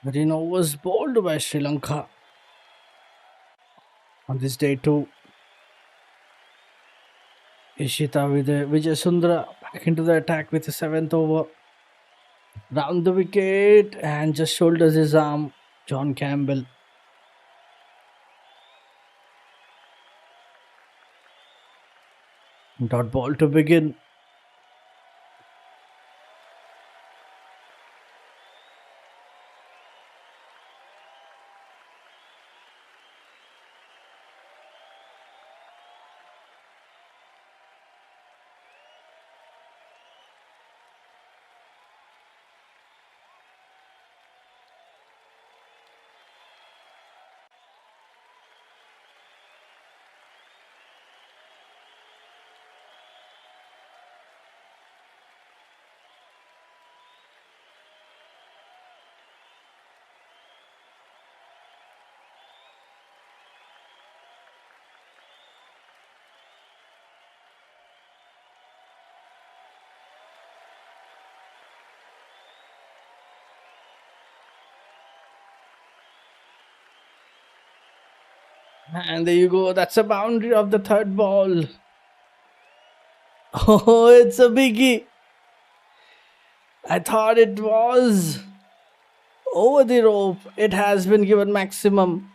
Marino was bowled by Sri Lanka on this day too. Ishita with a Vijay Sundara back into the attack with the 7th over. Round the wicket and just shoulders his arm. John Campbell. Dot ball to begin. And there you go. That's a boundary of the 3rd ball. Oh, it's a biggie. I thought it was. over the rope. It has been given maximum.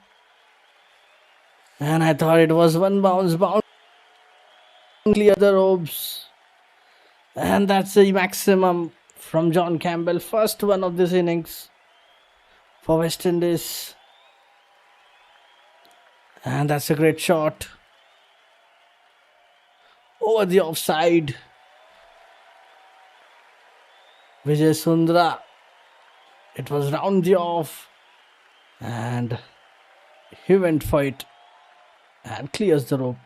And I thought it was one bounce, clear the ropes. And that's the maximum from John Campbell. First one of this innings for West Indies. And that's a great shot. Over the offside. Vijay Sundra. It was round the off. And he went for it. And clears the rope.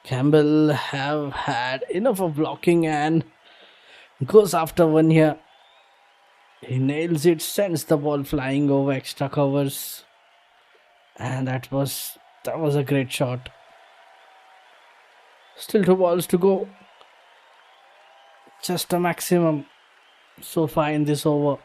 Campbell have had enough of blocking and goes after one here. He nails it, sends the ball flying over extra covers. And that was a great shot. Still 2 balls to go. Just a maximum so far in this over.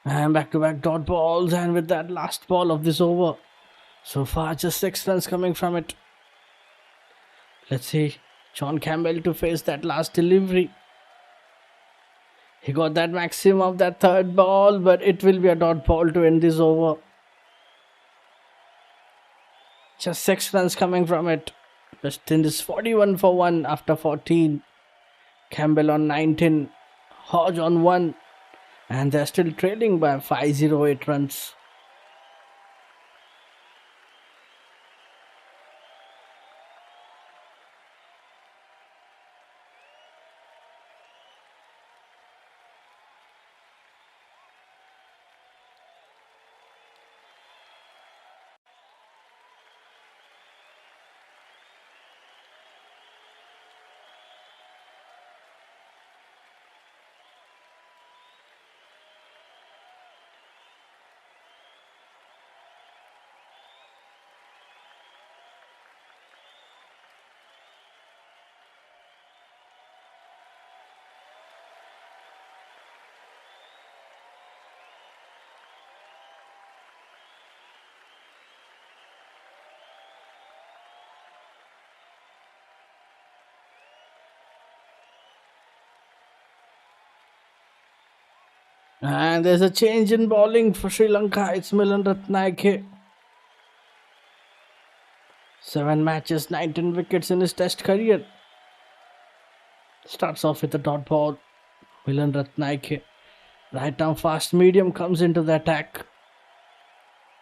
And back-to-back dot balls, and with that last ball of this over, so far just 6 runs coming from it. Let's see John Campbell to face that last delivery. He got that maximum of that third ball, but it will be a dot ball to end this over. Just 6 runs coming from it. West Indies 41 for 1 after 14. Campbell on 19. Hodge on 1. And they're still trailing by 508 runs. And there's a change in bowling for Sri Lanka. It's Milan Ratnayake. 7 matches, 19 wickets in his test career. Starts off with a dot ball. Milan Ratnayake. Right now, fast medium comes into the attack.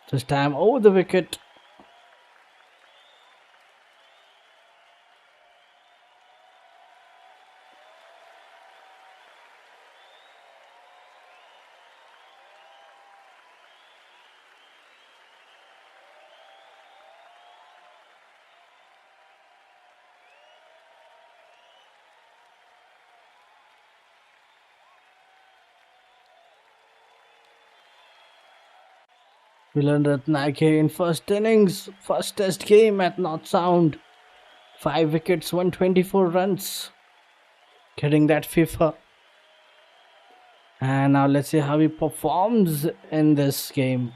This time over the wicket. Milan Ratnayake in first innings, first test game at North Sound. 5 wickets, 124 runs. Getting that FIFA. And now let's see how he performs in this game.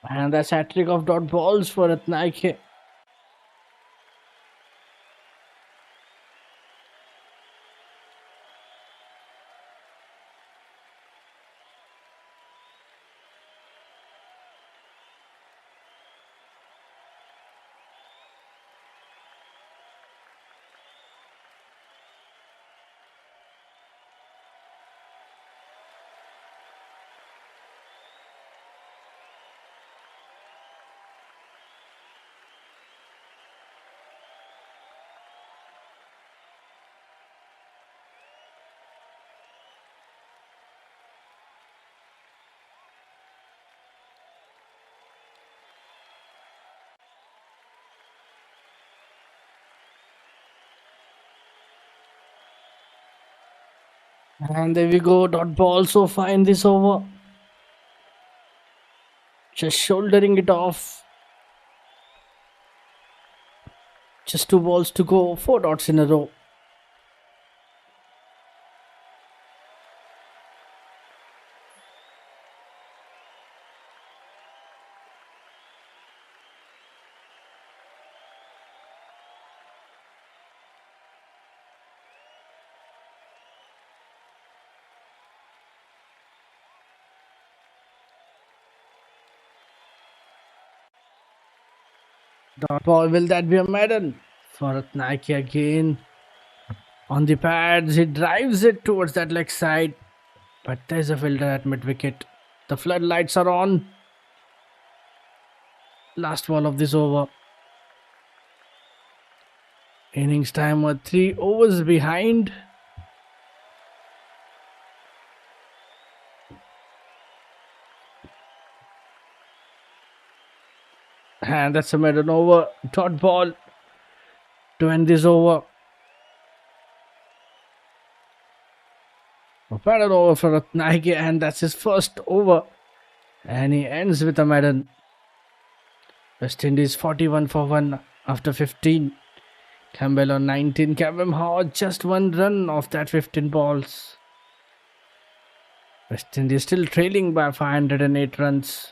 And that's a trick of dot balls for Ratnaike. And there we go, dot ball so far in this over. Just shouldering it off. Just 2 balls to go, 4 dots in a row. Dot ball, will that be a medal? For Ratnaike again. On the pads, he drives it towards that leg side. But there's a fielder at mid wicket. The floodlights are on. Last ball of this over. Innings time are 3 overs behind. And that's a maiden over. Dot ball to end this over. A maiden over for Ratnaike, and that's his first over. And he ends with a maiden. West Indies 41 for 1 after 15. Campbell on 19. Kevin Hodge just 1 run off that 15 balls. West Indies still trailing by 508 runs.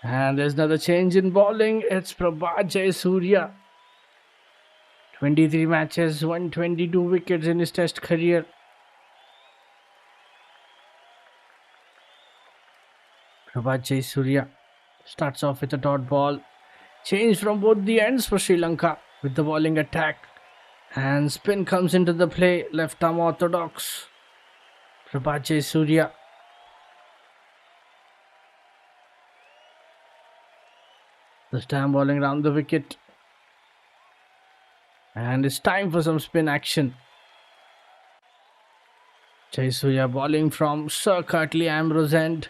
And there's another change in bowling. It's Prabhat Jayasuriya. 23 matches, 122 wickets in his test career. Prabhat Jayasuriya starts off with a dot ball. Change from both the ends for Sri Lanka with the bowling attack. And spin comes into the play. Left arm orthodox. Prabhat Jayasuriya. This time bowling round the wicket. And it's time for some spin action. Jayasuriya bowling from Sir Curtly Ambrose end.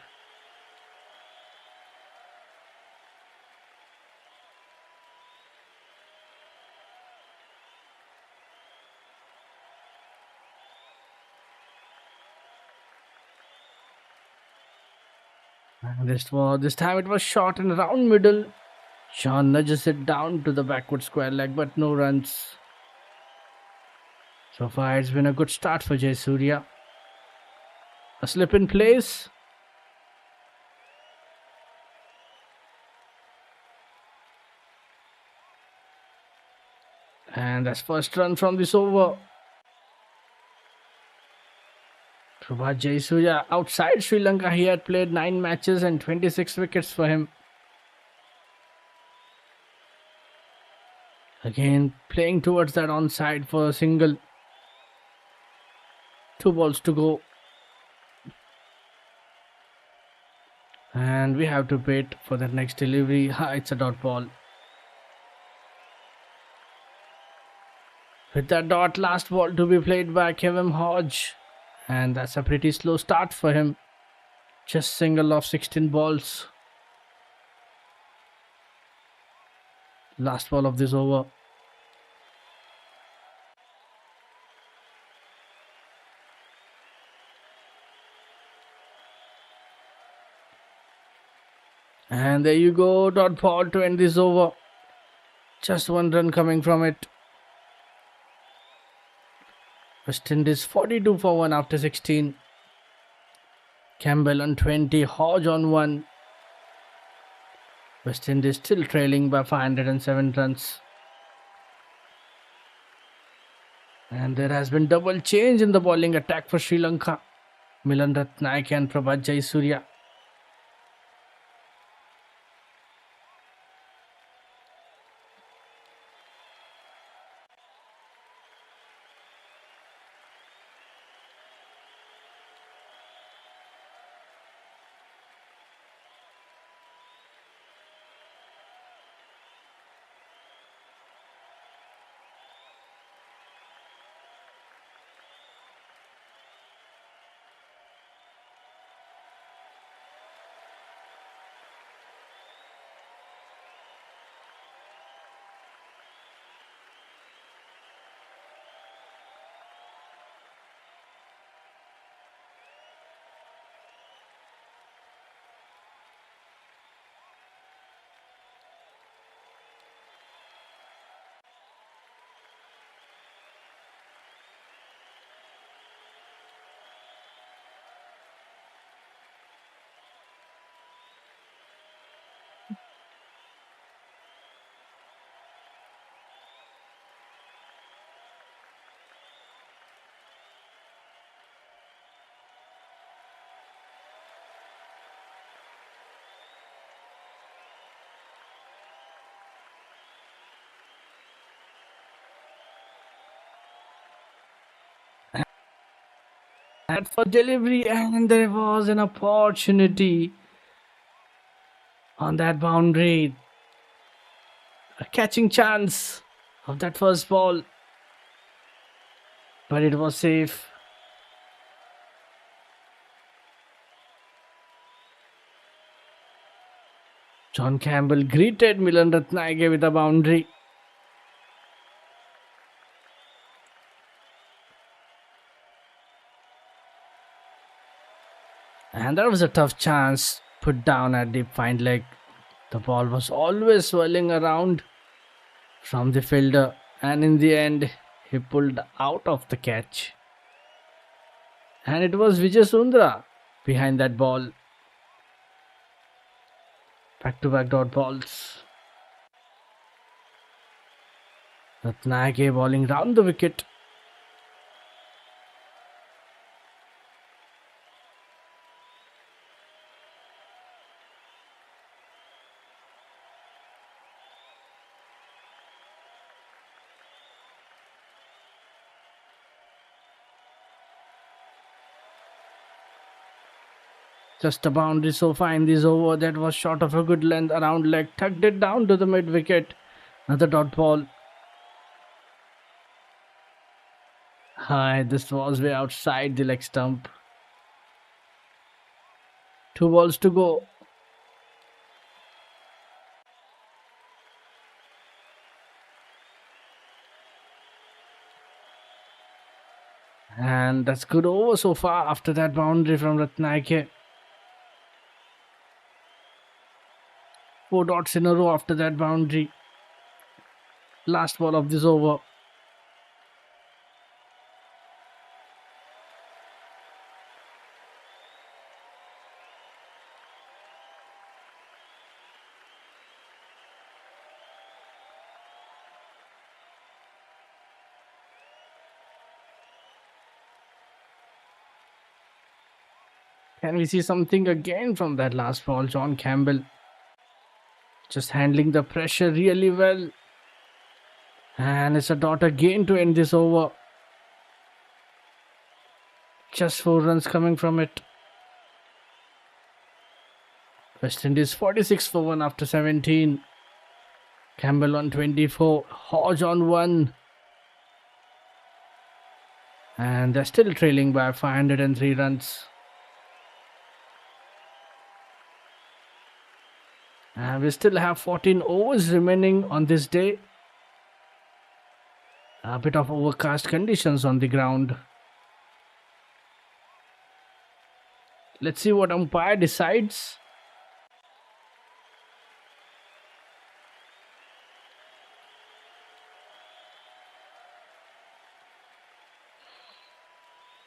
And this time it was short and round middle. Sean nudges it down to the backward square leg, but no runs. So far, it's been a good start for Jayasuriya. A slip in place. And that's first run from this over. Prabhat Jayasuriya outside Sri Lanka. He had played 9 matches and 26 wickets for him. Again, playing towards that onside for a single. 2 balls to go. And we have to wait for the next delivery. It's a dot ball. With that dot, last ball to be played by Kevin Hodge. And that's a pretty slow start for him. Just single of 16 balls. Last ball of this over. And there you go, dot ball to end this over. Just one run coming from it. West Indies 42 for 1 after 16. Campbell on 20, Hodge on 1. West Indies still trailing by 507 runs. And there has been double change in the bowling attack for Sri Lanka. Milan Ratnayake and Prabhat Jayasuriya. And for delivery, and there was an opportunity on that boundary. A catching chance of that first ball. But it was safe. John Campbell greeted Milan Ratnayake with a boundary. And that was a tough chance put down at deep fine leg. The ball was always swirling around from the fielder, and in the end he pulled out of the catch. And it was Vijay Sundara behind that ball. Back-to-back dot balls. Ratnayake bowling round the wicket. Just a boundary so far in this over that was short of a good length around leg, tucked it down to the mid wicket. Another dot ball. Hi, this was way outside the leg stump. 2 balls to go. And that's good over so far after that boundary from Ratnayake. 4 dots in a row after that boundary. Last ball of this over. Can we see something again from that last ball? John Campbell just handling the pressure really well. And it's a dot again to end this over. Just 4 runs coming from it. West Indies 46 for 1 after 17. Campbell on 24. Hodge on 1. And they're still trailing by 503 runs. And we still have 14 overs remaining on this day. A bit of overcast conditions on the ground. Let's see what umpire decides.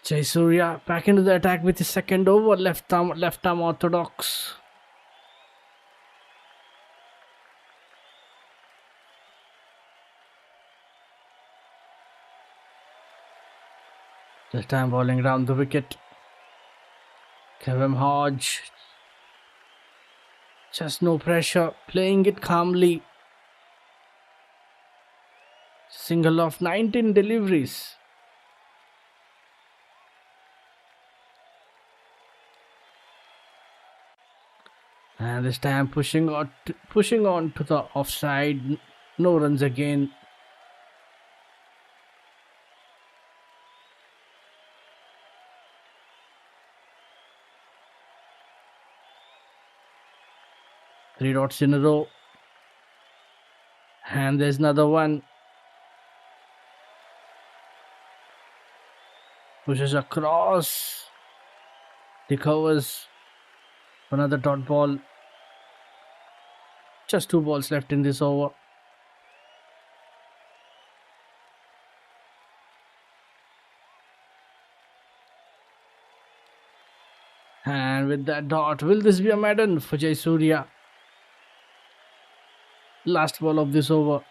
Jayasuriya back into the attack with his second over. Left arm orthodox. This time bowling round the wicket. Kevin Hodge. Just no pressure. Playing it calmly. Single of 19 deliveries. And this time pushing on to the offside. No runs again. Three dots in a row. And there's another one. Pushes across. Recovers. Another dot ball. Just 2 balls left in this over. And with that dot, will this be a maiden for Jayasuriya? Last ball of this over.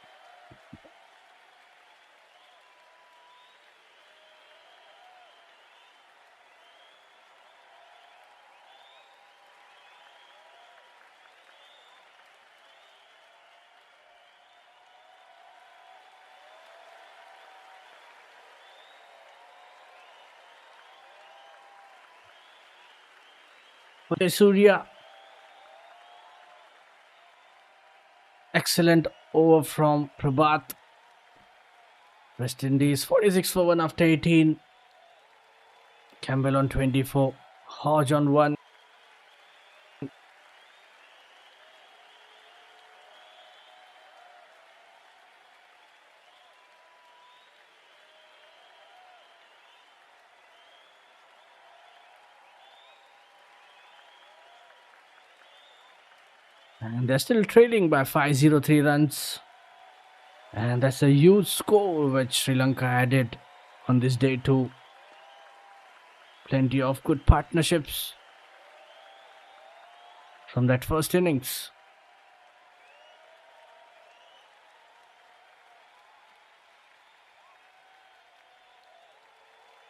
Jayasuriya. Excellent over from Prabhat. West Indies 46 for 1 after 18. Campbell on 24. Hodge on 1. And they're still trailing by 503 runs. And that's a huge score which Sri Lanka added on this day too. Plenty of good partnerships from that first innings.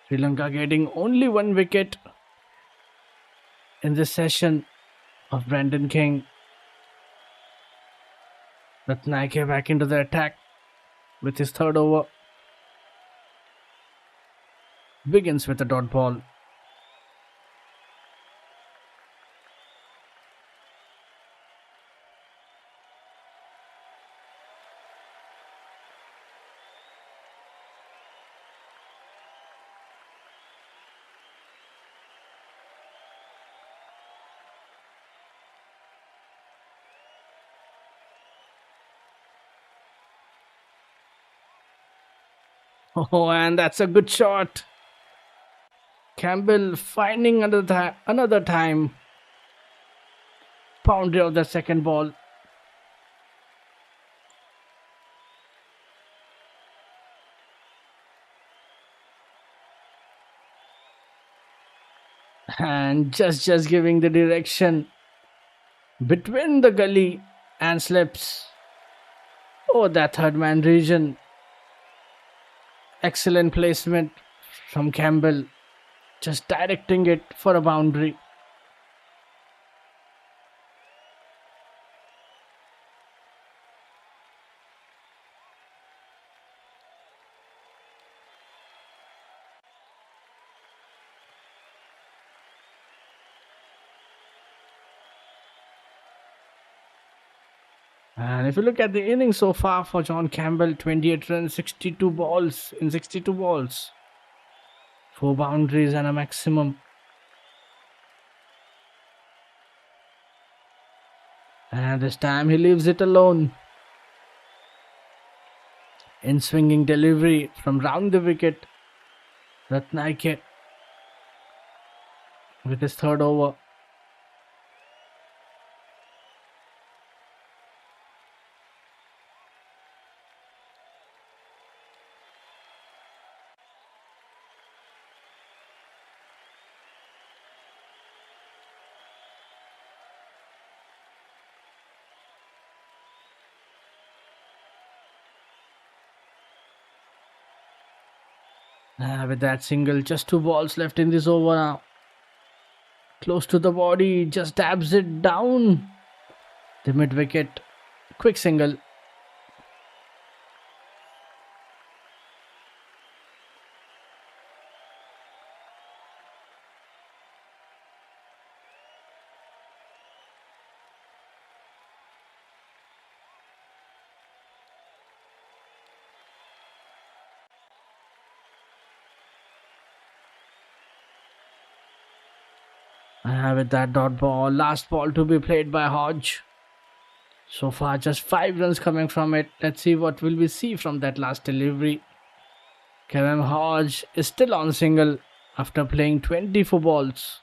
Sri Lanka getting only 1 wicket in this session of Brandon King. Ratnayake back into the attack with his third over. Begins with a dot ball. Oh, and that's a good shot. Campbell finding another time. Boundary of the second ball. And just giving the direction between the gully and slips. Oh, that third man region. Excellent placement from Campbell. Just directing it for a boundary. And if you look at the innings so far for John Campbell, 28 runs, 62 balls in 62 balls. 4 boundaries and a maximum. And this time he leaves it alone. In swinging delivery from round the wicket, Ratnaike with his third over. With that single, just 2 balls left in this over now. Close to the body, just dabs it down. The mid wicket, quick single. With that dot ball, last ball to be played by Hodge. So far, just 5 runs coming from it. Let's see what will we see from that last delivery. Kevin Hodge is still on single after playing 24 balls.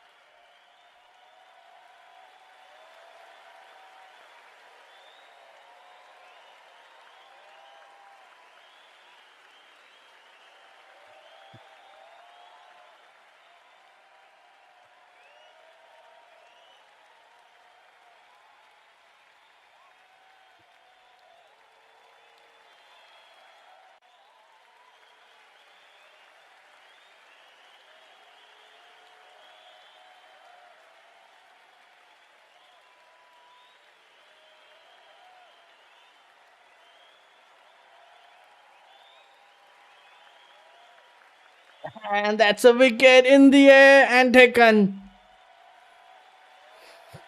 And that's a wicket in the air and taken.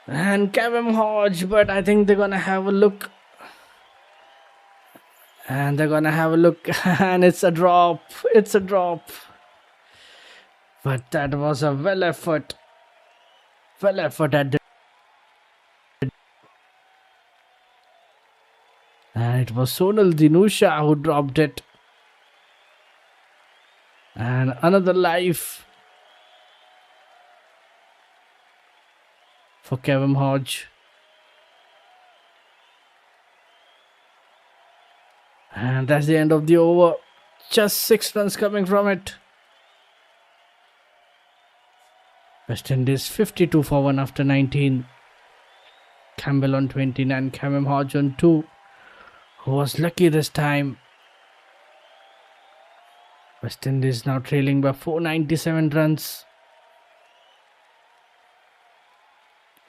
And Kevin Hodge, but I think they're gonna have a look. And they're gonna have a look, and it's a drop. It's a drop. But that was a well effort at the. And it was Sonal Dinusha who dropped it. And another life for Kevin Hodge. And that's the end of the over. Just 6 runs coming from it. West Indies 52 for 1 after 19. Campbell on 29, Kevin Hodge on 2. Who was lucky this time. West Indies now trailing by 497 runs.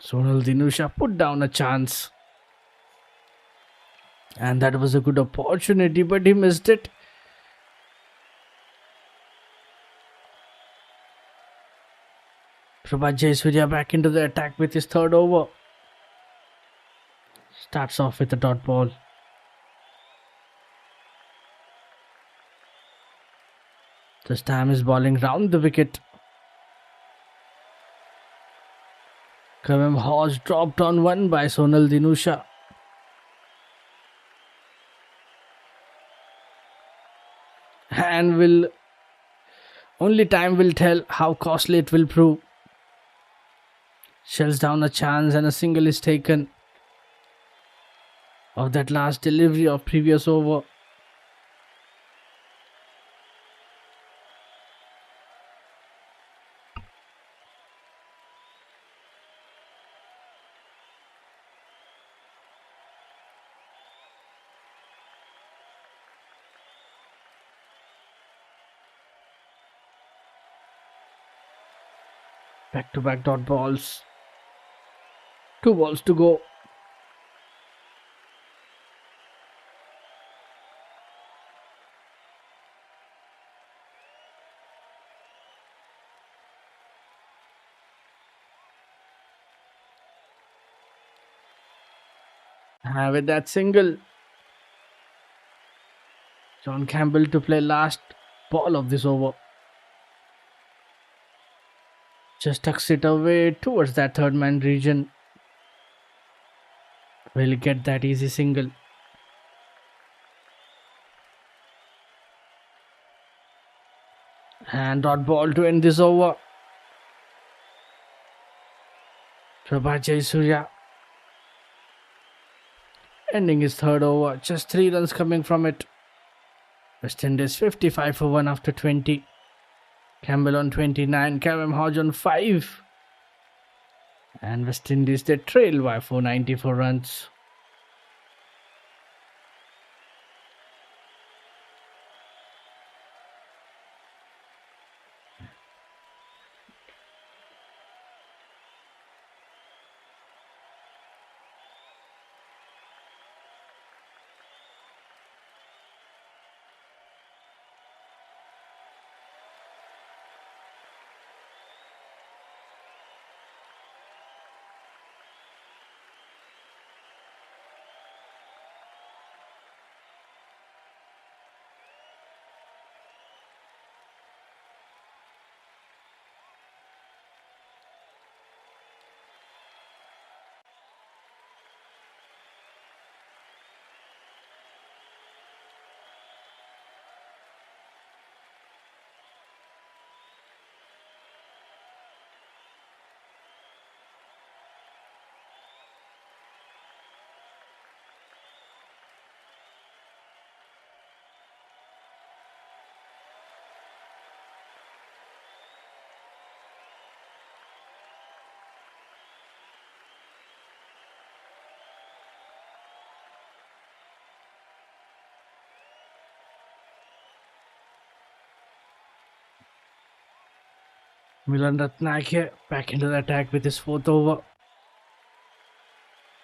Sonal Dinusha put down a chance. And that was a good opportunity, but he missed it. Prabhat Jayasuriya back into the attack with his third over. Starts off with a dot ball. This time is bowling round the wicket. Kevin Hodge dropped on 1 by Sonal Dinusha. And only time will tell how costly it will prove. Shells down a chance and a single is taken of that last delivery of previous over. Back-to-back dot balls. 2 balls to go. With that single, John Campbell to play last ball of this over. Just tucks it away towards that third man region. Will he get that easy single? And dot ball to end this over. Prabha Surya ending his third over. Just 3 runs coming from it. West Indies 55 for 1 after 20. Campbell on 29. Kevin Hodge on 5. And West Indies they trail by 494 runs. Milan Ratnakir back into the attack with his 4th over.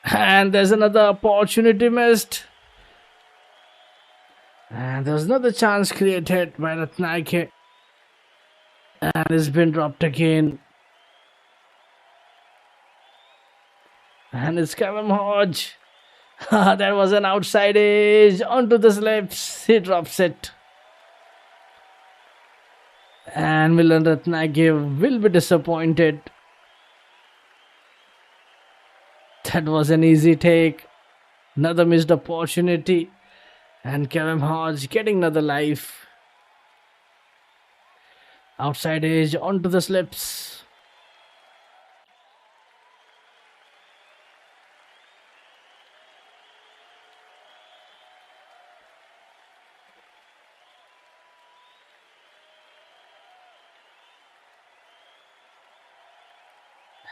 And there's another opportunity missed. And there's another chance created by Ratnakir. And it's been dropped again. And it's Kevin Hodge. That was an outside edge onto the slips. He drops it. And Milan Ratnakir will be disappointed. That was an easy take. Another missed opportunity. And Kevin Hodge getting another life. Outside edge onto the slips.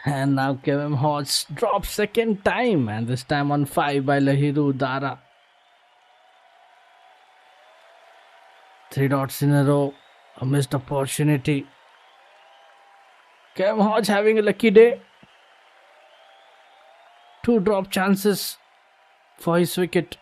And now Kevin Hodge drops second time, and this time on 5 by Lahiru Dara. 3 dots in a row, a missed opportunity. Kevin Hodge having a lucky day. 2 drop chances for his wicket.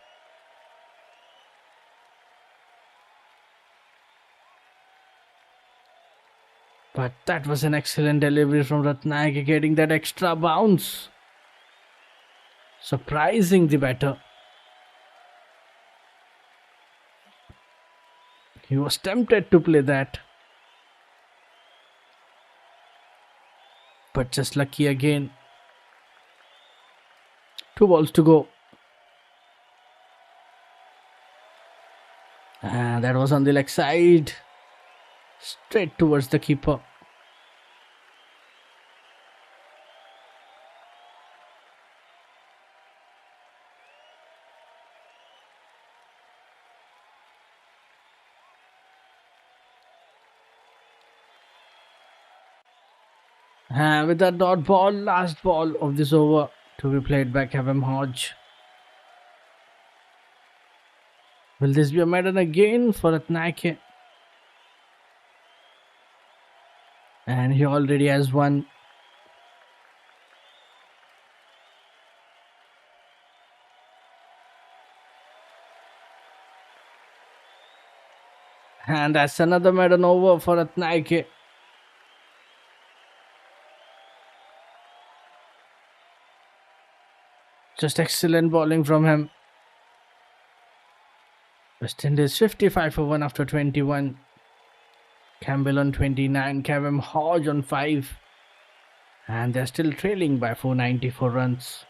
But that was an excellent delivery from Ratnakir, getting that extra bounce. Surprising the batter. He was tempted to play that. But just lucky again. 2 balls to go. And that was on the leg side. Straight towards the keeper. And with that dot ball, last ball of this over to be played by Kevin Hodge. Will this be a maiden again for Ratnakir? And he already has one. And that's another maiden over for Ratnakir. Just excellent bowling from him. West Indies 55 for 1 after 21. Campbell on 29. Kevin Hodge on 5. and they're still trailing by 494 runs.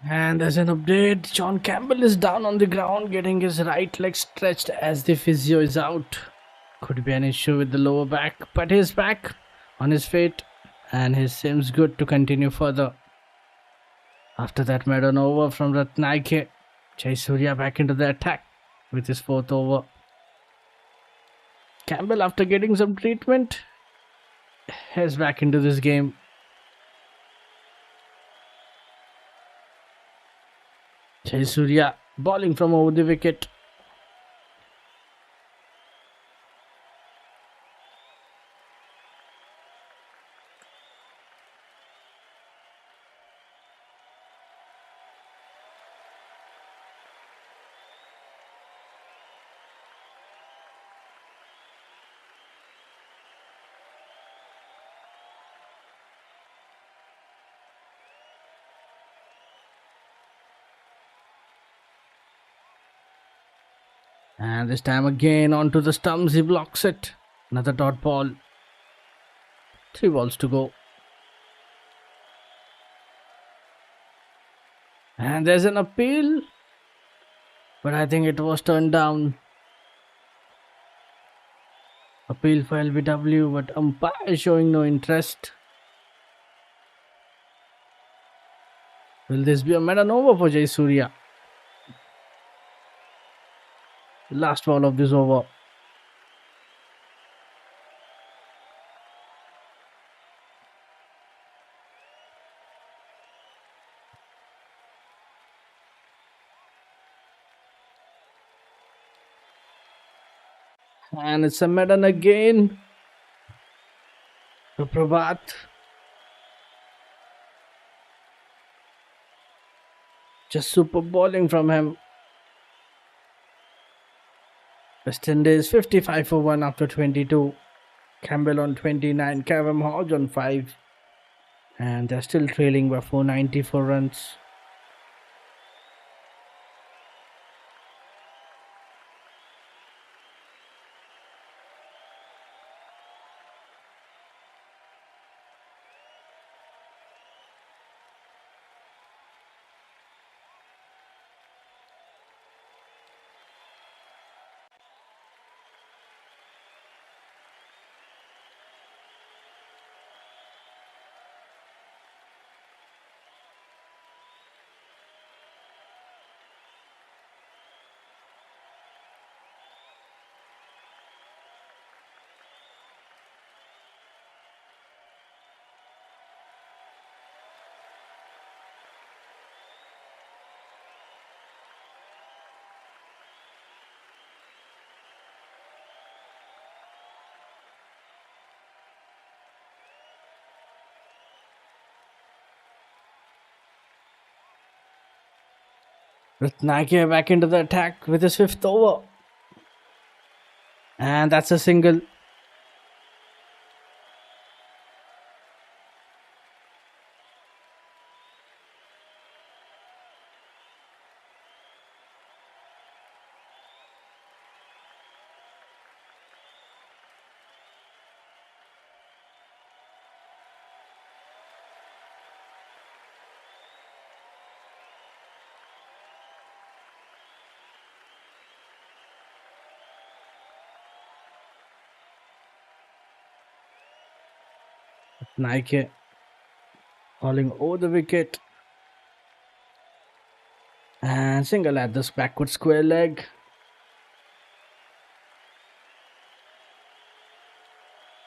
And as an update, John Campbell is down on the ground getting his right leg stretched as the physio is out. Could be an issue with the lower back, but he's back on his feet and he seems good to continue further. After that maiden over from Ratnaike, Jayasuriya back into the attack with his fourth over. Campbell, after getting some treatment, heads back into this game. Jayasuriya bowling from over the wicket. And this time again onto the stumps, he blocks it. Another dot ball. 3 balls to go. And there's an appeal, but I think it was turned down. Appeal for LBW, but umpire showing no interest. Will this be a maiden over for Jayasuriya? Last ball of this over. And it's a Madden again. Prabhat. Just super bowling from him. West Indies 55 for 1 after 22. Campbell on 29. Kevin Hodge on 5. And they're still trailing by 494 runs. Ratnakya back into the attack with his 5th over. And that's a single. Ratnakya falling over the wicket. And single at this backward square leg.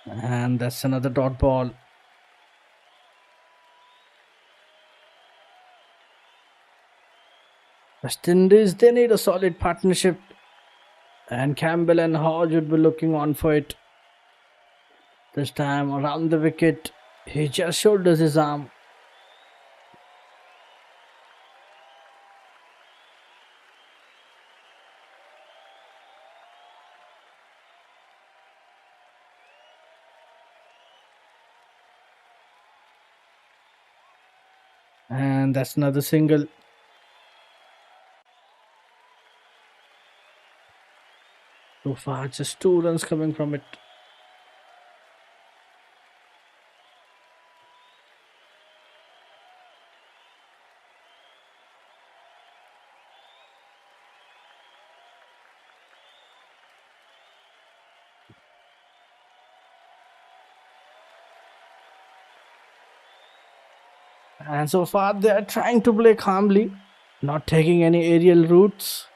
And that's another dot ball. West Indies, they need a solid partnership. And Campbell and Hodge would be looking on for it. This time around the wicket, he just shoulders his arm. And that's another single. So far, just 2 runs coming from it. And so far, they are trying to play calmly, not taking any aerial routes.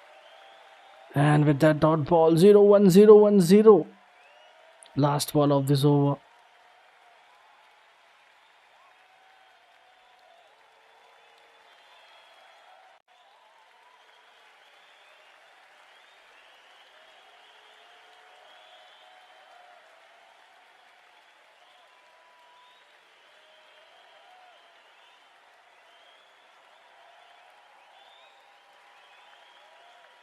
And with that dot ball, 0-1, 0-1, 0. Last ball of this over.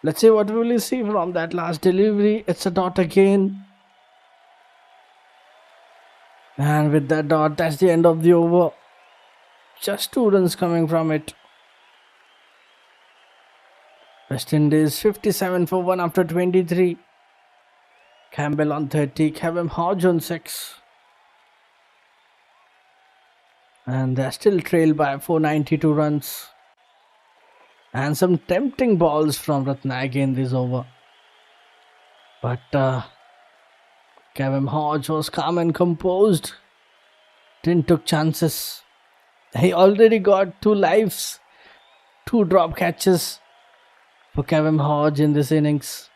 Let's see what we will see from that last delivery. It's a dot again. And with that dot, that's the end of the over. Just 2 runs coming from it. West Indies 57 for 1 after 23. Campbell on 30. Kevin Hodge on 6. And they're still trailed by 492 runs. And some tempting balls from Ratnakya in this over. But Kevin Hodge was calm and composed. Didn't took chances. He already got 2 lives. 2 drop catches for Kevin Hodge in this innings.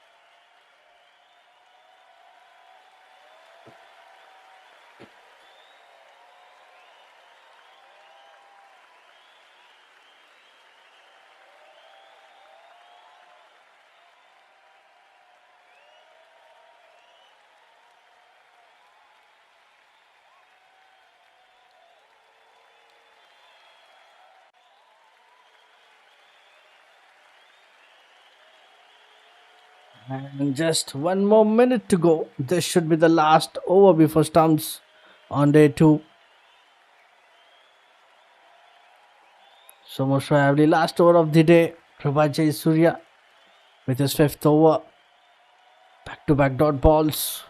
And just one more minute to go. This should be the last over before stumps on day 2. So most probably last over of the day. Prabhajay Surya with his 5th over. Back-to-back dot balls.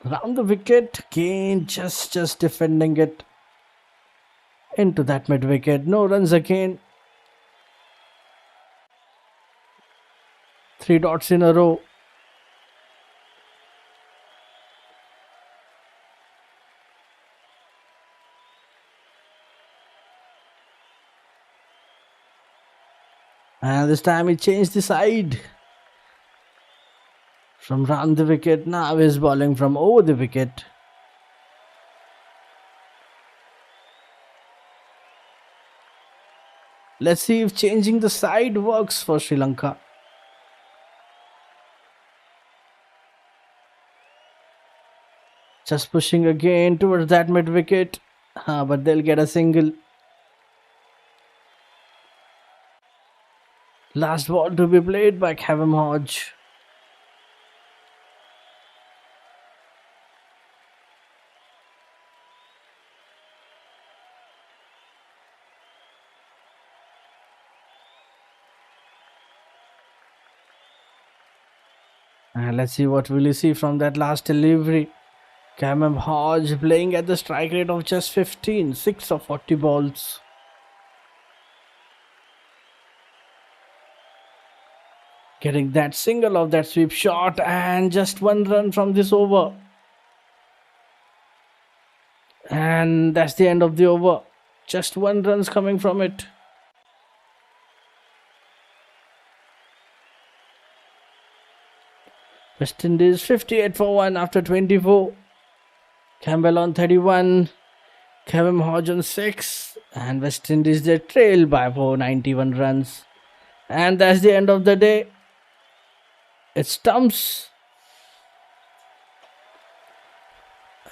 Round the wicket, Kane just defending it into that mid wicket. No runs again. 3 dots in a row. And this time he changed the side. From round the wicket, now he's bowling from over the wicket. Let's see if changing the side works for Sri Lanka. Just pushing again towards that mid wicket. But they'll get a single. Last ball to be played by Kevin Hodge. And let's see what will you see from that last delivery. Cameron Hodge playing at the strike rate of just 15, 6 of 40 balls. Getting that single of that sweep shot and just 1 run from this over. And that's the end of the over. Just 1 run's coming from it. West Indies 58 for 1 after 24. Campbell on 31. Kevin Hodge on 6. And West Indies they trail by 491 runs. And that's the end of the day. It stumps.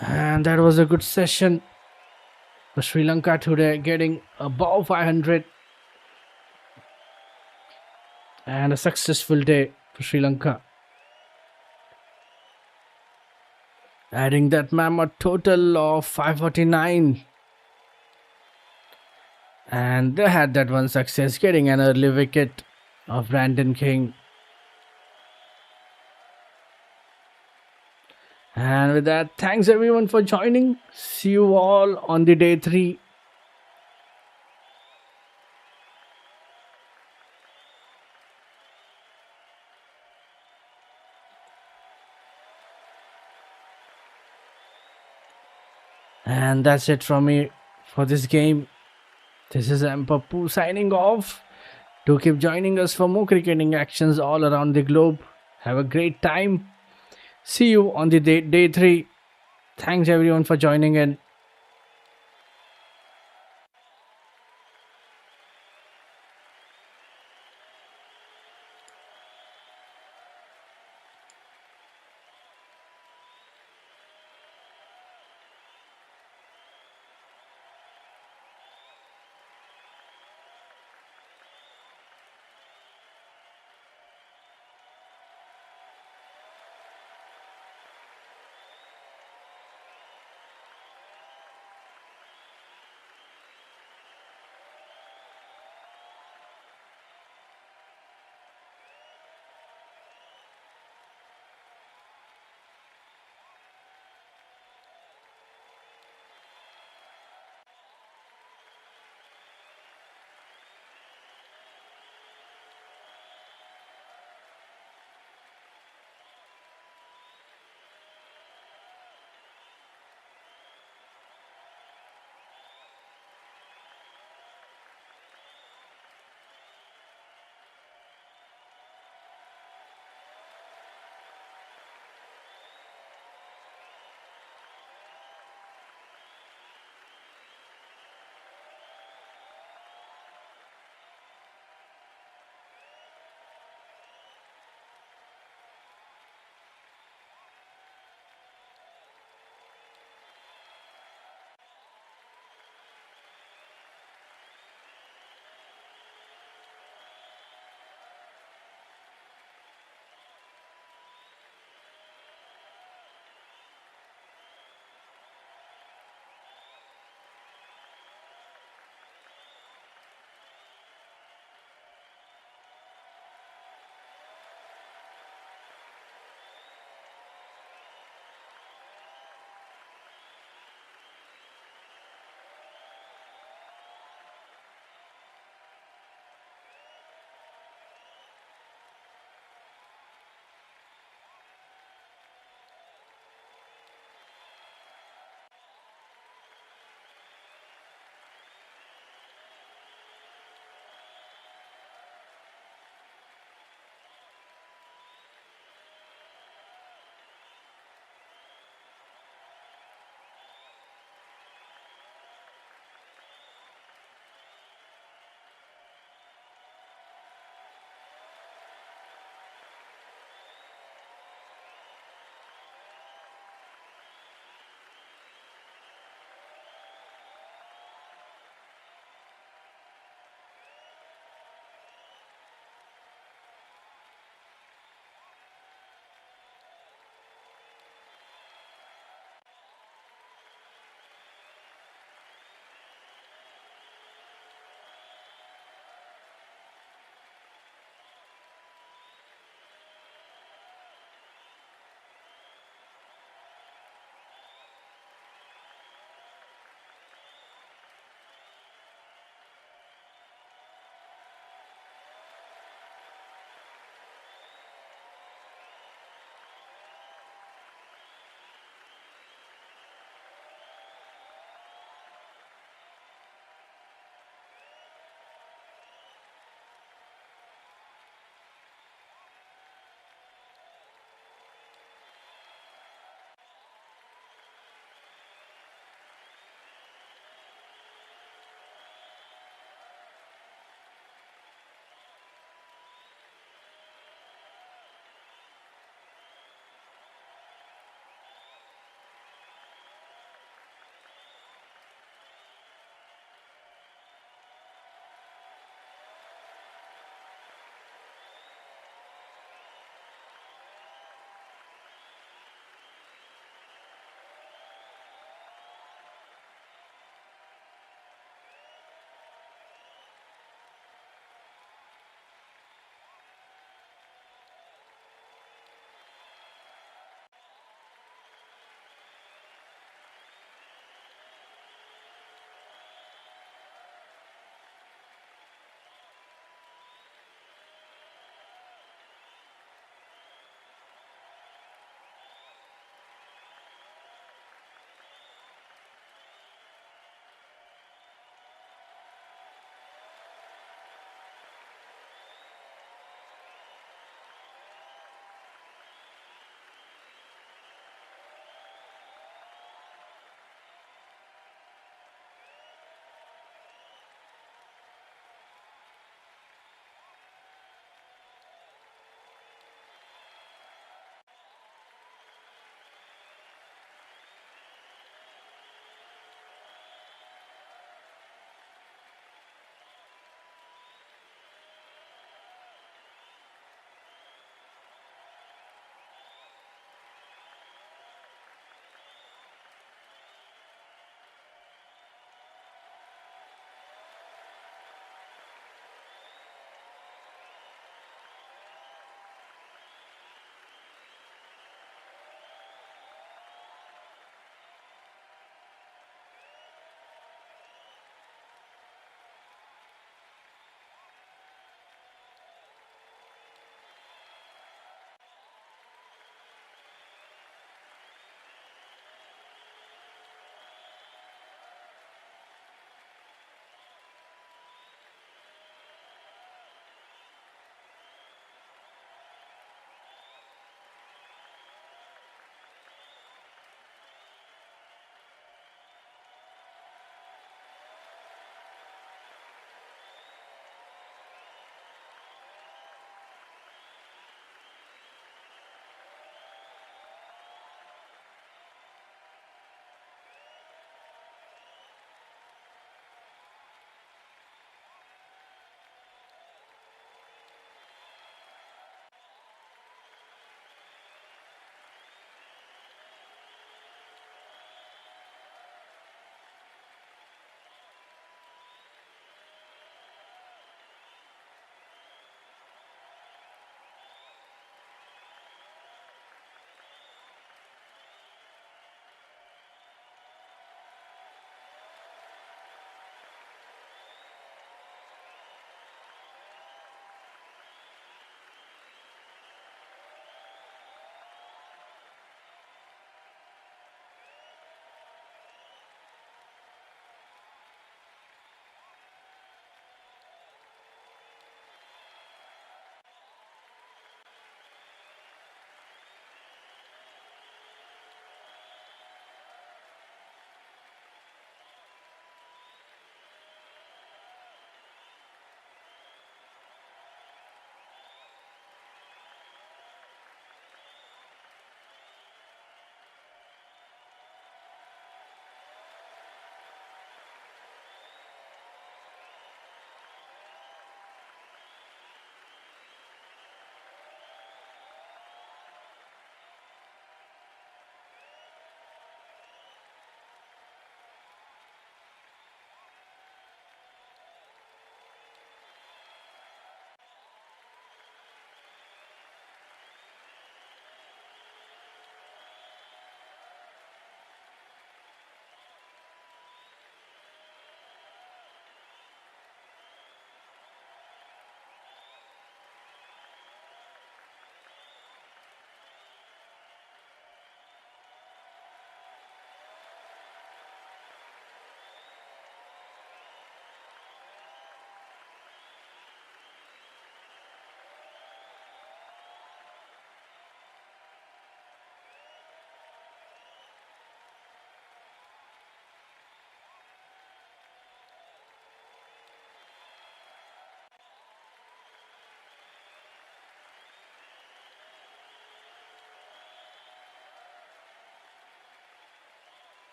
And that was a good session for Sri Lanka today, getting above 500. And a successful day for Sri Lanka. Adding that mammoth total of 549. And they had that one success, getting an early wicket of Brandon King. And with that, thanks everyone for joining. See you all on the day 3. And that's it from me for this game. This is M. Pappu signing off. Do keep joining us for more cricketing actions all around the globe. Have a great time. See you on the day 3. Thanks everyone for joining in.